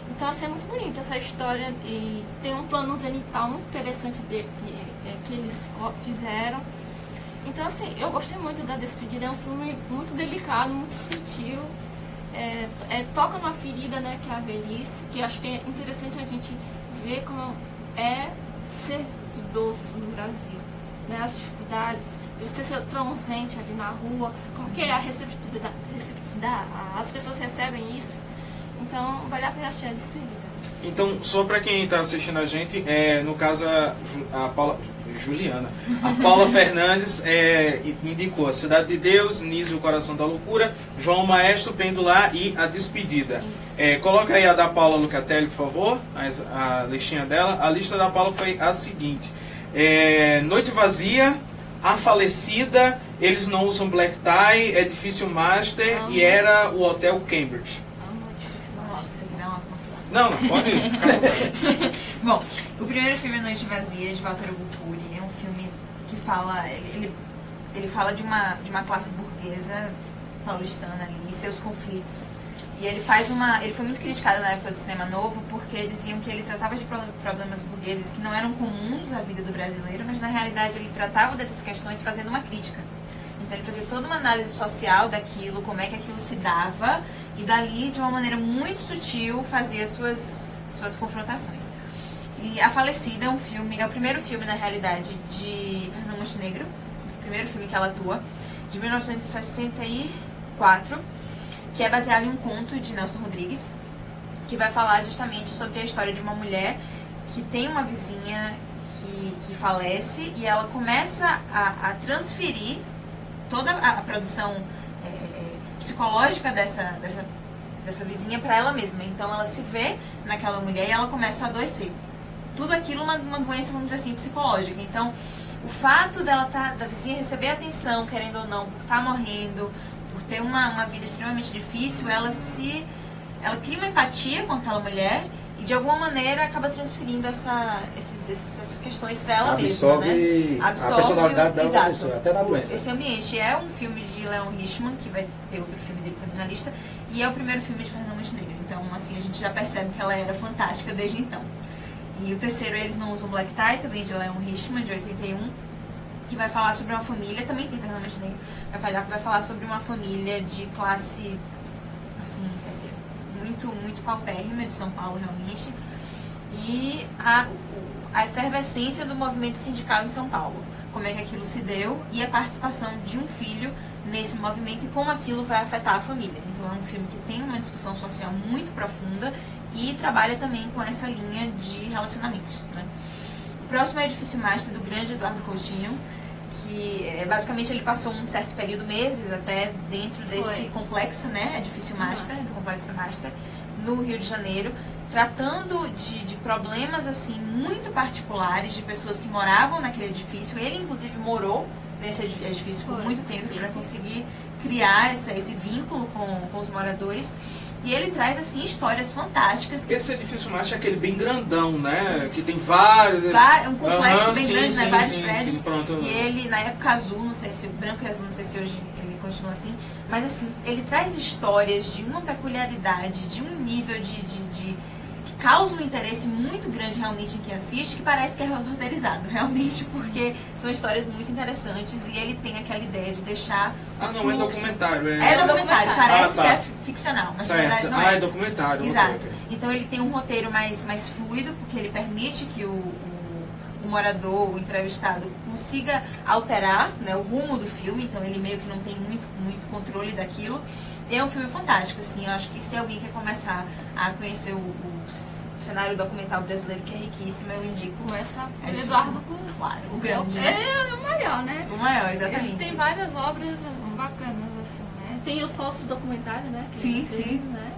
Então, assim, é muito bonita essa história, e tem um plano zenital muito interessante que eles fizeram. Então, assim, eu gostei muito da Despedida, é um filme muito delicado, muito sutil, toca numa ferida, né, que é a velhice, que eu acho que é interessante a gente ver como é ser idoso no Brasil, né, as dificuldades, você ser tão ausente ali na rua, como que é a receptividade, as pessoas recebem isso, então vale a pena assistir a Despedida. Então, só para quem está assistindo a gente, no caso a Paula Fernandes indicou A Cidade de Deus, Nísio, O Coração da Loucura, João Maestro, Pendular e A Despedida. Coloca aí a da Paula Lucatelli, por favor, a listinha dela. A lista da Paula foi a seguinte: Noite Vazia, A Falecida, Eles Não Usam Black Tie, Edifício Master e Era o Hotel Cambridge. Não, pode. Bom, o primeiro filme é Noite Vazia, de Walter Hugo Puri. É um filme que fala... Ele fala de uma classe burguesa paulistana ali e seus conflitos. E ele foi muito criticado na época do cinema novo porque diziam que ele tratava de problemas burgueses que não eram comuns à vida do brasileiro, mas na realidade ele tratava dessas questões fazendo uma crítica. Então ele fazia toda uma análise social daquilo, como é que aquilo se dava, e dali, de uma maneira muito sutil, fazia suas confrontações. E A Falecida é o primeiro filme, na realidade, de Fernanda Montenegro, o primeiro filme que ela atua, de 1964, que é baseado em um conto de Nelson Rodrigues, que vai falar justamente sobre a história de uma mulher que tem uma vizinha que falece, e ela começa a transferir toda a produção psicológica dessa vizinha para ela mesma. Então ela se vê naquela mulher e ela começa a adoecer. Tudo aquilo uma doença, vamos dizer assim, psicológica. Então o fato da vizinha receber atenção, querendo ou não, por estar morrendo, por ter uma vida extremamente difícil, ela cria uma empatia com aquela mulher e de alguma maneira acaba transferindo essas questões para ela mesma, né? Absorve a personalidade dela, exato, pessoa, até na doença. Esse ambiente é um filme de Leon Richman, que vai ter outro filme dele também na lista, e é o primeiro filme de Fernanda Montenegro. Então, assim, a gente já percebe que ela era fantástica desde então. E o terceiro, Eles Não Usam Black Tie, também de Leon Richman, de 81, que vai falar sobre uma família, também tem Fernanda Montenegro, vai falar sobre uma família de classe, assim, muito paupérrima de São Paulo, realmente, e a efervescência do movimento sindical em São Paulo, como é que aquilo se deu, e a participação de um filho nesse movimento e como aquilo vai afetar a família. Então é um filme que tem uma discussão social muito profunda e trabalha também com essa linha de relacionamentos, né? O próximo é Edifício Master, do grande Eduardo Coutinho, que basicamente ele passou um certo período, meses até, dentro desse complexo, né, Edifício Master, do Complexo Master, no Rio de Janeiro, tratando de problemas assim muito particulares de pessoas que moravam naquele edifício. Ele inclusive morou nesse edifício por muito tempo para conseguir criar esse vínculo com os moradores. E ele traz, assim, histórias fantásticas. Esse Edifício Master é aquele bem grandão, né? Que tem vários... Um complexo bem grande, né? Vários prédios. Sim, pronto. E ele, na época azul, não sei se branco e azul, não sei se hoje ele continua assim. Mas, assim, ele traz histórias de uma peculiaridade, de um nível que causa um interesse muito grande realmente em quem assiste, que parece que é roteirizado, realmente, porque são histórias muito interessantes e ele tem aquela ideia de deixar não é documentário. É documentário, parece tá. que é ficcional, mas na verdade não é. É documentário. Exato. Ok. Então ele tem um roteiro mais fluido, porque ele permite que o morador, o entrevistado, consiga alterar, né, o rumo do filme, então ele meio que não tem muito controle daquilo. E é um filme fantástico, assim, eu acho que se alguém quer começar a conhecer o cenário documental brasileiro, que é riquíssimo, eu indico. Começa É o difícil. Eduardo com Claro, o grande, né? É o maior, né? O maior, Ele exatamente. tem várias obras bacanas, assim, né? Tem o falso documentário, né? que Sim, ele fez, sim. Né?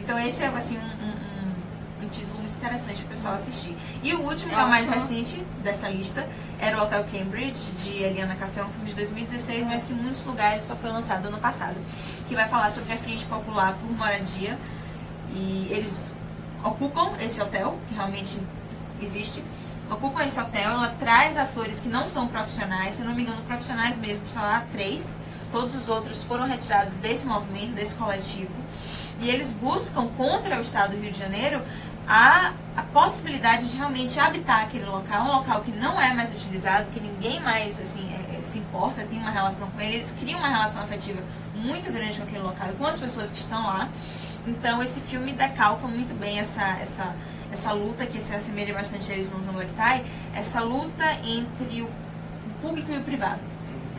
Então esse é, assim, um título muito interessante para o pessoal assistir. E o último, que É é o mais ótimo. recente dessa lista, era o Hotel Cambridge, de Eliana Café, um filme de 2016, mas que em muitos lugares só foi lançado ano passado, que vai falar sobre a Frente Popular por Moradia. E eles ocupam esse hotel, que realmente existe, ocupam esse hotel, ela traz atores que não são profissionais, se eu não me engano, profissionais mesmo, só há 3, todos os outros foram retirados desse movimento, desse coletivo, e eles buscam contra o Estado do Rio de Janeiro a possibilidade de realmente habitar aquele local, um local que não é mais utilizado, que ninguém mais assim, se importa, tem uma relação com ele, eles criam uma relação afetiva muito grande com aquele local e com as pessoas que estão lá. Então esse filme decalca muito bem essa luta que se assemelha bastante a Eles Não Usam Black Tie, essa luta entre o público e o privado,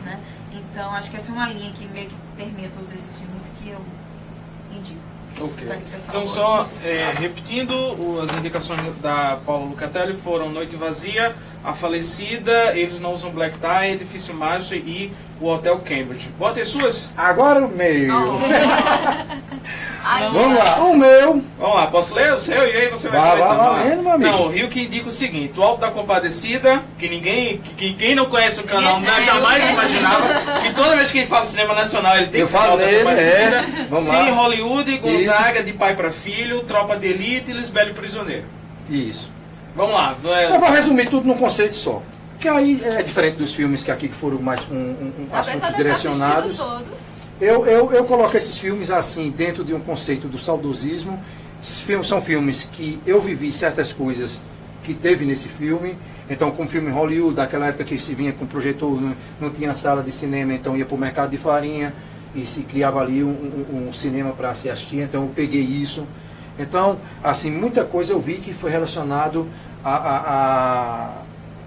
né? Então acho que essa é uma linha que meio que permeia todos esses filmes que eu indico. Ok. Espero que o pessoal Então, goste. só repetindo, as indicações da Paula Lucatelli foram Noite Vazia, A Falecida, Eles Não Usam Black Tie, Edifício Mágico e o Hotel Cambridge. Bota as suas? Agora o meu. Aí, Vamos lá, o meu. Vamos lá, posso ler o seu e aí você vai Vai comentando? valendo, meu amigo. Não, o Rio que indica o seguinte: o Alto da Compadecida, que quem não conhece o canal Esse jamais é o imaginava que toda vez que ele fala cinema nacional ele tem Eu que ser o Alto da falei, Compadecida. Vamos Cine lá. Hollywood, Gonzaga, De Pai para Filho, Tropa de Elite e Lisbelo Prisioneiro. Isso. Vamos lá. Eu vou resumir tudo num conceito só. Que aí é diferente dos filmes que aqui foram mais apesar assuntos de eu ter direcionados. assistido todos, Eu coloco esses filmes assim, dentro de um conceito do saudosismo. São filmes que eu vivi certas coisas que teve nesse filme. Então, como filme Hollywood, daquela época que se vinha com projetor, não tinha sala de cinema, então ia para o mercado de farinha e se criava ali um cinema para se assistir. Então, eu peguei isso. Então, assim, muita coisa eu vi que foi relacionado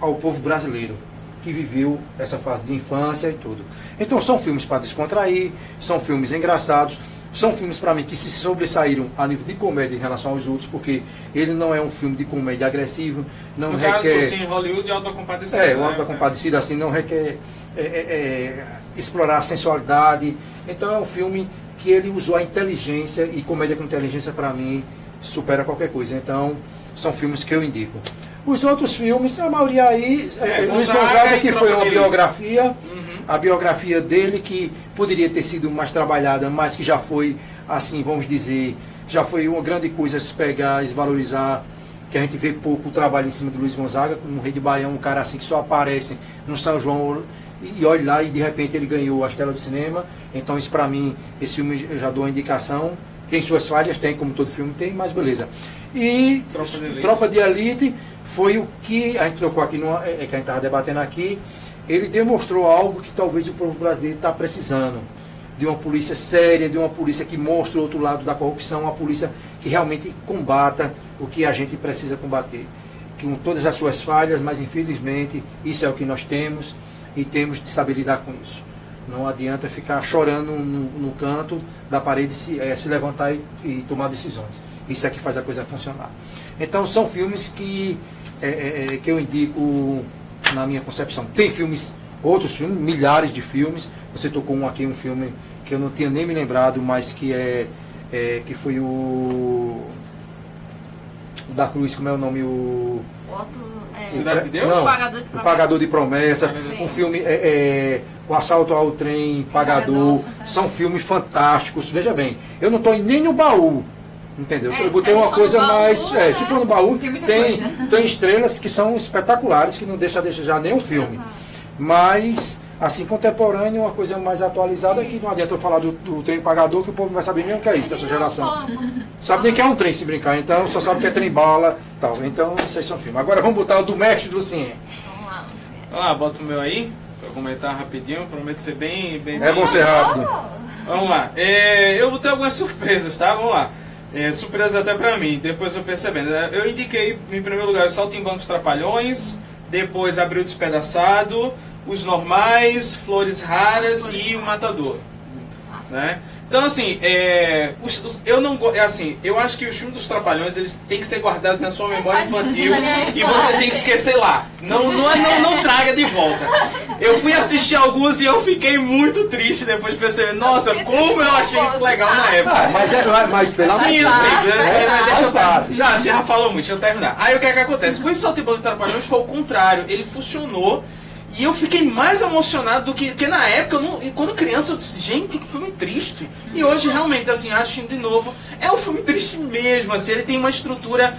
ao povo brasileiro, que viveu essa fase de infância e tudo. Então são filmes para descontrair, são filmes engraçados, são filmes para mim que se sobressaíram a nível de comédia em relação aos outros, porque ele não é um filme de comédia agressivo, não No requer... caso, o Cine Hollywood e o Alto da Compadecida. o Alto da Compadecida assim, não requer explorar a sensualidade. Então é um filme que ele usou a inteligência, e comédia com inteligência para mim supera qualquer coisa. Então são filmes que eu indico. Os outros filmes, a maioria aí, Luiz Gonzaga, que foi uma biografia, a biografia dele que poderia ter sido mais trabalhada, mas que já foi, assim, vamos dizer, já foi uma grande coisa se pegar, desvalorizar, que a gente vê pouco o trabalho em cima do Luiz Gonzaga, como um Rei de Baião, um cara assim que só aparece no São João, e olha lá, e de repente ele ganhou a Estrela do Cinema. Então isso para mim, esse filme eu já dou uma indicação. Tem suas falhas, tem, como todo filme tem, mas beleza. E Tropa de Elite foi o que a gente trocou aqui, que a gente estava debatendo aqui. Ele demonstrou algo que talvez o povo brasileiro está precisando. De uma polícia séria, de uma polícia que mostre o outro lado da corrupção, uma polícia que realmente combata o que a gente precisa combater. Com todas as suas falhas, mas infelizmente isso é o que nós temos e temos de saber lidar com isso. Não adianta ficar chorando no canto da parede, se levantar e tomar decisões. Isso é que faz a coisa funcionar. Então são filmes que eu indico na minha concepção. Tem filmes, outros filmes, milhares de filmes. Você tocou um filme que eu não tinha nem me lembrado, mas que que foi o da Cruz, como é o nome? Cidade de Deus? Não, O Pagador de Promessa. Um filme, O Assalto ao Trem, Pagador, são filmes fantásticos. Veja bem, eu não estou nem no baú, entendeu? Eu botei uma coisa mais... se for no baú, Tem muita tem estrelas que são espetaculares, que não deixa a desejar nenhum filme. Mas, assim, contemporâneo, uma coisa mais atualizada, que não adianta eu falar do trem pagador, que o povo não vai saber nem o que é isso dessa geração. Sabe nem que é um trem se brincar, então só sabe que é trem bala e tal. Então, vocês são filmes. Agora vamos botar o do mestre do Lucien. Vamos lá, Lucien. Vamos lá, bota o meu aí, pra comentar rapidinho, prometo ser bem... É bom ser rápido. Vamos lá, eu botei algumas surpresas, tá? Vamos lá. Surpresa até pra mim, depois eu percebendo. Eu indiquei, em primeiro lugar, Saltimbancos Trapalhões, depois Abril Despedaçado, Os Normais, Flores Raras e O Matador. Né? Então, assim, eu acho que os filmes dos Trapalhões, eles têm que ser guardados na sua memória infantil e você tem que esquecer lá. Não traga de volta. Eu fui assistir alguns e eu fiquei muito triste depois de perceber, nossa, como eu achei isso legal na época. Mas pela Sim, eu sei. Não, você já falou muito, deixa eu terminar. Aí o que é que acontece? Com esse Saltimbancos Trapalhões foi o contrário, ele funcionou. E eu fiquei mais emocionado do que na época, quando criança, eu disse, gente, que filme triste. E hoje, realmente, assim, assistindo de novo, é um filme triste mesmo, assim, ele tem uma estrutura,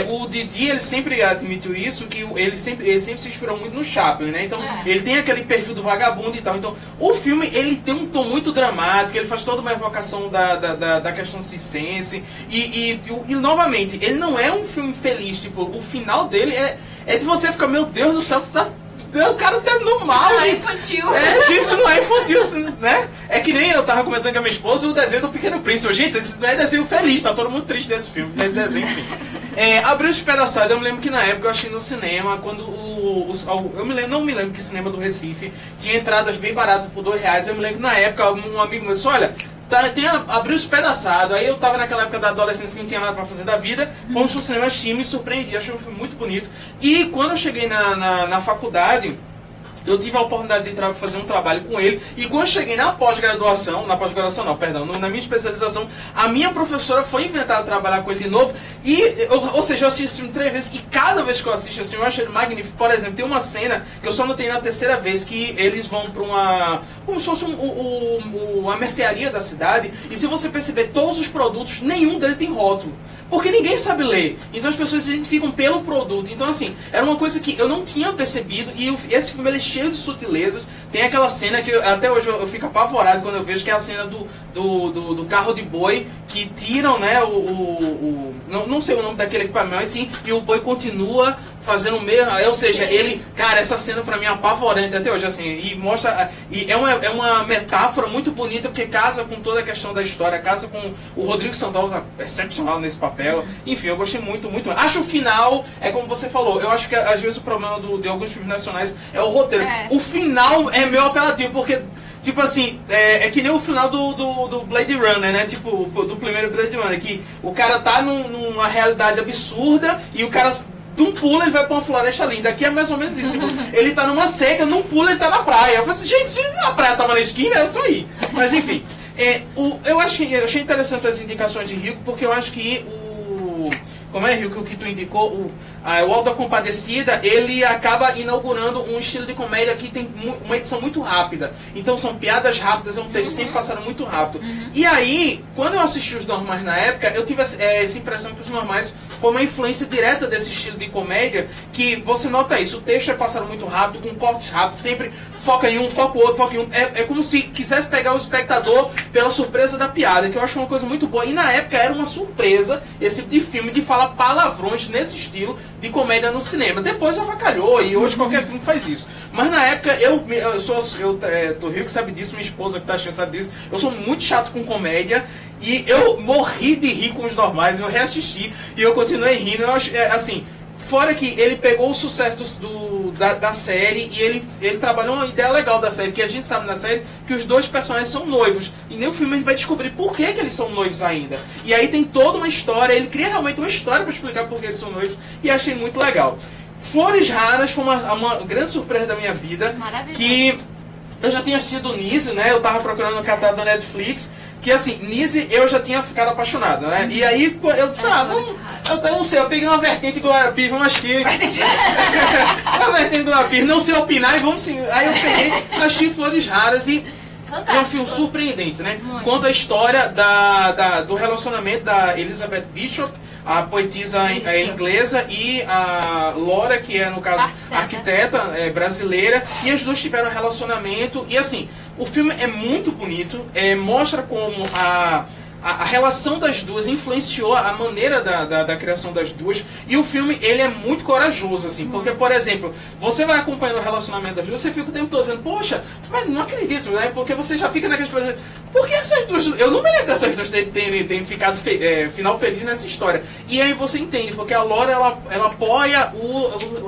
o Didi, ele sempre admitiu isso, que ele sempre se inspirou muito no Chaplin, né? Então, ele tem aquele perfil do vagabundo e tal. Então, o filme, ele tem um tom muito dramático, ele faz toda uma evocação da questão circense. E, novamente, ele não é um filme feliz, tipo, o final dele é de você ficar, meu Deus do céu, o cara terminou mal. Não é infantil. Gente, isso não é infantil, assim, né? É que nem eu tava comentando com a minha esposa o desenho do Pequeno Príncipe. Gente, esse não é desenho feliz, tá todo mundo triste desse filme, desse desenho, enfim. Abriu Despedaçado, eu me lembro que na época eu achei no cinema, quando não me lembro que cinema do Recife tinha entradas bem baratas por R$2. Eu me lembro que na época um amigo meu disse, olha, Abriu Despedaçado. Aí eu tava naquela época da adolescência que não tinha nada pra fazer da vida. Fomos pro cinema, me surpreendi, achei um filme muito bonito. E quando eu cheguei na faculdade, eu tive a oportunidade de fazer um trabalho com ele. E quando eu cheguei na pós-graduação, na minha especialização, a minha professora foi inventar trabalhar com ele de novo. Ou seja, eu assisti esse filme 3 vezes. E cada vez que eu assisto assim, eu acho ele magnífico. Por exemplo, tem uma cena que eu só notei na terceira vez, que eles vão pra uma... como se fosse uma mercearia da cidade. E se você perceber, todos os produtos, nenhum deles tem rótulo. Porque ninguém sabe ler. Então as pessoas se identificam pelo produto. Então, assim, era uma coisa que eu não tinha percebido. E esse filme ele é cheio de sutilezas. Tem aquela cena que até hoje eu fico apavorado quando eu vejo, que é a cena do carro de boi, que tiram, né, não sei o nome daquele equipamento, mas sim, e o boi continua fazendo o mesmo, ou seja, ele, cara, essa cena pra mim é apavorante até hoje, assim, e mostra, e é uma metáfora muito bonita, porque casa com toda a questão da história, casa com o Rodrigo Santoro, tá excepcional nesse papel, enfim, eu gostei muito. Acho o final, como você falou, eu acho que às vezes o problema de alguns filmes nacionais é o roteiro. O final é meu apelativo, porque... tipo assim, é que nem o final do Blade Runner, né? Tipo, do primeiro Blade Runner, que o cara tá numa realidade absurda e o cara, de um pulo, ele vai pra uma floresta linda. Aqui é mais ou menos isso. Tipo, ele tá numa seca, num pulo, ele tá na praia. Eu falei assim, gente, se a praia tava na esquina, era só ir. Mas enfim, eu achei interessante as indicações de Rico, porque eu acho que como é, Rio, que tu indicou, o Auto da Compadecida, ele acaba inaugurando um estilo de comédia que tem uma edição muito rápida. Então são piadas rápidas, é um texto sempre passando muito rápido. E aí, quando eu assisti Os Normais na época, eu tive essa impressão que Os Normais foi uma influência direta desse estilo de comédia, que você nota isso, o texto é passando muito rápido, com cortes rápidos, sempre foca em um, foca o outro, foca em um. É como se quisesse pegar o espectador pela surpresa da piada, que eu acho uma coisa muito boa. E na época era uma surpresa esse tipo de filme, de falar palavrões nesse estilo de comédia no cinema. Depois avacalhou e hoje qualquer filme faz isso. Mas na época tô Rio que sabe disso, minha esposa que tá achando sabe disso. Eu sou muito chato com comédia e eu morri de rir com Os Normais. Eu reassisti e eu continuei rindo. Eu acho, assim, fora que ele pegou o sucesso da série e ele trabalhou uma ideia legal da série, que a gente sabe na série que os dois personagens são noivos. E nem o filme a gente vai descobrir por que eles são noivos ainda. E aí tem toda uma história, ele cria realmente uma história para explicar por que eles são noivos, e achei muito legal. Flores Raras foi uma grande surpresa da minha vida. Que eu já tinha assistido Nise, né? Eu tava procurando no catálogo da Netflix. Que assim, Nise eu já tinha ficado apaixonado, né? E aí eu não sei, eu peguei uma vertente Glória Pires, vamos assistir. Uma vertente Glória Pires, não sei opinar e vamos sim. Aí eu peguei, achei Flores Raras e é um filme surpreendente, né? Conta a história do relacionamento da Elizabeth Bishop, a poetisa inglesa e a Laura, que é, no caso, arquiteta brasileira, e as duas tiveram um relacionamento, e assim, o filme é muito bonito, mostra como a relação das duas influenciou a maneira da criação das duas, e o filme ele é muito corajoso, assim, porque, por exemplo, você vai acompanhando o relacionamento das duas, você fica o tempo todo dizendo, poxa, mas não acredito, né? Porque você já fica naquelas coisas, por que essas duas, eu não me lembro dessas duas terem ficado final feliz nessa história, e aí você entende, porque a Laura ela apoia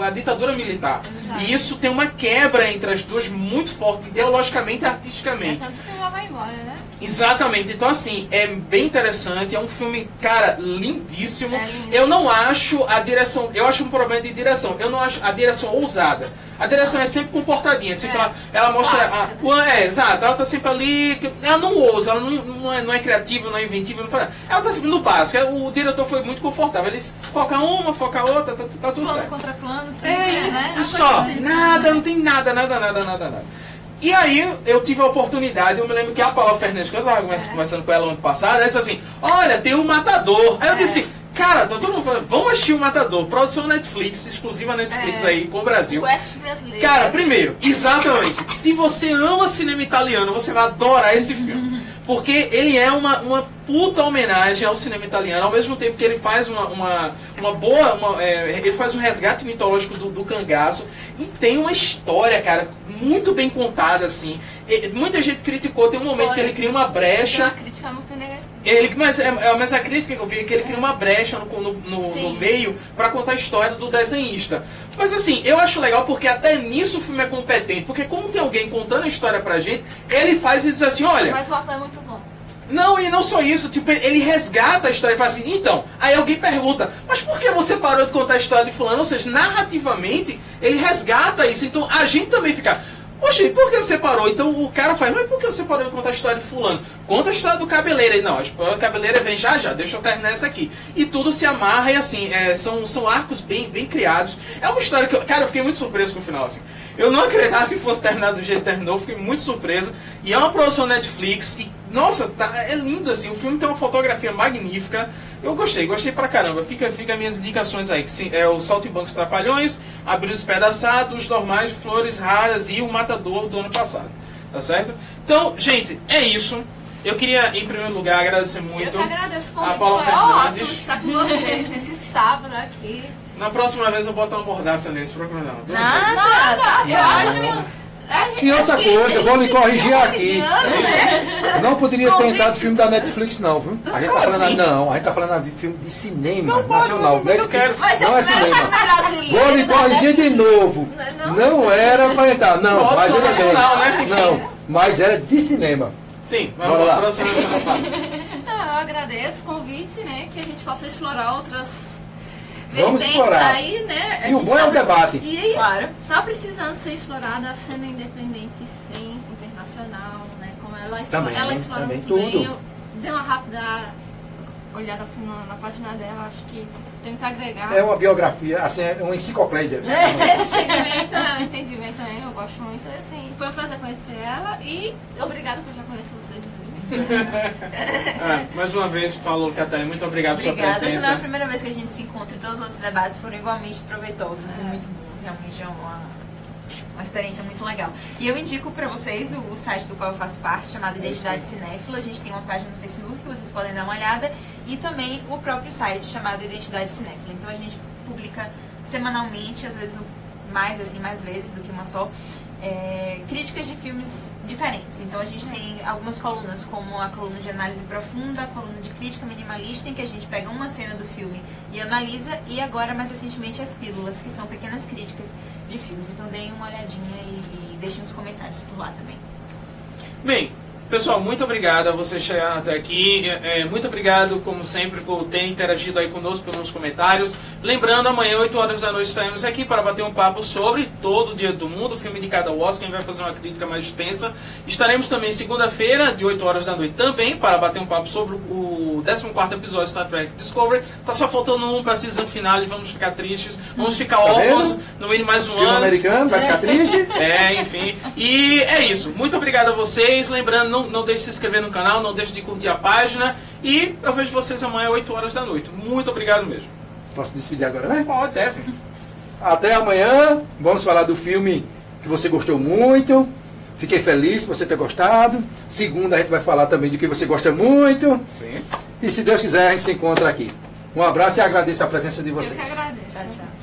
a ditadura militar, e isso tem uma quebra entre as duas muito forte, ideologicamente e artisticamente. Tanto que ela vai embora, né? Exatamente, então assim, é bem interessante, é um filme, cara, lindíssimo. Lindo. Eu não acho a direção, eu acho um problema de direção, eu não acho a direção ousada. A direção é sempre comportadinha, sempre ela mostra... exato, ela tá sempre ali, ela não ousa, ela não é criativa, não é inventiva, não faz, ela tá sempre no básico, o diretor foi muito confortável, ele foca uma, foca outra, tá tudo certo. Contra plano, sempre, né? Só, nada, não tem nada. E aí eu tive a oportunidade, eu me lembro que a Paula Fernandes, quando eu estava conversando com ela ano passado, ela disse assim, olha, tem um Matador. Aí eu disse, cara, tá todo mundo falando, vamos assistir o Matador, produção Netflix, exclusiva Netflix aí com o Brasil. West brasileiro. Cara, primeiro, exatamente, se você ama cinema italiano, você vai adorar esse filme. Porque ele é uma puta homenagem ao cinema italiano, ao mesmo tempo que ele faz ele faz um resgate mitológico do cangaço, e tem uma história, cara, muito bem contada, assim. Muita gente criticou, tem um momento que ele cria uma brecha. Uma crítica muito negativa. Mas a crítica que eu vi é que ele cria uma brecha no meio para contar a história do desenhista. Mas assim, eu acho legal porque até nisso o filme é competente. Porque como tem alguém contando a história pra gente, ele faz e diz assim, olha... Mas o ator é muito bom. Não, e não só isso, tipo, ele resgata a história e fala assim, então, aí alguém pergunta, mas por que você parou de contar a história de fulano? Ou seja, narrativamente, ele resgata isso, então a gente também fica... Oxe, por que você parou? Então o cara faz, mas por que você parou de contar a história de fulano? Conta a história do Cabeleira. E não, a história do Cabeleira vem já, deixa eu terminar essa aqui. E tudo se amarra e assim, são arcos bem criados. É uma história que, cara, eu fiquei muito surpreso com o final, assim. Eu não acreditava que fosse terminar do jeito que terminou, fiquei muito surpreso. E é uma produção Netflix e, nossa, é lindo, assim, o filme tem uma fotografia magnífica. Eu gostei pra caramba. Fica minhas indicações aí. Que é o Saltimbancos Trapalhões, Abril Despedaçado, Os Normais, Flores Raras e o Matador do ano passado. Tá certo? Então, gente, é isso. Eu queria, em primeiro lugar, agradecer muito eu que agradeço o a convite. Paula Foi Fernandes. ótimo estar com vocês nesse sábado aqui. Na próxima vez eu vou botar uma mordaça nesse programa. Não. Nada, Eu acho... E outra coisa, eu vou lhe corrigir aqui. Não poderia ter entrado filme da Netflix, não, viu? A gente tá falando, a gente tá falando de filme de cinema nacional. Mas eu quero. Não é cinema. Vou lhe corrigir de novo. Não era pra entrar, não. Mas ele nacional, né? Não, mas era de cinema. Sim, vamos lá. Próxima vez eu falo. Então, eu agradeço o convite, né? Que a gente possa explorar outras... Vamos explorar. Aí, né, e o bom é o debate. E claro, tá precisando ser explorada a cena independente, sim, internacional, né? Como ela explora muito tudo. bem. Eu dei uma rápida olhada assim na página dela, acho que tem que agregar. É uma biografia, assim, é uma enciclopédia. Esse segmento, entendimento também, eu gosto muito. Assim, foi um prazer conhecer ela e obrigada por já conhecer vocês. Mais uma vez, Paulo, Catarina, muito obrigado pela sua presença. Essa não é a primeira vez que a gente se encontra e todos os outros debates foram igualmente proveitosos e muito bons. Realmente é uma experiência muito legal. E eu indico para vocês o site do qual eu faço parte, chamado Identidade Cinéfila. A gente tem uma página no Facebook que vocês podem dar uma olhada e também o próprio site chamado Identidade Cinéfila. Então a gente publica semanalmente, às vezes mais vezes do que uma só, críticas de filmes diferentes. Então a gente tem algumas colunas, como a coluna de análise profunda, a coluna de crítica minimalista, em que a gente pega uma cena do filme e analisa, e agora mais recentemente as pílulas, que são pequenas críticas de filmes. Então deem uma olhadinha e deixem os comentários por lá também. Bem, pessoal, muito obrigado a vocês chegarem até aqui. Muito obrigado, como sempre, por terem interagido aí conosco pelos comentários. Lembrando, amanhã, 8 horas da noite, estaremos aqui para bater um papo sobre Todo Dia do Mundo, o filme indicado ao Oscar. A gente vai fazer uma crítica mais extensa. Estaremos também segunda-feira, de 8 horas da noite, também, para bater um papo sobre o 14º episódio de Star Trek Discovery. Tá só faltando um para a season final e vamos ficar tristes. Vamos ficar órfãos, no mínimo mais um filme ano. Americano, vai ficar triste? Enfim. E é isso. Muito obrigado a vocês. Lembrando, não não deixe de se inscrever no canal, não deixe de curtir a página. E eu vejo vocês amanhã, 8 horas da noite. Muito obrigado mesmo. Posso despedir agora, né? Pode, deve. Até amanhã. Vamos falar do filme que você gostou muito. Fiquei feliz por você ter gostado. Segunda a gente vai falar também do que você gosta muito. Sim. E se Deus quiser, a gente se encontra aqui. Um abraço e agradeço a presença de vocês. Eu que agradeço. Tchau, tchau.